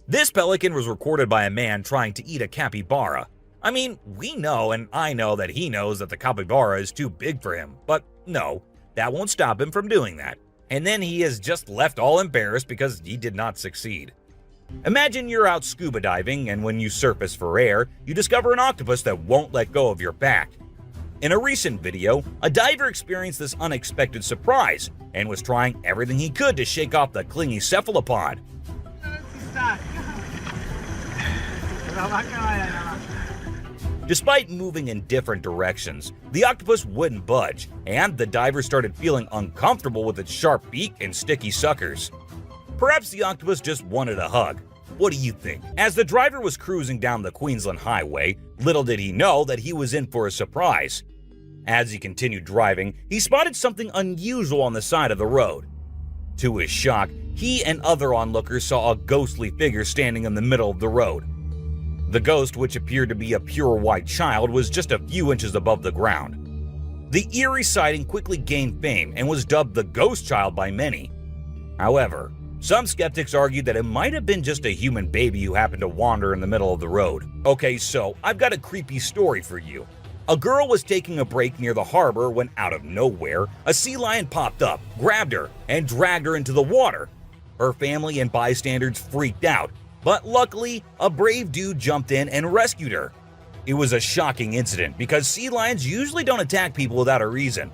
This pelican was recorded by a man trying to eat a capybara. I mean, we know and I know that he knows that the capybara is too big for him, but no, that won't stop him from doing that. And then he is just left all embarrassed because he did not succeed. Imagine you're out scuba diving and when you surface for air, you discover an octopus that won't let go of your back. In a recent video, a diver experienced this unexpected surprise and was trying everything he could to shake off the clingy cephalopod. Despite moving in different directions, the octopus wouldn't budge, and the diver started feeling uncomfortable with its sharp beak and sticky suckers. Perhaps the octopus just wanted a hug. What do you think? As the driver was cruising down the Queensland highway, little did he know that he was in for a surprise. As he continued driving, he spotted something unusual on the side of the road. To his shock, he and other onlookers saw a ghostly figure standing in the middle of the road. The ghost, which appeared to be a pure white child, was just a few inches above the ground. The eerie sighting quickly gained fame and was dubbed the Ghost Child by many. However, some skeptics argued that it might have been just a human baby who happened to wander in the middle of the road. Okay, so I've got a creepy story for you. A girl was taking a break near the harbor when, out of nowhere, a sea lion popped up, grabbed her, and dragged her into the water. Her family and bystanders freaked out, but luckily, a brave dude jumped in and rescued her. It was a shocking incident because sea lions usually don't attack people without a reason.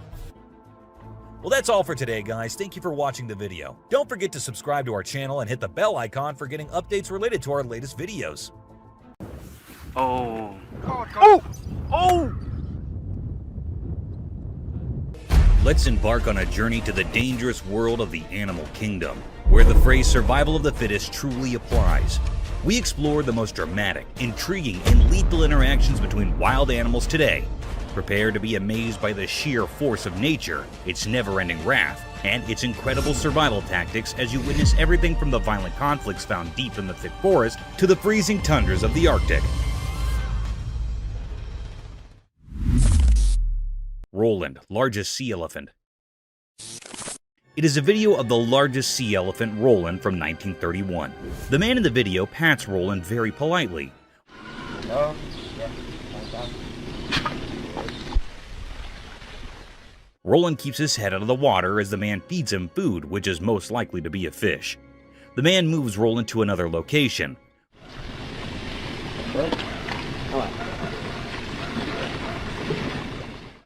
Well, that's all for today, guys. Thank you for watching the video. Don't forget to subscribe to our channel and hit the bell icon for getting updates related to our latest videos. Oh. Let's embark on a journey to the dangerous world of the animal kingdom, where the phrase survival of the fittest truly applies. We explore the most dramatic, intriguing, and lethal interactions between wild animals today. Prepare to be amazed by the sheer force of nature, its never-ending wrath, and its incredible survival tactics as you witness everything from the violent conflicts found deep in the thick forest to the freezing tundras of the Arctic. Roland, largest sea elephant. It is a video of the largest sea elephant, Roland, from 1931. The man in the video pats Roland very politely. Roland keeps his head out of the water as the man feeds him food, which is most likely to be a fish. The man moves Roland to another location.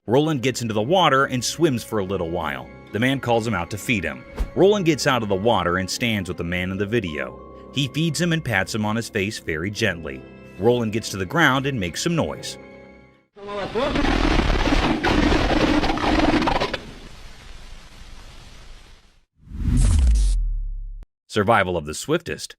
Roland gets into the water and swims for a little while. The man calls him out to feed him. Roland gets out of the water and stands with the man in the video. He feeds him and pats him on his face very gently. Roland gets to the ground and makes some noise. Survival of the swiftest.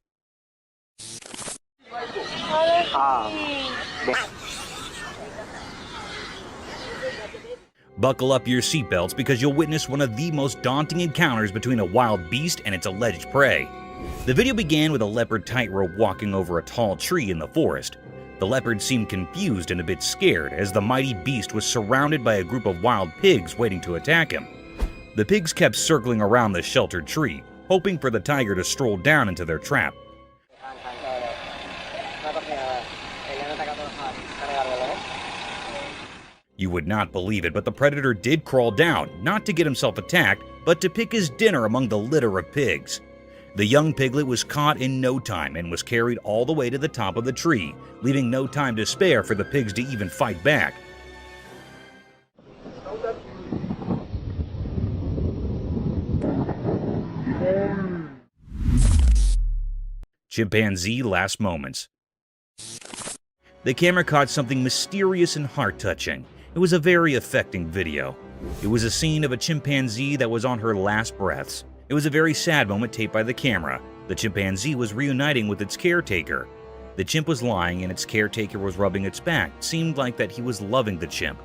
Buckle up your seatbelts because you'll witness one of the most daunting encounters between a wild beast and its alleged prey. The video began with a leopard tightrope walking over a tall tree in the forest. The leopard seemed confused and a bit scared as the mighty beast was surrounded by a group of wild pigs waiting to attack him. The pigs kept circling around the sheltered tree, hoping for the tiger to stroll down into their trap. You would not believe it, but the predator did crawl down, not to get himself attacked, but to pick his dinner among the litter of pigs. The young piglet was caught in no time and was carried all the way to the top of the tree, leaving no time to spare for the pigs to even fight back. Chimpanzee last moments. The camera caught something mysterious and heart-touching. It was a very affecting video. It was a scene of a chimpanzee that was on her last breaths. It was a very sad moment taped by the camera. The chimpanzee was reuniting with its caretaker. The chimp was lying and its caretaker was rubbing its back. It seemed like that he was loving the chimp.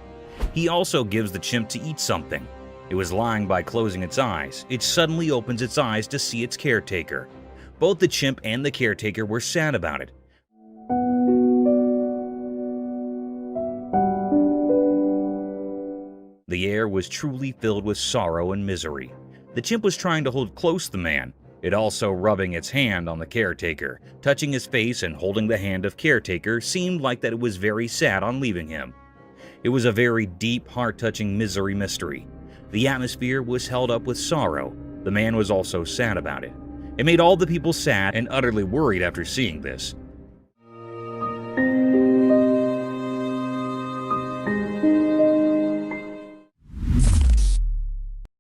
He also gives the chimp to eat something. It was lying by closing its eyes. It suddenly opens its eyes to see its caretaker. Both the chimp and the caretaker were sad about it. The air was truly filled with sorrow and misery. The chimp was trying to hold close the man, it also rubbing its hand on the caretaker. Touching his face and holding the hand of caretaker seemed like that it was very sad on leaving him. It was a very deep, heart-touching misery mystery. The atmosphere was held up with sorrow. The man was also sad about it. It made all the people sad and utterly worried after seeing this.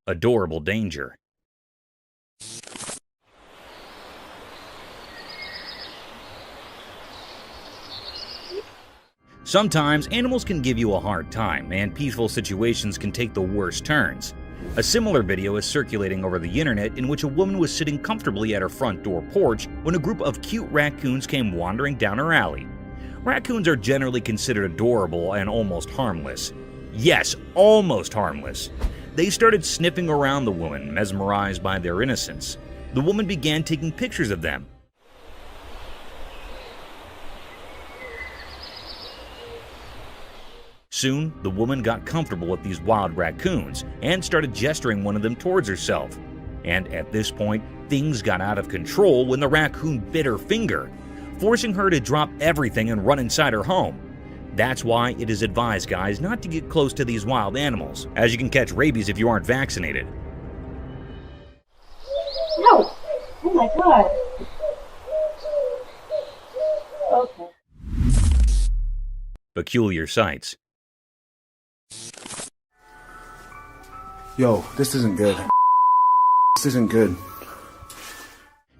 Adorable danger. Sometimes animals can give you a hard time, and peaceful situations can take the worst turns. A similar video is circulating over the internet in which a woman was sitting comfortably at her front door porch when a group of cute raccoons came wandering down her alley. Raccoons are generally considered adorable and almost harmless. Yes, almost harmless. They started sniffing around the woman, mesmerized by their innocence. The woman began taking pictures of them. Soon, the woman got comfortable with these wild raccoons and started gesturing one of them towards herself. And at this point, things got out of control when the raccoon bit her finger, forcing her to drop everything and run inside her home. That's why it is advised, guys, not to get close to these wild animals, as you can catch rabies if you aren't vaccinated. No! Oh my god. Okay. Peculiar sights. Yo, this isn't good. This isn't good.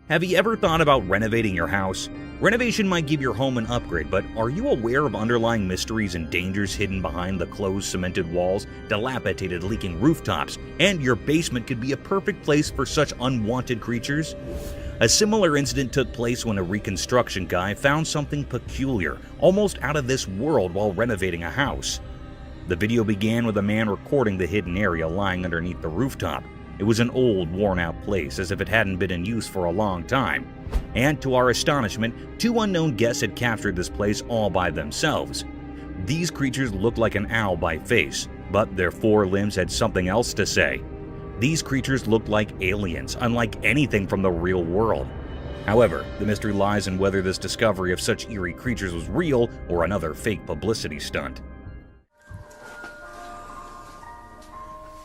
Have you ever thought about renovating your house? Renovation might give your home an upgrade, but are you aware of underlying mysteries and dangers hidden behind the closed cemented walls, dilapidated leaking rooftops, and your basement could be a perfect place for such unwanted creatures? A similar incident took place when a reconstruction guy found something peculiar, almost out of this world while renovating a house. The video began with a man recording the hidden area lying underneath the rooftop. It was an old, worn-out place, as if it hadn't been in use for a long time. And to our astonishment, two unknown guests had captured this place all by themselves. These creatures looked like an owl by face, but their four limbs had something else to say. These creatures looked like aliens, unlike anything from the real world. However, the mystery lies in whether this discovery of such eerie creatures was real or another fake publicity stunt.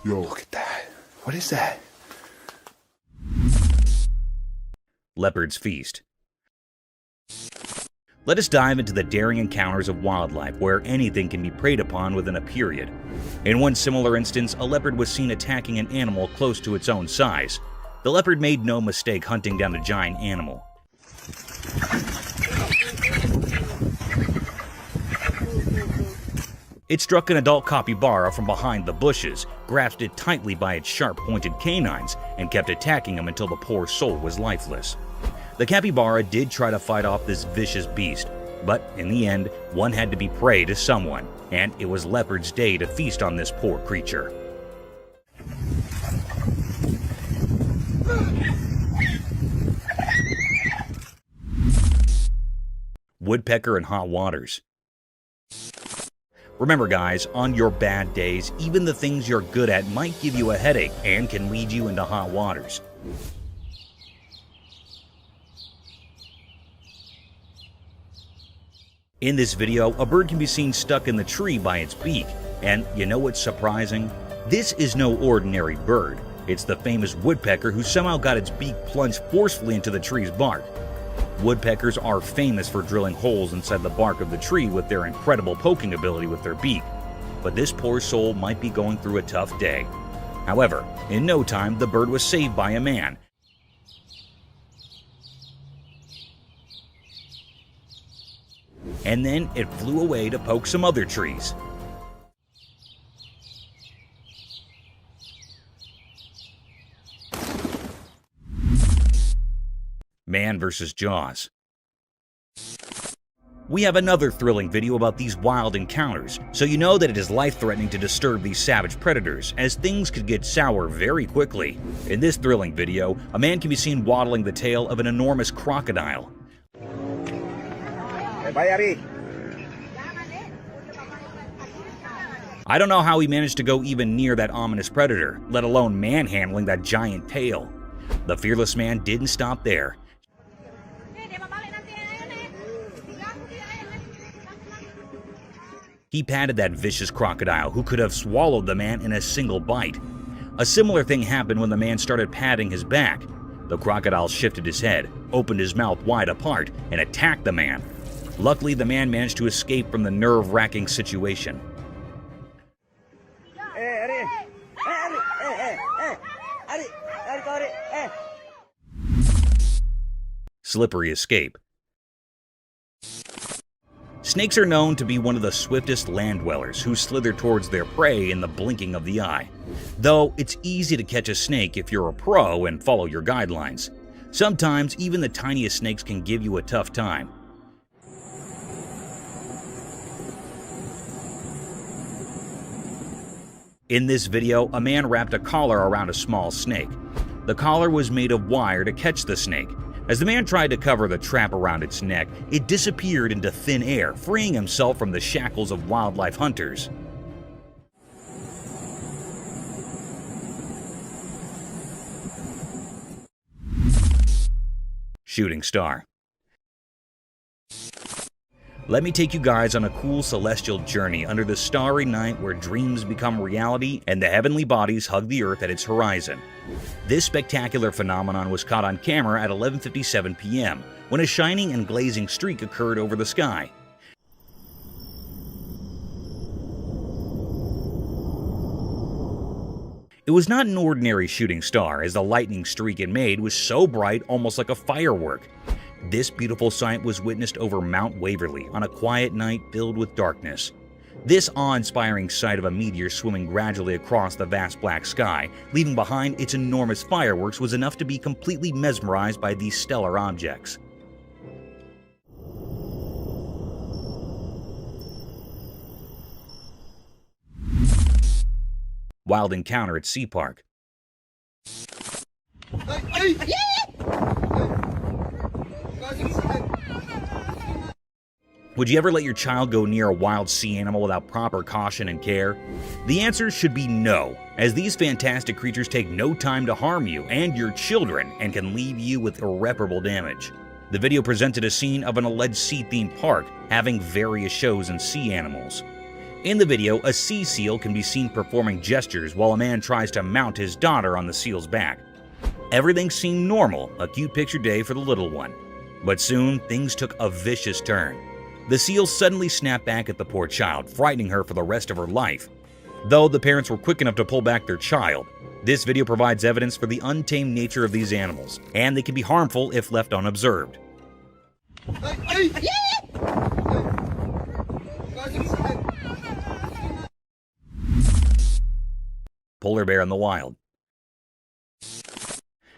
Yo, look at that. What is that? Leopard's Feast. Let us dive into the daring encounters of wildlife where anything can be preyed upon within a period. In one similar instance, a leopard was seen attacking an animal close to its own size. The leopard made no mistake hunting down the giant animal. It struck an adult capybara from behind the bushes, grasped it tightly by its sharp-pointed canines, and kept attacking him until the poor soul was lifeless. The capybara did try to fight off this vicious beast, but in the end, one had to be prey to someone, and it was Leopard's day to feast on this poor creature. Woodpecker in hot waters. Remember guys, on your bad days, even the things you're good at might give you a headache and can lead you into hot waters. In this video, a bird can be seen stuck in the tree by its beak. And you know what's surprising? This is no ordinary bird. It's the famous woodpecker who somehow got its beak plunged forcefully into the tree's bark. Woodpeckers are famous for drilling holes inside the bark of the tree with their incredible poking ability with their beak. But this poor soul might be going through a tough day. However, in no time, the bird was saved by a man. And then it flew away to poke some other trees. Man vs. Jaws. We have another thrilling video about these wild encounters, so you know that it is life-threatening to disturb these savage predators, as things could get sour very quickly. In this thrilling video, a man can be seen waddling the tail of an enormous crocodile. I don't know how he managed to go even near that ominous predator, let alone manhandling that giant tail. The fearless man didn't stop there. He patted that vicious crocodile who could have swallowed the man in a single bite. A similar thing happened when the man started patting his back. The crocodile shifted his head, opened his mouth wide apart, and attacked the man. Luckily, the man managed to escape from the nerve-wracking situation. Slippery escape. Snakes are known to be one of the swiftest land dwellers who slither towards their prey in the blinking of the eye. Though it's easy to catch a snake if you're a pro and follow your guidelines. Sometimes even the tiniest snakes can give you a tough time. In this video, a man wrapped a collar around a small snake. The collar was made of wire to catch the snake. As the man tried to cover the trap around its neck, it disappeared into thin air, freeing himself from the shackles of wildlife hunters. Shooting star. Let me take you guys on a cool celestial journey under the starry night where dreams become reality and the heavenly bodies hug the earth at its horizon. This spectacular phenomenon was caught on camera at 11:57 p.m. when a shining and glazing streak occurred over the sky. It was not an ordinary shooting star, as the lightning streak it made was so bright, almost like a firework. This beautiful sight was witnessed over Mount Waverly on a quiet night filled with darkness. This awe-inspiring sight of a meteor swimming gradually across the vast black sky, leaving behind its enormous fireworks, was enough to be completely mesmerized by these stellar objects. Wild encounter at Sea Park. Would you ever let your child go near a wild sea animal without proper caution and care? The answer should be no, as these fantastic creatures take no time to harm you and your children and can leave you with irreparable damage. The video presented a scene of an alleged sea-themed park having various shows and sea animals. In the video, a sea seal can be seen performing gestures while a man tries to mount his daughter on the seal's back. Everything seemed normal, a cute picture day for the little one. But soon, things took a vicious turn. The seal suddenly snapped back at the poor child, frightening her for the rest of her life. Though the parents were quick enough to pull back their child, this video provides evidence for the untamed nature of these animals, and they can be harmful if left unobserved. Polar bear in the wild.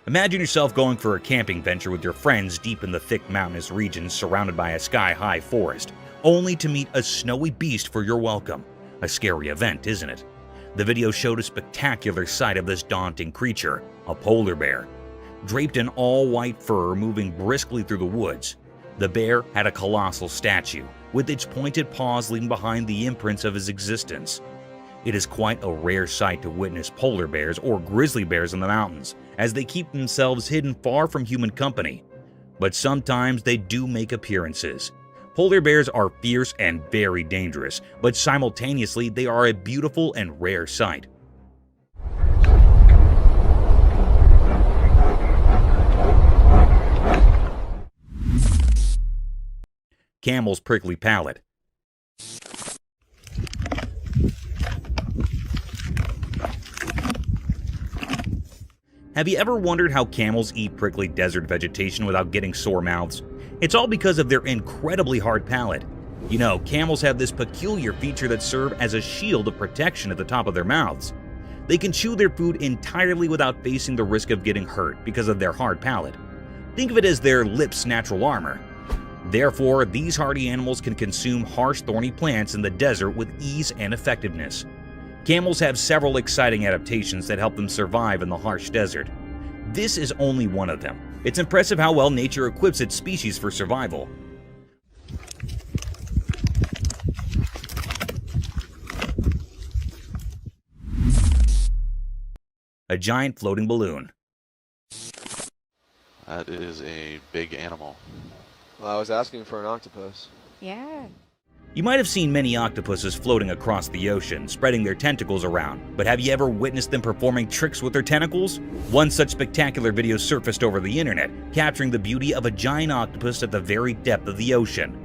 Imagine yourself going for a camping venture with your friends deep in the thick mountainous regions surrounded by a sky-high forest, only to meet a snowy beast for your welcome. A scary event, isn't it? The video showed a spectacular sight of this daunting creature, a polar bear. Draped in all-white fur moving briskly through the woods, the bear had a colossal statue, with its pointed paws leaving behind the imprints of his existence. It is quite a rare sight to witness polar bears or grizzly bears in the mountains, as they keep themselves hidden far from human company. But sometimes they do make appearances. Polar bears are fierce and very dangerous, but simultaneously they are a beautiful and rare sight. Camel's prickly palate. Have you ever wondered how camels eat prickly desert vegetation without getting sore mouths? It's all because of their incredibly hard palate. You know, camels have this peculiar feature that serves as a shield of protection at the top of their mouths. They can chew their food entirely without facing the risk of getting hurt because of their hard palate. Think of it as their lips' natural armor. Therefore, these hardy animals can consume harsh, thorny plants in the desert with ease and effectiveness. Camels have several exciting adaptations that help them survive in the harsh desert. This is only one of them. It's impressive how well nature equips its species for survival. A giant floating balloon. That is a big animal. Well, I was asking for an octopus. Yeah. You might have seen many octopuses floating across the ocean, spreading their tentacles around, but have you ever witnessed them performing tricks with their tentacles? One such spectacular video surfaced over the internet, capturing the beauty of a giant octopus at the very depth of the ocean.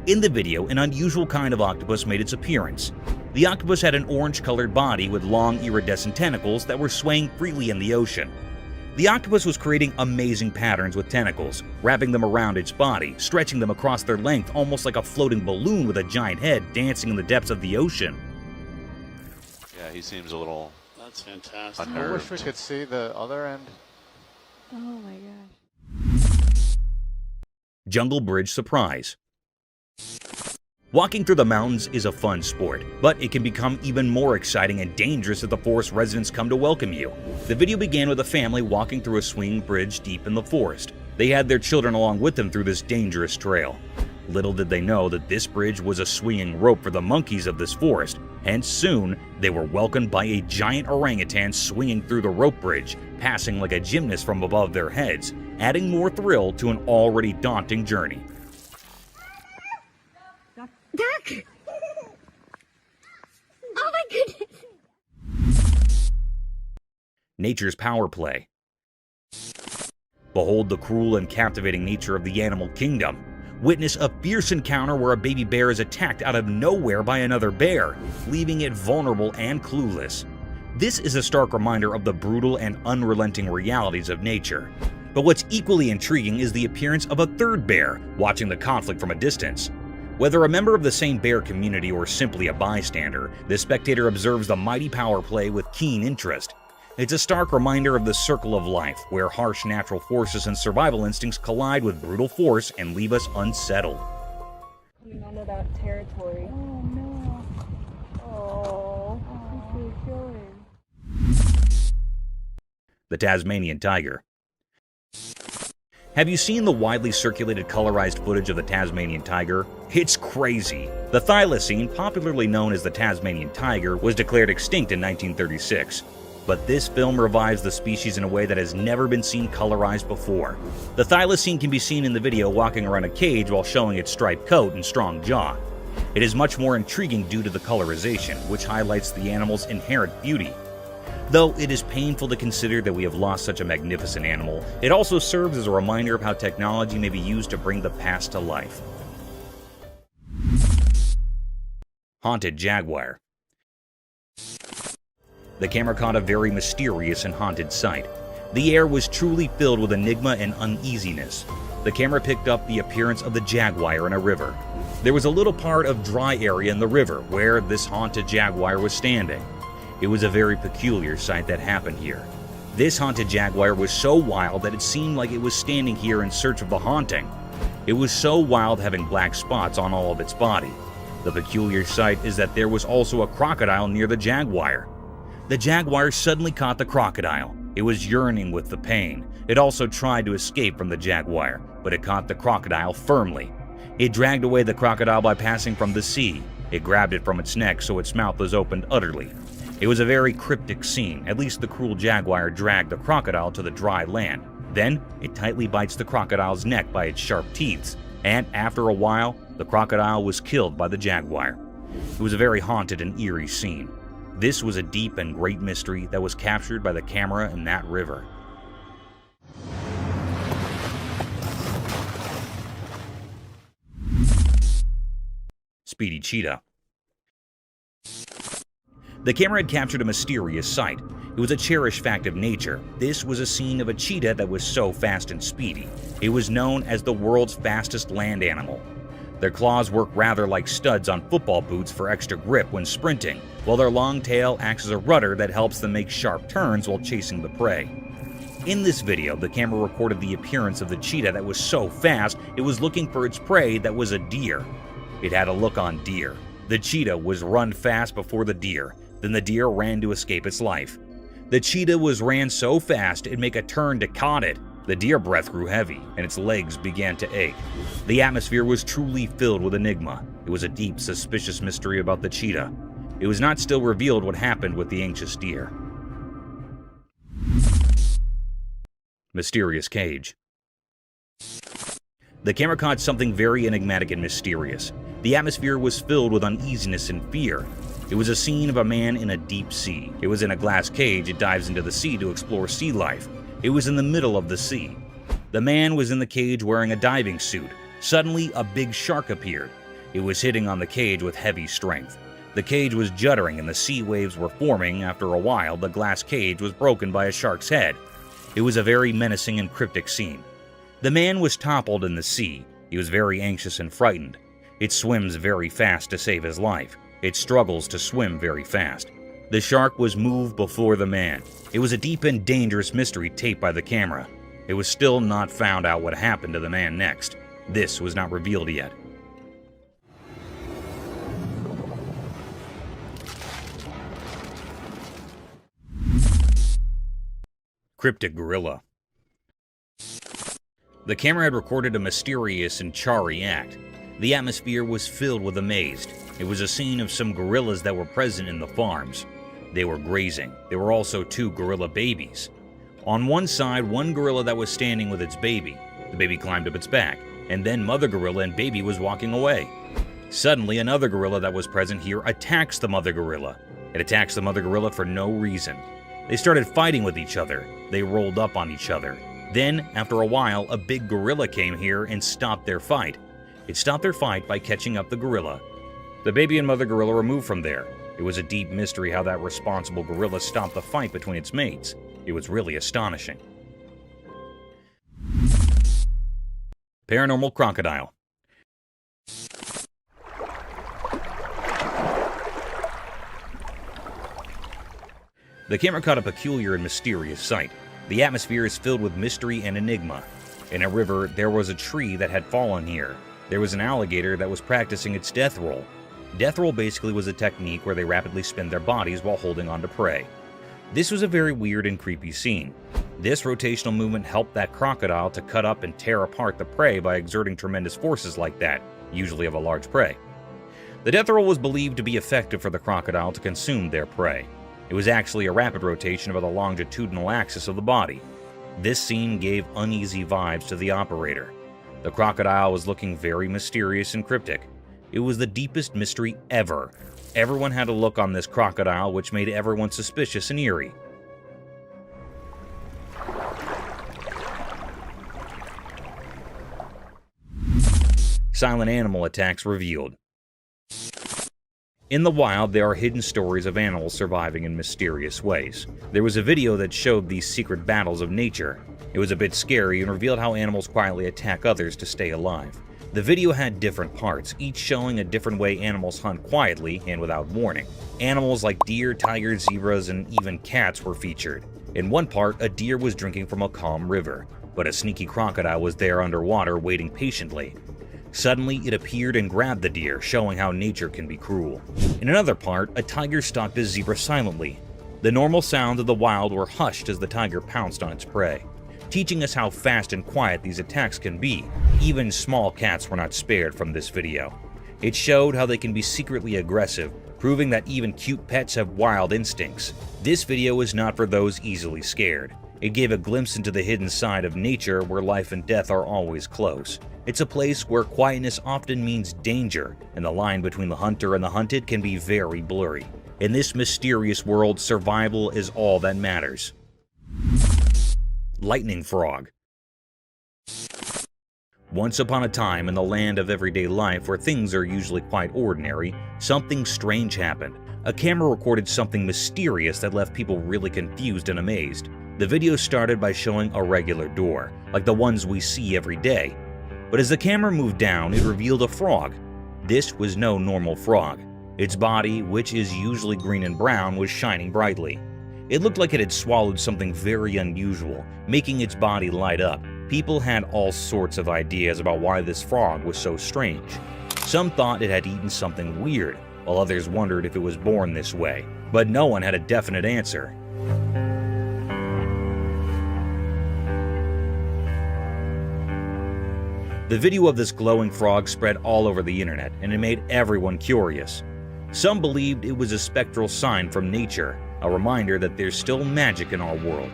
In the video, an unusual kind of octopus made its appearance. The octopus had an orange-colored body with long iridescent tentacles that were swaying freely in the ocean. The octopus was creating amazing patterns with tentacles, wrapping them around its body, stretching them across their length almost like a floating balloon with a giant head dancing in the depths of the ocean. Yeah, he seems a little That's fantastic. unnerved. I wish we could see the other end. Oh my gosh. Jungle Bridge surprise. Walking through the mountains is a fun sport, but it can become even more exciting and dangerous if the forest residents come to welcome you. The video began with a family walking through a swinging bridge deep in the forest. They had their children along with them through this dangerous trail. Little did they know that this bridge was a swinging rope for the monkeys of this forest, and soon they were welcomed by a giant orangutan swinging through the rope bridge, passing like a gymnast from above their heads, adding more thrill to an already daunting journey. Duck! Oh my goodness! Nature's power play. Behold the cruel and captivating nature of the animal kingdom. Witness a fierce encounter where a baby bear is attacked out of nowhere by another bear, leaving it vulnerable and clueless. This is a stark reminder of the brutal and unrelenting realities of nature. But what's equally intriguing is the appearance of a third bear, watching the conflict from a distance. Whether a member of the same bear community or simply a bystander, the spectator observes the mighty power play with keen interest. It's a stark reminder of the circle of life, where harsh natural forces and survival instincts collide with brutal force and leave us unsettled. Coming onto that territory. Oh no. Oh, he's really killing. The Tasmanian tiger. Have you seen the widely circulated colorized footage of the Tasmanian tiger? It's crazy. The thylacine, popularly known as the Tasmanian tiger, was declared extinct in 1936. But this film revives the species in a way that has never been seen colorized before. The thylacine can be seen in the video walking around a cage while showing its striped coat and strong jaw. It is much more intriguing due to the colorization, which highlights the animal's inherent beauty. Though it is painful to consider that we have lost such a magnificent animal, it also serves as a reminder of how technology may be used to bring the past to life. Haunted jaguar. The camera caught a very mysterious and haunted sight. The air was truly filled with enigma and uneasiness. The camera picked up the appearance of the jaguar in a river. There was a little part of dry area in the river where this haunted jaguar was standing. It was a very peculiar sight that happened here. This haunted jaguar was so wild that it seemed like it was standing here in search of the haunting. It was so wild, having black spots on all of its body. The peculiar sight is that there was also a crocodile near the jaguar. The jaguar suddenly caught the crocodile. It was yearning with the pain. It also tried to escape from the jaguar, but it caught the crocodile firmly. It dragged away the crocodile by passing from the sea. It grabbed it from its neck so its mouth was opened utterly. It was a very cryptic scene. At least the cruel jaguar dragged the crocodile to the dry land. Then, it tightly bites the crocodile's neck by its sharp teeth, and after a while, the crocodile was killed by the jaguar. It was a very haunted and eerie scene. This was a deep and great mystery that was captured by the camera in that river. Speedy cheetah. The camera had captured a mysterious sight. It was a cherished fact of nature. This was a scene of a cheetah that was so fast and speedy. It was known as the world's fastest land animal. Their claws work rather like studs on football boots for extra grip when sprinting, while their long tail acts as a rudder that helps them make sharp turns while chasing the prey. In this video, the camera recorded the appearance of the cheetah that was so fast it was looking for its prey that was a deer. It had a look on deer. The cheetah was run fast before the deer. Then the deer ran to escape its life. The cheetah ran so fast it'd make a turn to caught it. The deer breath grew heavy, and its legs began to ache. The atmosphere was truly filled with enigma. It was a deep, suspicious mystery about the cheetah. It was not still revealed what happened with the anxious deer. Mysterious cage. The camera caught something very enigmatic and mysterious. The atmosphere was filled with uneasiness and fear. It was a scene of a man in a deep sea. It was in a glass cage. It dives into the sea to explore sea life. It was in the middle of the sea. The man was in the cage wearing a diving suit. Suddenly, a big shark appeared. It was hitting on the cage with heavy strength. The cage was juddering and the sea waves were forming. After a while, the glass cage was broken by a shark's head. It was a very menacing and cryptic scene. The man was toppled in the sea. He was very anxious and frightened. It swims very fast to save his life. It struggles to swim very fast. The shark was moved before the man. It was a deep and dangerous mystery taped by the camera. It was still not found out what happened to the man next. This was not revealed yet. Cryptic gorilla. The camera had recorded a mysterious and charry act. The atmosphere was filled with amaze. It was a scene of some gorillas that were present in the farms. They were grazing. There were also 2 gorilla babies. On one side, one gorilla that was standing with its baby. The baby climbed up its back, and then mother gorilla and baby was walking away. Suddenly, another gorilla that was present here attacks the mother gorilla. It attacks the mother gorilla for no reason. They started fighting with each other. They rolled up on each other. Then, after a while, a big gorilla came here and stopped their fight. It stopped their fight by catching up the gorilla. The baby and mother gorilla were moved from there. It was a deep mystery how that responsible gorilla stopped the fight between its mates. It was really astonishing. Paranormal crocodile. The camera caught a peculiar and mysterious sight. The atmosphere is filled with mystery and enigma. In a river, there was a tree that had fallen here. There was an alligator that was practicing its death roll. Death roll basically was a technique where they rapidly spin their bodies while holding on to prey. This was a very weird and creepy scene. This rotational movement helped that crocodile to cut up and tear apart the prey by exerting tremendous forces like that, usually of a large prey. The death roll was believed to be effective for the crocodile to consume their prey. It was actually a rapid rotation of the longitudinal axis of the body. This scene gave uneasy vibes to the operator. The crocodile was looking very mysterious and cryptic. It was the deepest mystery ever. Everyone had a look on this crocodile which made everyone suspicious and eerie. Silent animal attacks revealed. In the wild, there are hidden stories of animals surviving in mysterious ways. There was a video that showed these secret battles of nature. It was a bit scary and revealed how animals quietly attack others to stay alive. The video had different parts, each showing a different way animals hunt quietly and without warning. Animals like deer, tigers, zebras, and even cats were featured. In one part, a deer was drinking from a calm river, but a sneaky crocodile was there underwater waiting patiently. Suddenly, it appeared and grabbed the deer, showing how nature can be cruel. In another part, a tiger stalked a zebra silently. The normal sounds of the wild were hushed as the tiger pounced on its prey, teaching us how fast and quiet these attacks can be. Even small cats were not spared from this video. It showed how they can be secretly aggressive, proving that even cute pets have wild instincts. This video is not for those easily scared. It gave a glimpse into the hidden side of nature where life and death are always close. It's a place where quietness often means danger, and the line between the hunter and the hunted can be very blurry. In this mysterious world, survival is all that matters. Lightning frog. Once upon a time, in the land of everyday life where things are usually quite ordinary, something strange happened. A camera recorded something mysterious that left people really confused and amazed. The video started by showing a regular door, like the ones we see every day. But as the camera moved down, it revealed a frog. This was no normal frog. Its body, which is usually green and brown, was shining brightly. It looked like it had swallowed something very unusual, making its body light up. People had all sorts of ideas about why this frog was so strange. Some thought it had eaten something weird, while others wondered if it was born this way. But no one had a definite answer. The video of this glowing frog spread all over the internet, and it made everyone curious. Some believed it was a spectral sign from nature, a reminder that there's still magic in our world.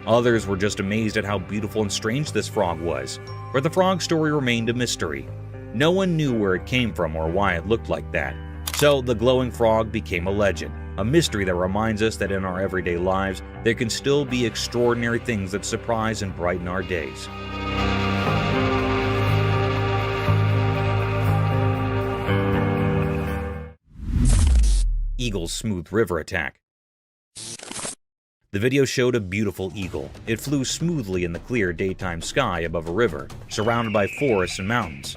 Others were just amazed at how beautiful and strange this frog was, but the frog story remained a mystery. No one knew where it came from or why it looked like that. So the glowing frog became a legend, a mystery that reminds us that in our everyday lives, there can still be extraordinary things that surprise and brighten our days. Eagle's smooth river attack. The video showed a beautiful eagle. It flew smoothly in the clear daytime sky above a river, surrounded by forests and mountains.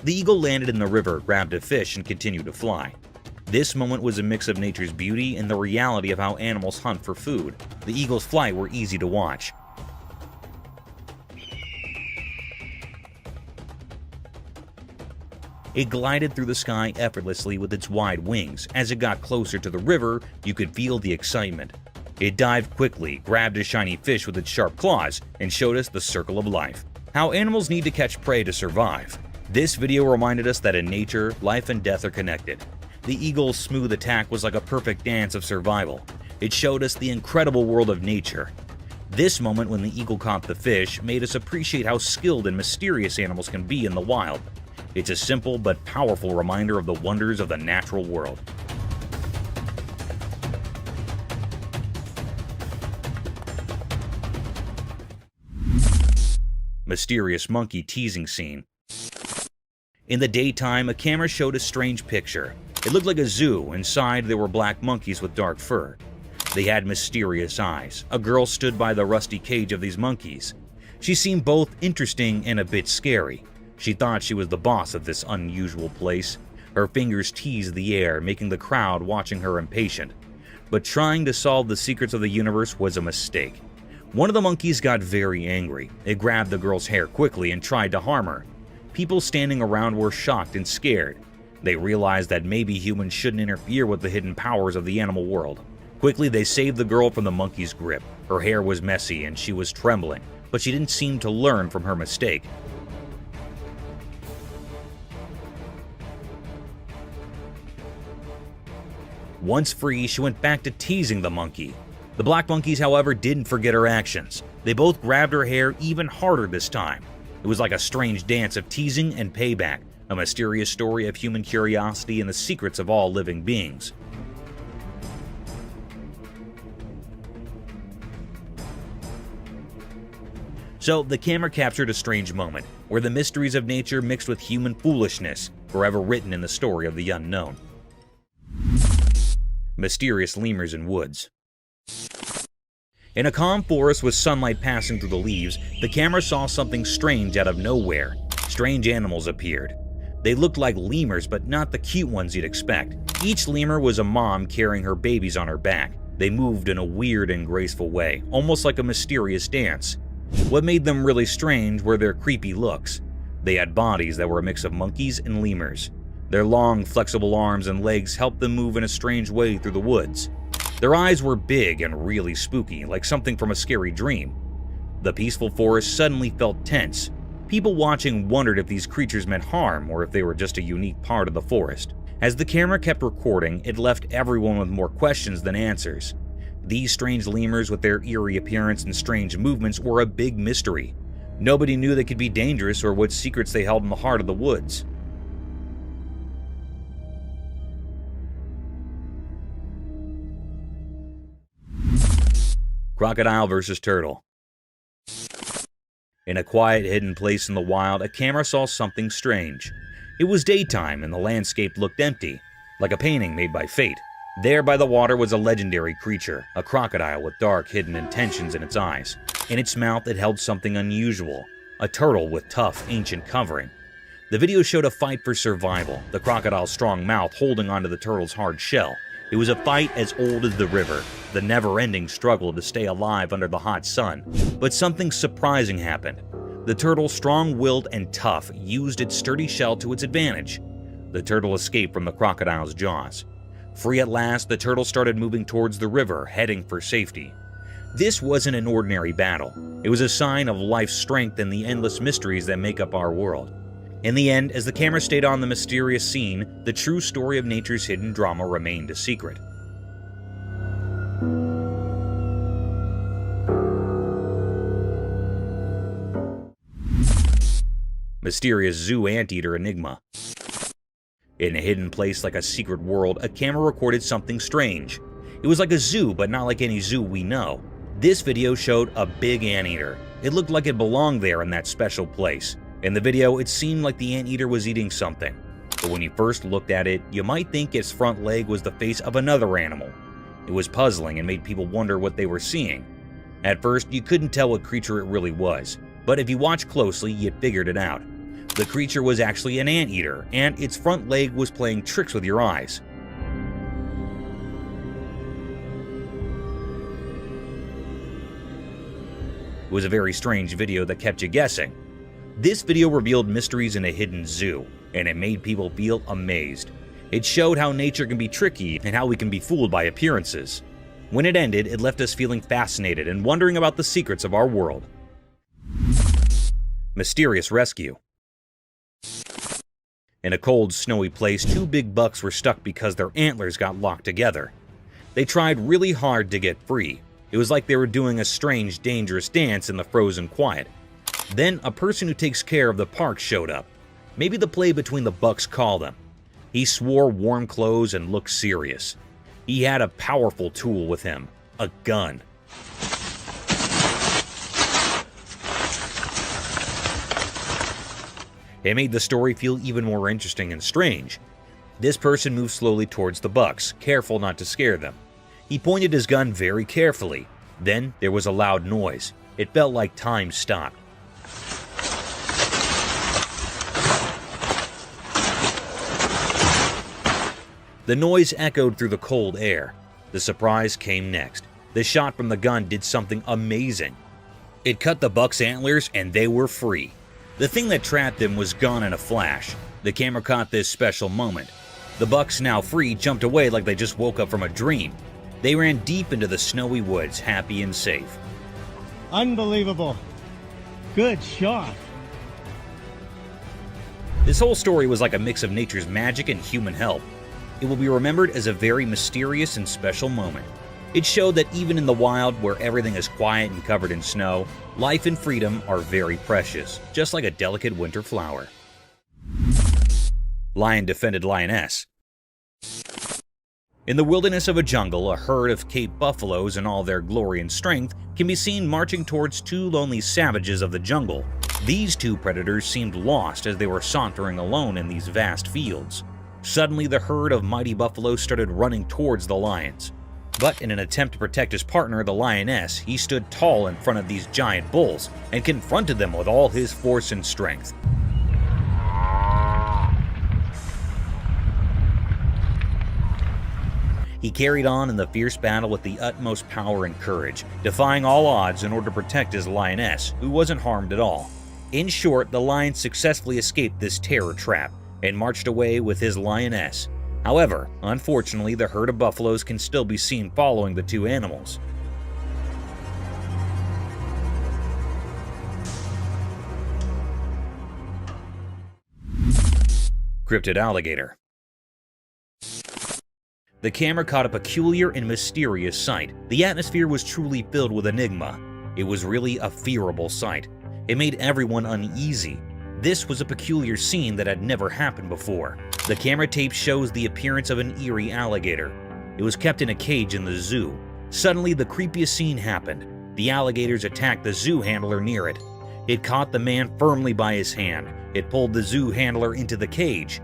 The eagle landed in the river, grabbed a fish, and continued to fly. This moment was a mix of nature's beauty and the reality of how animals hunt for food. The eagle's flight were easy to watch. It glided through the sky effortlessly with its wide wings. As it got closer to the river, you could feel the excitement. It dived quickly, grabbed a shiny fish with its sharp claws, and showed us the circle of life. How animals need to catch prey to survive. This video reminded us that in nature, life and death are connected. The eagle's smooth attack was like a perfect dance of survival. It showed us the incredible world of nature. This moment when the eagle caught the fish made us appreciate how skilled and mysterious animals can be in the wild. It's a simple but powerful reminder of the wonders of the natural world. Mysterious monkey teasing scene. In the daytime, a camera showed a strange picture. It looked like a zoo. Inside, there were black monkeys with dark fur. They had mysterious eyes. A girl stood by the rusty cage of these monkeys. She seemed both interesting and a bit scary. She thought she was the boss of this unusual place. Her fingers teased the air, making the crowd watching her impatient. But trying to solve the secrets of the universe was a mistake. One of the monkeys got very angry. It grabbed the girl's hair quickly and tried to harm her. People standing around were shocked and scared. They realized that maybe humans shouldn't interfere with the hidden powers of the animal world. Quickly, they saved the girl from the monkey's grip. Her hair was messy and she was trembling, but she didn't seem to learn from her mistake. Once free, she went back to teasing the monkey. The black monkeys, however, didn't forget her actions. They both grabbed her hair even harder this time. It was like a strange dance of teasing and payback, a mysterious story of human curiosity and the secrets of all living beings. So, the camera captured a strange moment, where the mysteries of nature mixed with human foolishness, forever written in the story of the unknown. Mysterious lemurs in woods. In a calm forest with sunlight passing through the leaves, the camera saw something strange out of nowhere. Strange animals appeared. They looked like lemurs, but not the cute ones you'd expect. Each lemur was a mom carrying her babies on her back. They moved in a weird and graceful way, almost like a mysterious dance. What made them really strange were their creepy looks. They had bodies that were a mix of monkeys and lemurs. Their long, flexible arms and legs helped them move in a strange way through the woods. Their eyes were big and really spooky, like something from a scary dream. The peaceful forest suddenly felt tense. People watching wondered if these creatures meant harm or if they were just a unique part of the forest. As the camera kept recording, it left everyone with more questions than answers. These strange lemurs with their eerie appearance and strange movements were a big mystery. Nobody knew they could be dangerous or what secrets they held in the heart of the woods. Crocodile versus turtle. In a quiet, hidden place in the wild, a camera saw something strange. It was daytime and the landscape looked empty, like a painting made by fate. There by the water was a legendary creature, a crocodile with dark, hidden intentions in its eyes. In its mouth it held something unusual, a turtle with tough, ancient covering. The video showed a fight for survival, the crocodile's strong mouth holding onto the turtle's hard shell. It was a fight as old as the river, the never-ending struggle to stay alive under the hot sun. But something surprising happened. The turtle, strong-willed and tough, used its sturdy shell to its advantage. The turtle escaped from the crocodile's jaws. Free at last, the turtle started moving towards the river, heading for safety. This wasn't an ordinary battle. It was a sign of life's strength and the endless mysteries that make up our world. In the end, as the camera stayed on the mysterious scene, the true story of nature's hidden drama remained a secret. Mysterious zoo anteater enigma. In a hidden place like a secret world, a camera recorded something strange. It was like a zoo, but not like any zoo we know. This video showed a big anteater. It looked like it belonged there in that special place. In the video, it seemed like the anteater was eating something. But when you first looked at it, you might think its front leg was the face of another animal. It was puzzling and made people wonder what they were seeing. At first, you couldn't tell what creature it really was, but if you watched closely, you figured it out. The creature was actually an anteater, and its front leg was playing tricks with your eyes. It was a very strange video that kept you guessing. This video revealed mysteries in a hidden zoo, and it made people feel amazed. It showed how nature can be tricky and how we can be fooled by appearances. When it ended, it left us feeling fascinated and wondering about the secrets of our world. Mysterious rescue. In a cold, snowy place, two big bucks were stuck because their antlers got locked together. They tried really hard to get free. It was like they were doing a strange, dangerous dance in the frozen quiet. Then a person who takes care of the park showed up. Maybe the play between the bucks called him. He swore warm clothes and looked serious. He had a powerful tool with him, a gun. It made the story feel even more interesting and strange. This person moved slowly towards the bucks, careful not to scare them. He pointed his gun very carefully. Then there was a loud noise. It felt like time stopped. The noise echoed through the cold air. The surprise came next. The shot from the gun did something amazing. It cut the buck's antlers and they were free. The thing that trapped them was gone in a flash. The camera caught this special moment. The bucks, now free, jumped away like they just woke up from a dream. They ran deep into the snowy woods, happy and safe. Unbelievable. Good shot. This whole story was like a mix of nature's magic and human help. It will be remembered as a very mysterious and special moment. It showed that even in the wild, where everything is quiet and covered in snow, life and freedom are very precious, just like a delicate winter flower. Lion defended lioness. In the wilderness of a jungle, a herd of Cape buffaloes in all their glory and strength can be seen marching towards two lonely savages of the jungle. These two predators seemed lost as they were sauntering alone in these vast fields. Suddenly, the herd of mighty buffaloes started running towards the lions. But in an attempt to protect his partner, the lioness, he stood tall in front of these giant bulls and confronted them with all his force and strength. He carried on in the fierce battle with the utmost power and courage, defying all odds in order to protect his lioness, who wasn't harmed at all. In short, the lion successfully escaped this terror trap and marched away with his lioness. However, unfortunately, the herd of buffaloes can still be seen following the two animals. Cryptid alligator. The camera caught a peculiar and mysterious sight. The atmosphere was truly filled with enigma. It was really a fearable sight. It made everyone uneasy. This was a peculiar scene that had never happened before. The camera tape shows the appearance of an eerie alligator. It was kept in a cage in the zoo. Suddenly, the creepiest scene happened. The alligators attacked the zoo handler near it. It caught the man firmly by his hand. It pulled the zoo handler into the cage.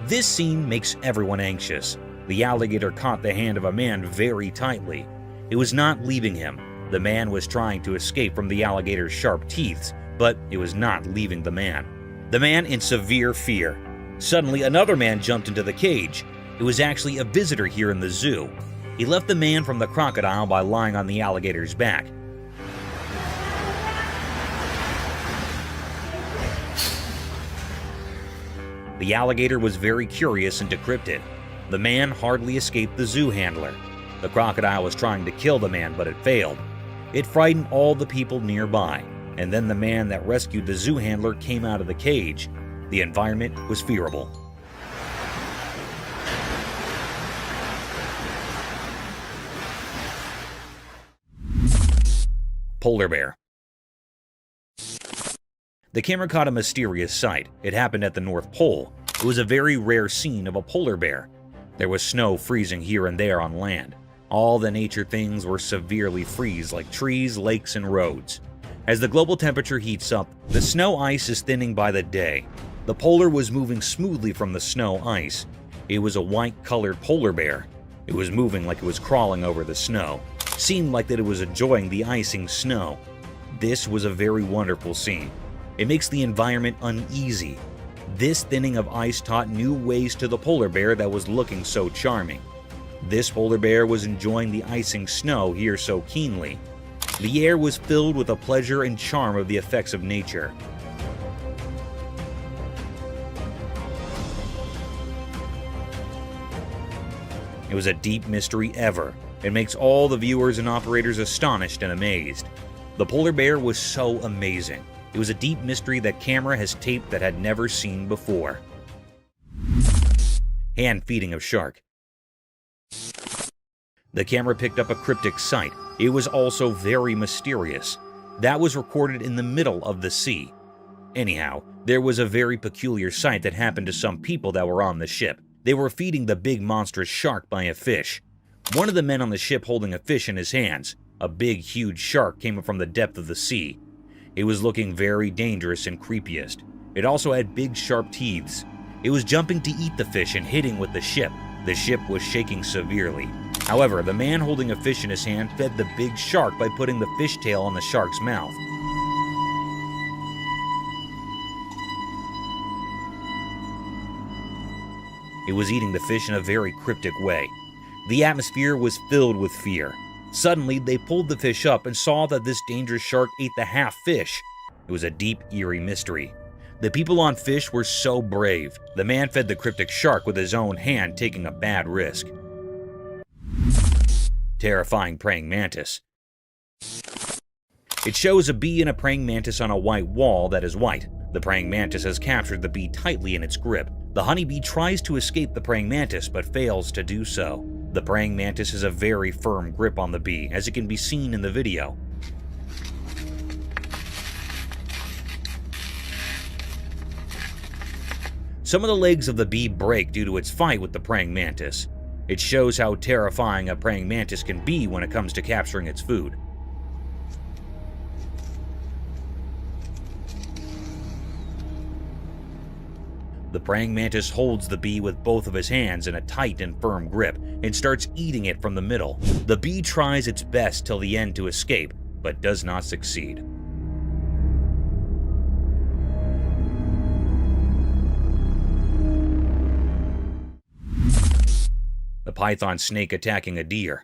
This scene makes everyone anxious. The alligator caught the hand of a man very tightly. It was not leaving him. The man was trying to escape from the alligator's sharp teeth, but it was not leaving the man. The man in severe fear. Suddenly, another man jumped into the cage. It was actually a visitor here in the zoo. He left the man from the crocodile by lying on the alligator's back. The alligator was very curious and decrypted. The man hardly escaped the zoo handler. The crocodile was trying to kill the man, but it failed. It frightened all the people nearby, and then the man that rescued the zoo handler came out of the cage. The environment was fearable. Polar bear. The camera caught a mysterious sight. It happened at the North Pole. It was a very rare scene of a polar bear. There was snow freezing here and there on land. All the nature things were severely freeze, like trees, lakes, and roads. As the global temperature heats up, the snow ice is thinning by the day. The polar was moving smoothly from the snow ice. It was a white-colored polar bear. It was moving like it was crawling over the snow. Seemed like that it was enjoying the icing snow. This was a very wonderful scene. It makes the environment uneasy. This thinning of ice taught new ways to the polar bear that was looking so charming. This polar bear was enjoying the icing snow here so keenly. The air was filled with the pleasure and charm of the effects of nature. It was a deep mystery ever. It makes all the viewers and operators astonished and amazed. The polar bear was so amazing. It was a deep mystery that camera has taped that had never seen before. Hand feeding of shark. The camera picked up a cryptic sight. It was also very mysterious. That was recorded in the middle of the sea. Anyhow, there was a very peculiar sight that happened to some people that were on the ship. They were feeding the big monstrous shark by a fish. One of the men on the ship holding a fish in his hands. A big, huge shark came from the depth of the sea. It was looking very dangerous and creepiest. It also had big, sharp teeth. It was jumping to eat the fish and hitting with the ship. The ship was shaking severely. However, the man holding a fish in his hand fed the big shark by putting the fish tail on the shark's mouth. It was eating the fish in a very cryptic way. The atmosphere was filled with fear. Suddenly, they pulled the fish up and saw that this dangerous shark ate the half fish. It was a deep, eerie mystery. The people on fish were so brave. The man fed the cryptic shark with his own hand, taking a bad risk. Terrifying praying mantis. It shows a bee and a praying mantis on a white wall that is white. The praying mantis has captured the bee tightly in its grip. The honeybee tries to escape the praying mantis but fails to do so. The praying mantis has a very firm grip on the bee, as it can be seen in the video. Some of the legs of the bee break due to its fight with the praying mantis. It shows how terrifying a praying mantis can be when it comes to capturing its food. The praying mantis holds the bee with both of his hands in a tight and firm grip and starts eating it from the middle. The bee tries its best till the end to escape, but does not succeed. The python snake attacking a deer.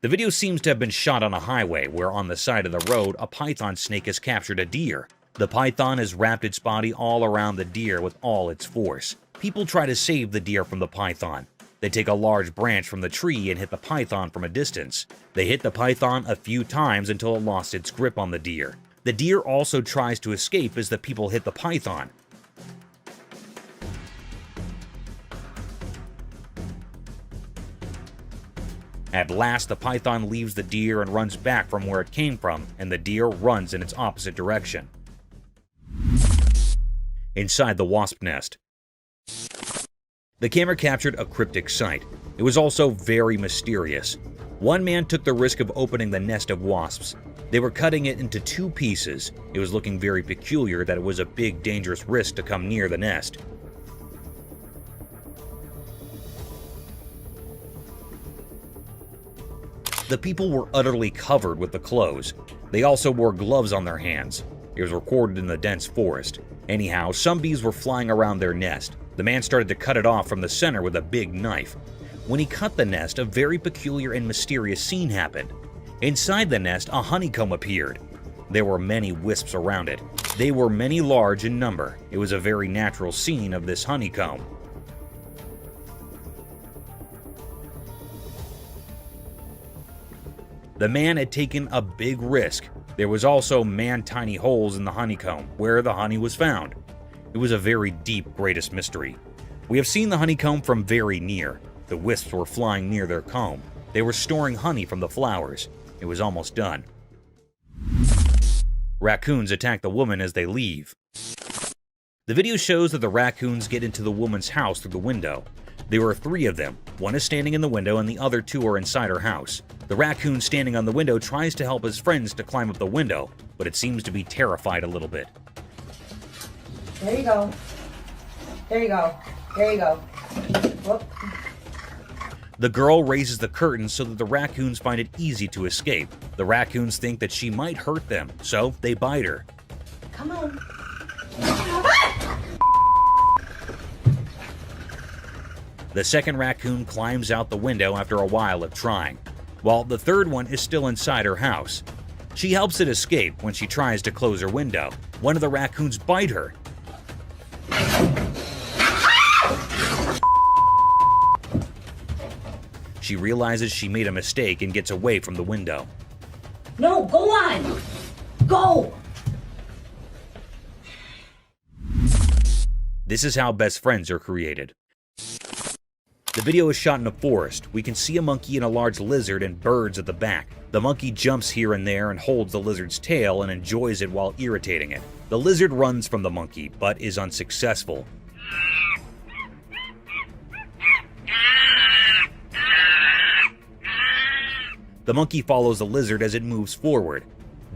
The video seems to have been shot on a highway where on the side of the road a python snake has captured a deer. The python has wrapped its body all around the deer with all its force. People try to save the deer from the python. They take a large branch from the tree and hit the python from a distance. They hit the python a few times until it lost its grip on the deer. The deer also tries to escape as the people hit the python. At last, the python leaves the deer and runs back from where it came from, and the deer runs in its opposite direction. Inside the wasp nest. The camera captured a cryptic sight. It was also very mysterious. One man took the risk of opening the nest of wasps. They were cutting it into 2 pieces. It was looking very peculiar that it was a big, dangerous risk to come near the nest. The people were utterly covered with the clothes. They also wore gloves on their hands. It was recorded in the dense forest. Anyhow, some bees were flying around their nest. The man started to cut it off from the center with a big knife. When he cut the nest, a very peculiar and mysterious scene happened. Inside the nest, a honeycomb appeared. There were many wisps around it. They were many large in number. It was a very natural scene of this honeycomb. The man had taken a big risk. There was also man-tiny holes in the honeycomb where the honey was found. It was a very deep, greatest mystery. We have seen the honeycomb from very near. The wisps were flying near their comb. They were storing honey from the flowers. It was almost done. Raccoons attack the woman as they leave. The video shows that the raccoons get into the woman's house through the window. There are 3 of them. One is standing in the window and the other 2 are inside her house. The raccoon standing on the window tries to help his friends to climb up the window, but it seems to be terrified a little bit. There you go. There you go. There you go. Whoop. The girl raises the curtain so that the raccoons find it easy to escape. The raccoons think that she might hurt them, so they bite her. Come on. The second raccoon climbs out the window after a while of trying, while the third one is still inside her house. She helps it escape when she tries to close her window. One of the raccoons bite her. She realizes she made a mistake and gets away from the window. No, go on! Go! This is how best friends are created. The video is shot in a forest. We can see a monkey and a large lizard and birds at the back. The monkey jumps here and there and holds the lizard's tail and enjoys it while irritating it. The lizard runs from the monkey, but is unsuccessful. The monkey follows the lizard as it moves forward.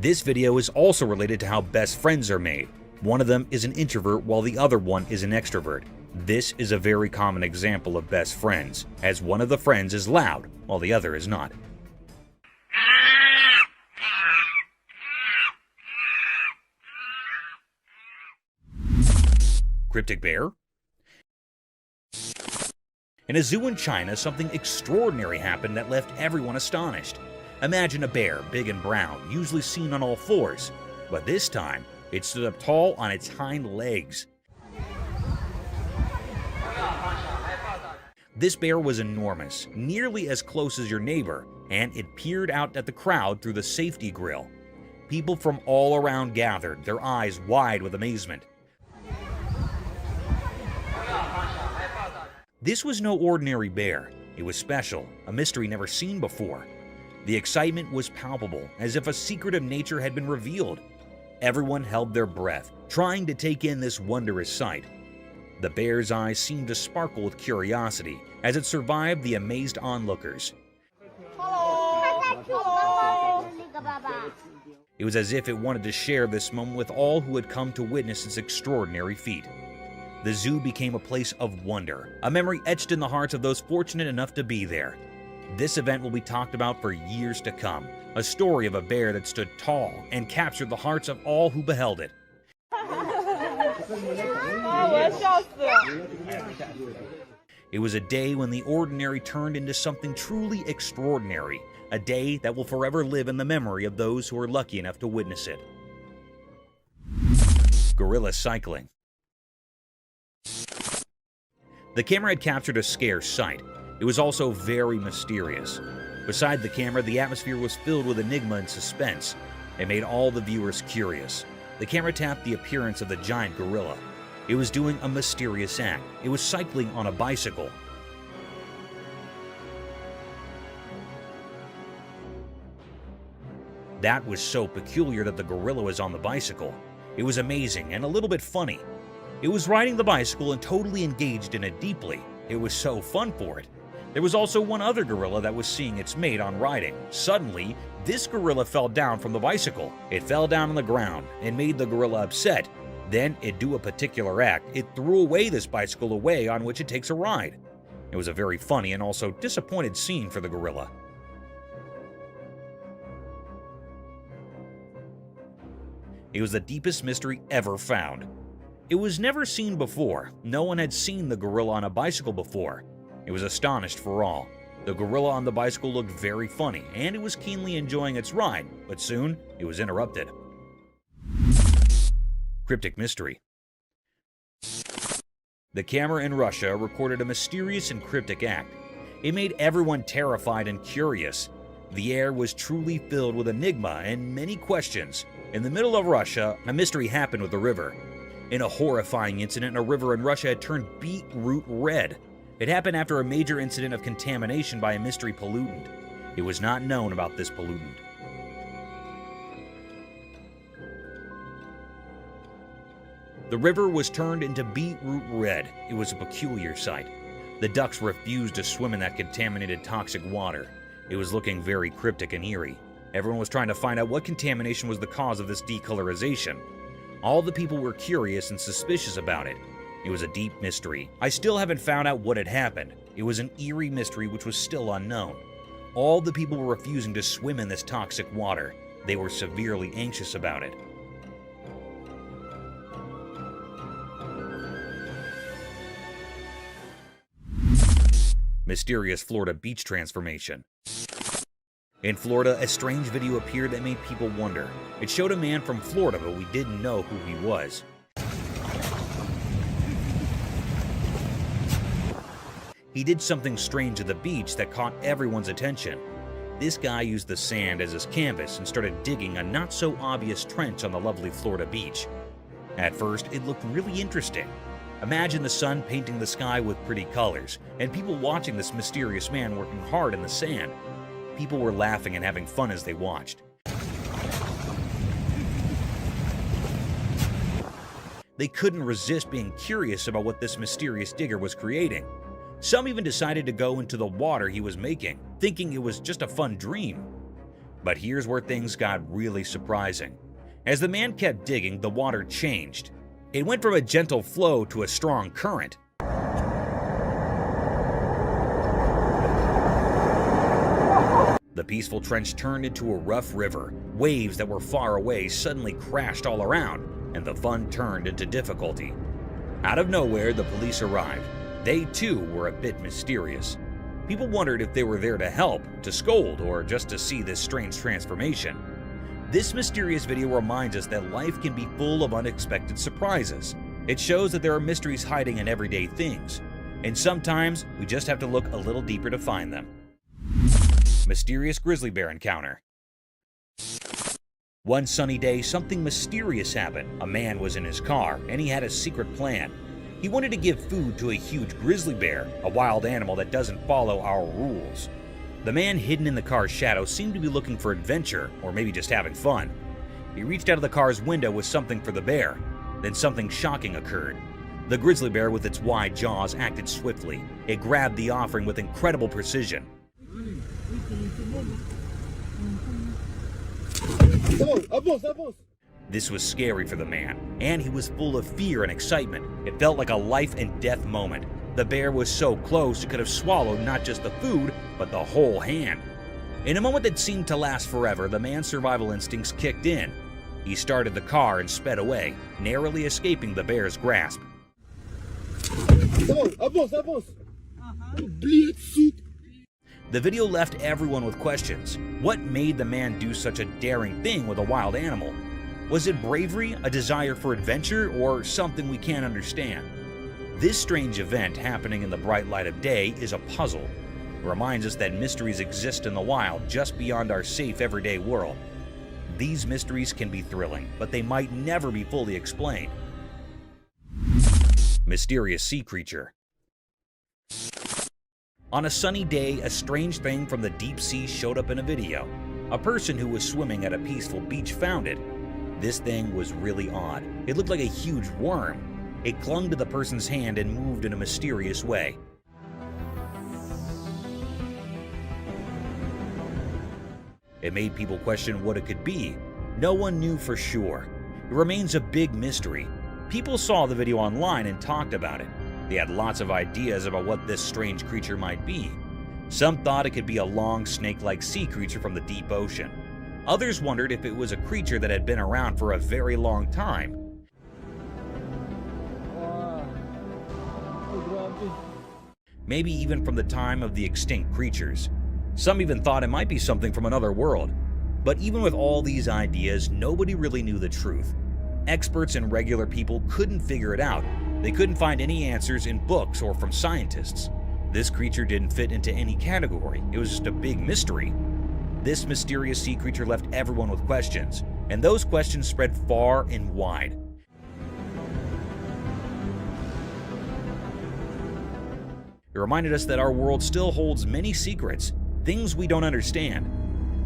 This video is also related to how best friends are made. One of them is an introvert while the other one is an extrovert. This is a very common example of best friends, as one of the friends is loud while the other is not. Cryptic bear? In a zoo in China, something extraordinary happened that left everyone astonished. Imagine a bear, big and brown, usually seen on all fours, but this time, it stood up tall on its hind legs. This bear was enormous, nearly as close as your neighbor, and it peered out at the crowd through the safety grill. People from all around gathered, their eyes wide with amazement. This was no ordinary bear. It was special, a mystery never seen before. The excitement was palpable, as if a secret of nature had been revealed. Everyone held their breath, trying to take in this wondrous sight. The bear's eyes seemed to sparkle with curiosity as it survived the amazed onlookers. It was as if it wanted to share this moment with all who had come to witness its extraordinary feat. The zoo became a place of wonder, a memory etched in the hearts of those fortunate enough to be there. This event will be talked about for years to come, a story of a bear that stood tall and captured the hearts of all who beheld it. It was a day when the ordinary turned into something truly extraordinary, a day that will forever live in the memory of those who are lucky enough to witness it. Gorilla cycling. The camera had captured a scarce sight. It was also very mysterious. Beside the camera, the atmosphere was filled with enigma and suspense. It made all the viewers curious. The camera tapped the appearance of the giant gorilla. It was doing a mysterious act. It was cycling on a bicycle. That was so peculiar that the gorilla was on the bicycle. It was amazing and a little bit funny. It was riding the bicycle and totally engaged in it deeply. It was so fun for it. There was also one other gorilla that was seeing its mate on riding. Suddenly, this gorilla fell down from the bicycle. It fell down on the ground and made the gorilla upset. Then it do a particular act. It threw away this bicycle away on which it takes a ride. It was a very funny and also disappointed scene for the gorilla. It was the deepest mystery ever found. It was never seen before. No one had seen the gorilla on a bicycle before. It was astonished for all. The gorilla on the bicycle looked very funny, and it was keenly enjoying its ride, but soon it was interrupted. Cryptic mystery. The camera in Russia recorded a mysterious and cryptic act. It made everyone terrified and curious. The air was truly filled with enigma and many questions. In the middle of Russia, a mystery happened with the river. In a horrifying incident, a river in Russia had turned beetroot red. It happened after a major incident of contamination by a mystery pollutant. It was not known about this pollutant. The river was turned into beetroot red. It was a peculiar sight. The ducks refused to swim in that contaminated toxic water. It was looking very cryptic and eerie. Everyone was trying to find out what contamination was the cause of this decolorization. All the people were curious and suspicious about it. It was a deep mystery. I still haven't found out what had happened. It was an eerie mystery which was still unknown. All the people were refusing to swim in this toxic water. They were severely anxious about it. Mysterious Florida beach transformation. In Florida, a strange video appeared that made people wonder. It showed a man from Florida, but we didn't know who he was. he did something strange at the beach that caught everyone's attention. This guy used the sand as his canvas and started digging a not-so-obvious trench on the lovely Florida beach. At first, it looked really interesting. Imagine the sun painting the sky with pretty colors, and people watching this mysterious man working hard in the sand. People were laughing and having fun as they watched. They couldn't resist being curious about what this mysterious digger was creating. Some even decided to go into the water he was making, thinking it was just a fun dream. But here's where things got really surprising. As the man kept digging, the water changed. It went from a gentle flow to a strong current. The peaceful trench turned into a rough river. Waves that were far away suddenly crashed all around, and the fun turned into difficulty. Out of nowhere, the police arrived. They too were a bit mysterious. People wondered if they were there to help, to scold, or just to see this strange transformation. This mysterious video reminds us that life can be full of unexpected surprises. It shows that there are mysteries hiding in everyday things, and sometimes we just have to look a little deeper to find them. Mysterious grizzly bear encounter. One sunny day, something mysterious happened. A man was in his car, and he had a secret plan. He wanted to give food to a huge grizzly bear, a wild animal that doesn't follow our rules. The man hidden in the car's shadow seemed to be looking for adventure, or maybe just having fun. He reached out of the car's window with something for the bear. Then something shocking occurred. The grizzly bear with its wide jaws acted swiftly. It grabbed the offering with incredible precision. This was scary for the man, and he was full of fear and excitement. It felt like a life and death moment. The bear was so close it could have swallowed not just the food, but the whole hand. In a moment that seemed to last forever, the man's survival instincts kicked in. He started the car and sped away, narrowly escaping the bear's grasp. The video left everyone with questions. What made the man do such a daring thing with a wild animal? Was it bravery, a desire for adventure, or something we can't understand? This strange event happening in the bright light of day is a puzzle. It reminds us that mysteries exist in the wild just beyond our safe everyday world. These mysteries can be thrilling, but they might never be fully explained. Mysterious sea creature. On a sunny day, a strange thing from the deep sea showed up in a video. A person who was swimming at a peaceful beach found it. This thing was really odd. It looked like a huge worm. It clung to the person's hand and moved in a mysterious way. It made people question what it could be. No one knew for sure. It remains a big mystery. People saw the video online and talked about it. They had lots of ideas about what this strange creature might be. Some thought it could be a long, snake-like sea creature from the deep ocean. Others wondered if it was a creature that had been around for a very long time. Maybe even from the time of the extinct creatures. Some even thought it might be something from another world. But even with all these ideas, nobody really knew the truth. Experts and regular people couldn't figure it out. They couldn't find any answers in books or from scientists. This creature didn't fit into any category. It was just a big mystery. This mysterious sea creature left everyone with questions, and those questions spread far and wide. It reminded us that our world still holds many secrets, things we don't understand.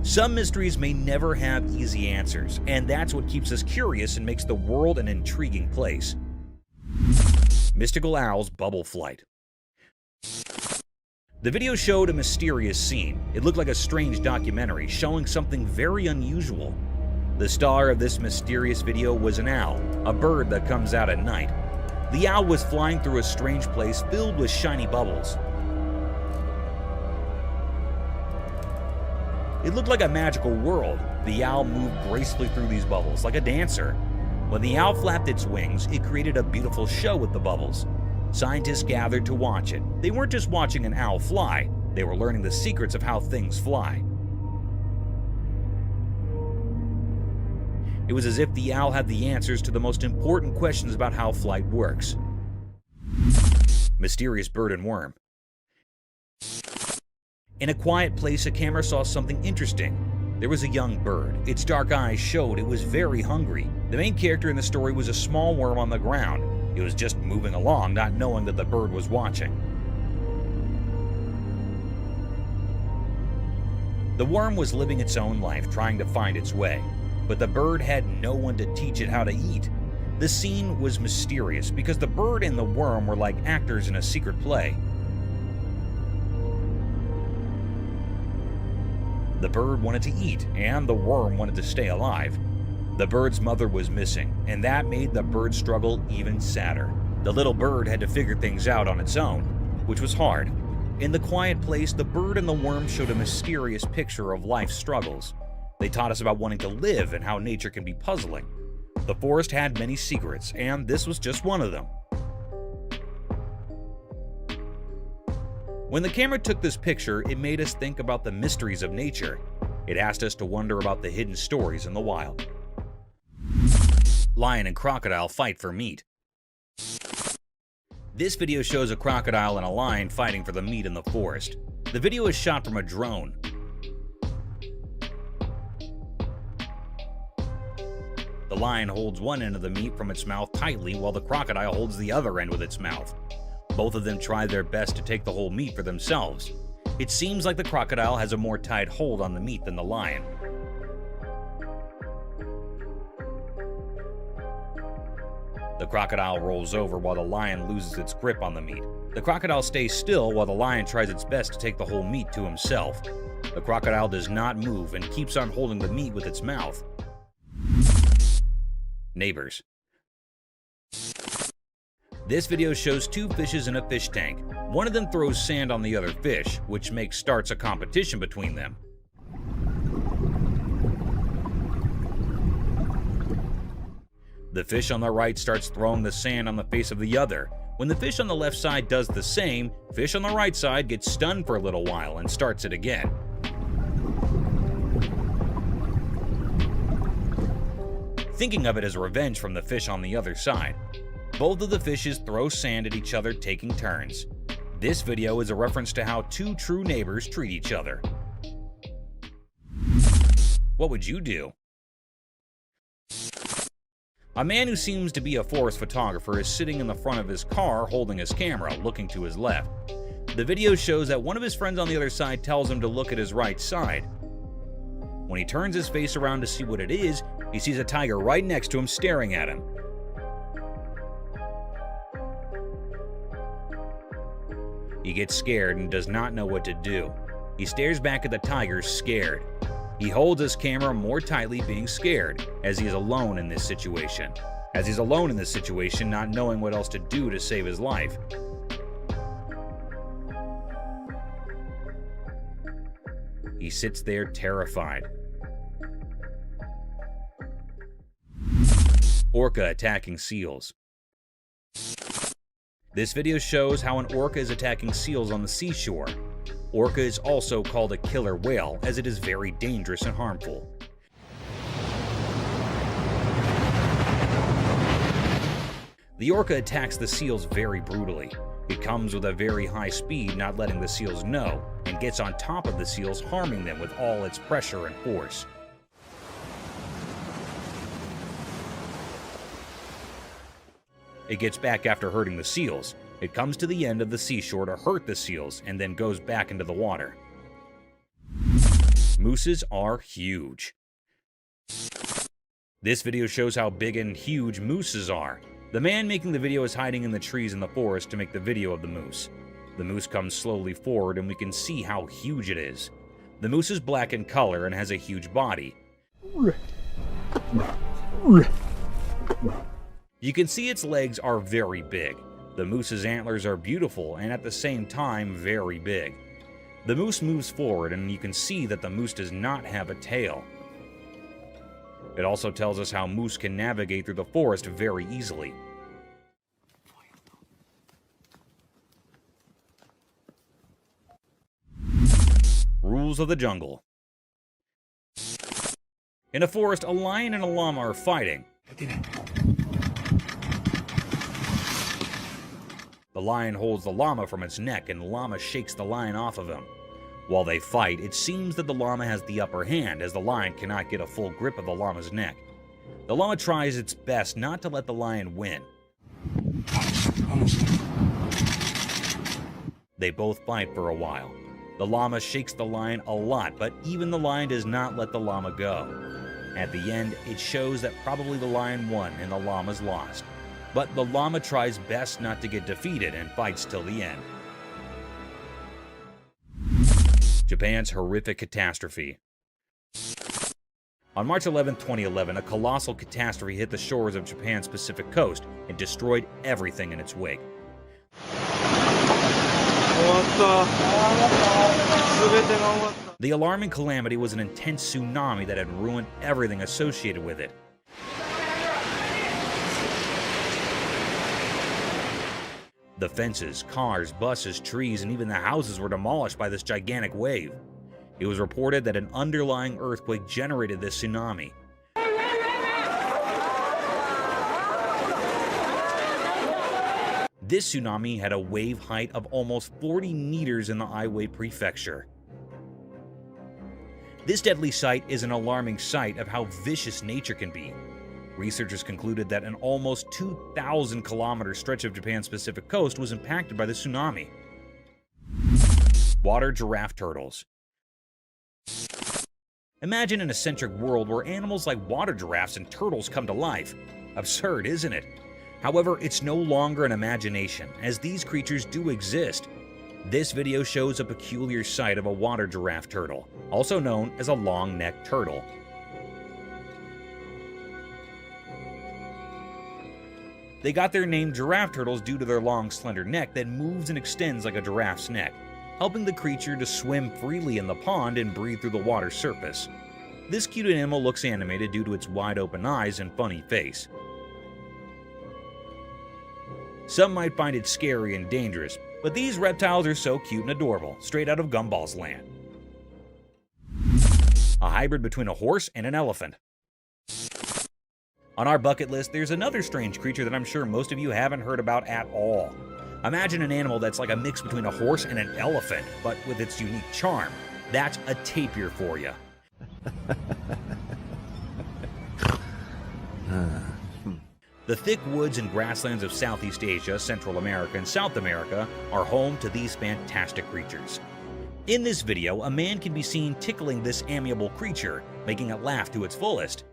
Some mysteries may never have easy answers, and that's what keeps us curious and makes the world an intriguing place. Mystical owl's bubble flight. The video showed a mysterious scene. It looked like a strange documentary showing something very unusual. The star of this mysterious video was an owl, a bird that comes out at night. The owl was flying through a strange place filled with shiny bubbles. It looked like a magical world. The owl moved gracefully through these bubbles like a dancer. When the owl flapped its wings, it created a beautiful show with the bubbles. Scientists gathered to watch it. They weren't just watching an owl fly, they were learning the secrets of how things fly. It was as if the owl had the answers to the most important questions about how flight works. Mysterious bird and worm. In a quiet place, a camera saw something interesting. There was a young bird. Its dark eyes showed it was very hungry. The main character in the story was a small worm on the ground. It was just moving along, not knowing that the bird was watching. The worm was living its own life, trying to find its way, but the bird had no one to teach it how to eat. The scene was mysterious because the bird and the worm were like actors in a secret play. The bird wanted to eat, and the worm wanted to stay alive. The bird's mother was missing, and that made the bird's struggle even sadder. The little bird had to figure things out on its own, which was hard. In the quiet place, the bird and the worm showed a mysterious picture of life's struggles. They taught us about wanting to live and how nature can be puzzling. The forest had many secrets, and this was just one of them. When the camera took this picture, it made us think about the mysteries of nature. It asked us to wonder about the hidden stories in the wild. Lion and crocodile fight for meat. This video shows a crocodile and a lion fighting for the meat in the forest. The video is shot from a drone. The lion holds one end of the meat from its mouth tightly while the crocodile holds the other end with its mouth. Both of them try their best to take the whole meat for themselves. It seems like the crocodile has a more tight hold on the meat than the lion. The crocodile rolls over while the lion loses its grip on the meat. The crocodile stays still while the lion tries its best to take the whole meat to himself. The crocodile does not move and keeps on holding the meat with its mouth. Neighbors. This video shows two fishes in a fish tank. One of them throws sand on the other fish, which starts a competition between them. The fish on the right starts throwing the sand on the face of the other. When the fish on the left side does the same, fish on the right side gets stunned for a little while and starts it again. Thinking of it as revenge from the fish on the other side. Both of the fishes throw sand at each other, taking turns. This video is a reference to how two true neighbors treat each other. What would you do? A man who seems to be a forest photographer is sitting in the front of his car holding his camera, looking to his left. The video shows that one of his friends on the other side tells him to look at his right side. When he turns his face around to see what it is, he sees a tiger right next to him staring at him. He gets scared and does not know what to do. He stares back at the tiger, scared. He holds his camera more tightly, being scared, as he is alone in this situation. Not knowing what else to do to save his life. He sits there terrified. Orca attacking seals. This video shows how an orca is attacking seals on the seashore. Orca is also called a killer whale, as it is very dangerous and harmful. The orca attacks the seals very brutally. It comes with a very high speed, not letting the seals know, and gets on top of the seals, harming them with all its pressure and force. It gets back after hurting the seals. It comes to the end of the seashore to hurt the seals and then goes back into the water. Mooses are huge. This video shows how big and huge mooses are. The man making the video is hiding in the trees in the forest to make the video of the moose. The moose comes slowly forward and we can see how huge it is. The moose is black in color and has a huge body. You can see its legs are very big. The moose's antlers are beautiful and at the same time very big. The moose moves forward and you can see that the moose does not have a tail. It also tells us how moose can navigate through the forest very easily. Rules of the jungle. In a forest, a lion and a llama are fighting. The lion holds the llama from its neck and the llama shakes the lion off of him. While they fight, it seems that the llama has the upper hand as the lion cannot get a full grip of the llama's neck. The llama tries its best not to let the lion win. They both fight for a while. The llama shakes the lion a lot, but even the lion does not let the llama go. At the end, it shows that probably the lion won and the llama's lost. But the llama tries best not to get defeated and fights till the end. Japan's horrific catastrophe. On March 11, 2011, a colossal catastrophe hit the shores of Japan's Pacific coast and destroyed everything in its wake. The alarming calamity was an intense tsunami that had ruined everything associated with it. The fences, cars, buses, trees, and even the houses were demolished by this gigantic wave. It was reported that an underlying earthquake generated this tsunami. This tsunami had a wave height of almost 40 meters in the Aiwei prefecture. This deadly sight is an alarming sight of how vicious nature can be. Researchers concluded that an almost 2,000-kilometer stretch of Japan's Pacific coast was impacted by the tsunami. Water giraffe turtles. Imagine an eccentric world where animals like water giraffes and turtles come to life. Absurd, isn't it? However, it's no longer an imagination, as these creatures do exist. This video shows a peculiar sight of a water giraffe turtle, also known as a long-necked turtle. They got their name giraffe turtles due to their long, slender neck that moves and extends like a giraffe's neck, helping the creature to swim freely in the pond and breathe through the water's surface. This cute animal looks animated due to its wide-open eyes and funny face. Some might find it scary and dangerous, but these reptiles are so cute and adorable, straight out of Gumball's land. A hybrid between a horse and an elephant. On our bucket list, there's another strange creature that I'm sure most of you haven't heard about at all. Imagine an animal that's like a mix between a horse and an elephant, but with its unique charm. That's a tapir for you. The thick woods and grasslands of Southeast Asia, Central America, and South America are home to these fantastic creatures. In this video, a man can be seen tickling this amiable creature, making it laugh to its fullest.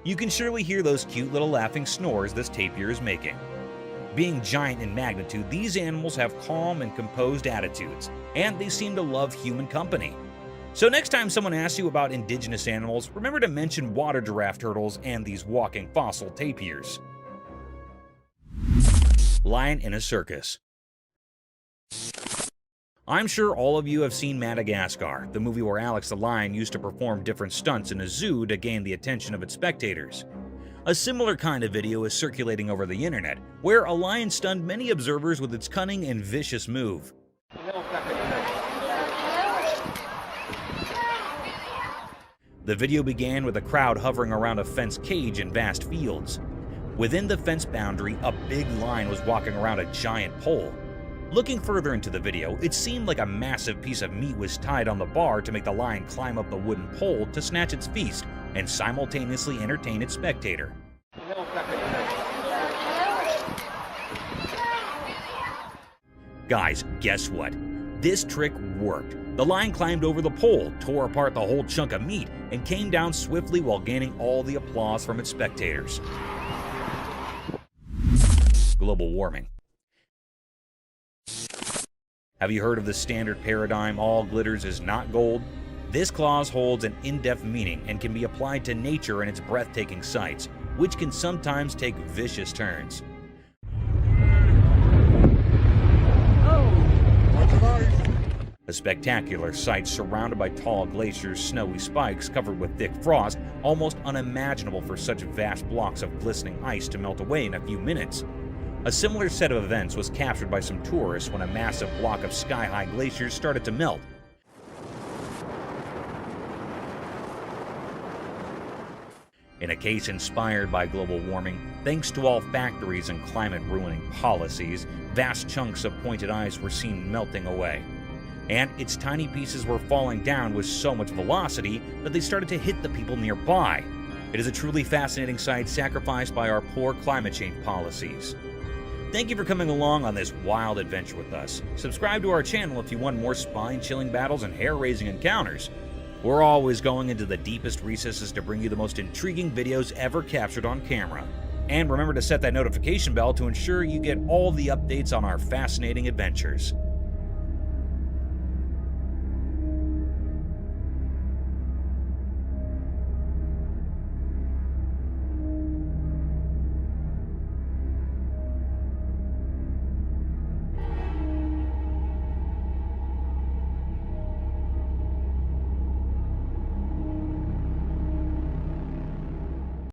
You can surely hear those cute little laughing snores this tapir is making. Being giant in magnitude, these animals have calm and composed attitudes, and they seem to love human company. So next time someone asks you about indigenous animals, remember to mention water giraffe turtles and these walking fossil tapirs. Lion in a circus. I'm sure all of you have seen Madagascar, the movie where Alex the lion used to perform different stunts in a zoo to gain the attention of its spectators. A similar kind of video is circulating over the internet, where a lion stunned many observers with its cunning and vicious move. The video began with a crowd hovering around a fenced cage in vast fields. Within the fence boundary, a big lion was walking around a giant pole. Looking further into the video, it seemed like a massive piece of meat was tied on the bar to make the lion climb up the wooden pole to snatch its feast and simultaneously entertain its spectator. Guys, guess what? This trick worked. The lion climbed over the pole, tore apart the whole chunk of meat, and came down swiftly while gaining all the applause from its spectators. Global warming. Have you heard of the standard paradigm, all glitters is not gold? This clause holds an in-depth meaning and can be applied to nature and its breathtaking sights, which can sometimes take vicious turns. A spectacular sight surrounded by tall glaciers, snowy spikes covered with thick frost, almost unimaginable for such vast blocks of glistening ice to melt away in a few minutes. A similar set of events was captured by some tourists when a massive block of sky-high glaciers started to melt. In a case inspired by global warming, thanks to all factories and climate-ruining policies, vast chunks of pointed eyes were seen melting away. And its tiny pieces were falling down with so much velocity that they started to hit the people nearby. It is a truly fascinating sight sacrificed by our poor climate change policies. Thank you for coming along on this wild adventure with us. Subscribe to our channel if you want more spine-chilling battles and hair-raising encounters. We're always going into the deepest recesses to bring you the most intriguing videos ever captured on camera. And remember to set that notification bell to ensure you get all the updates on our fascinating adventures.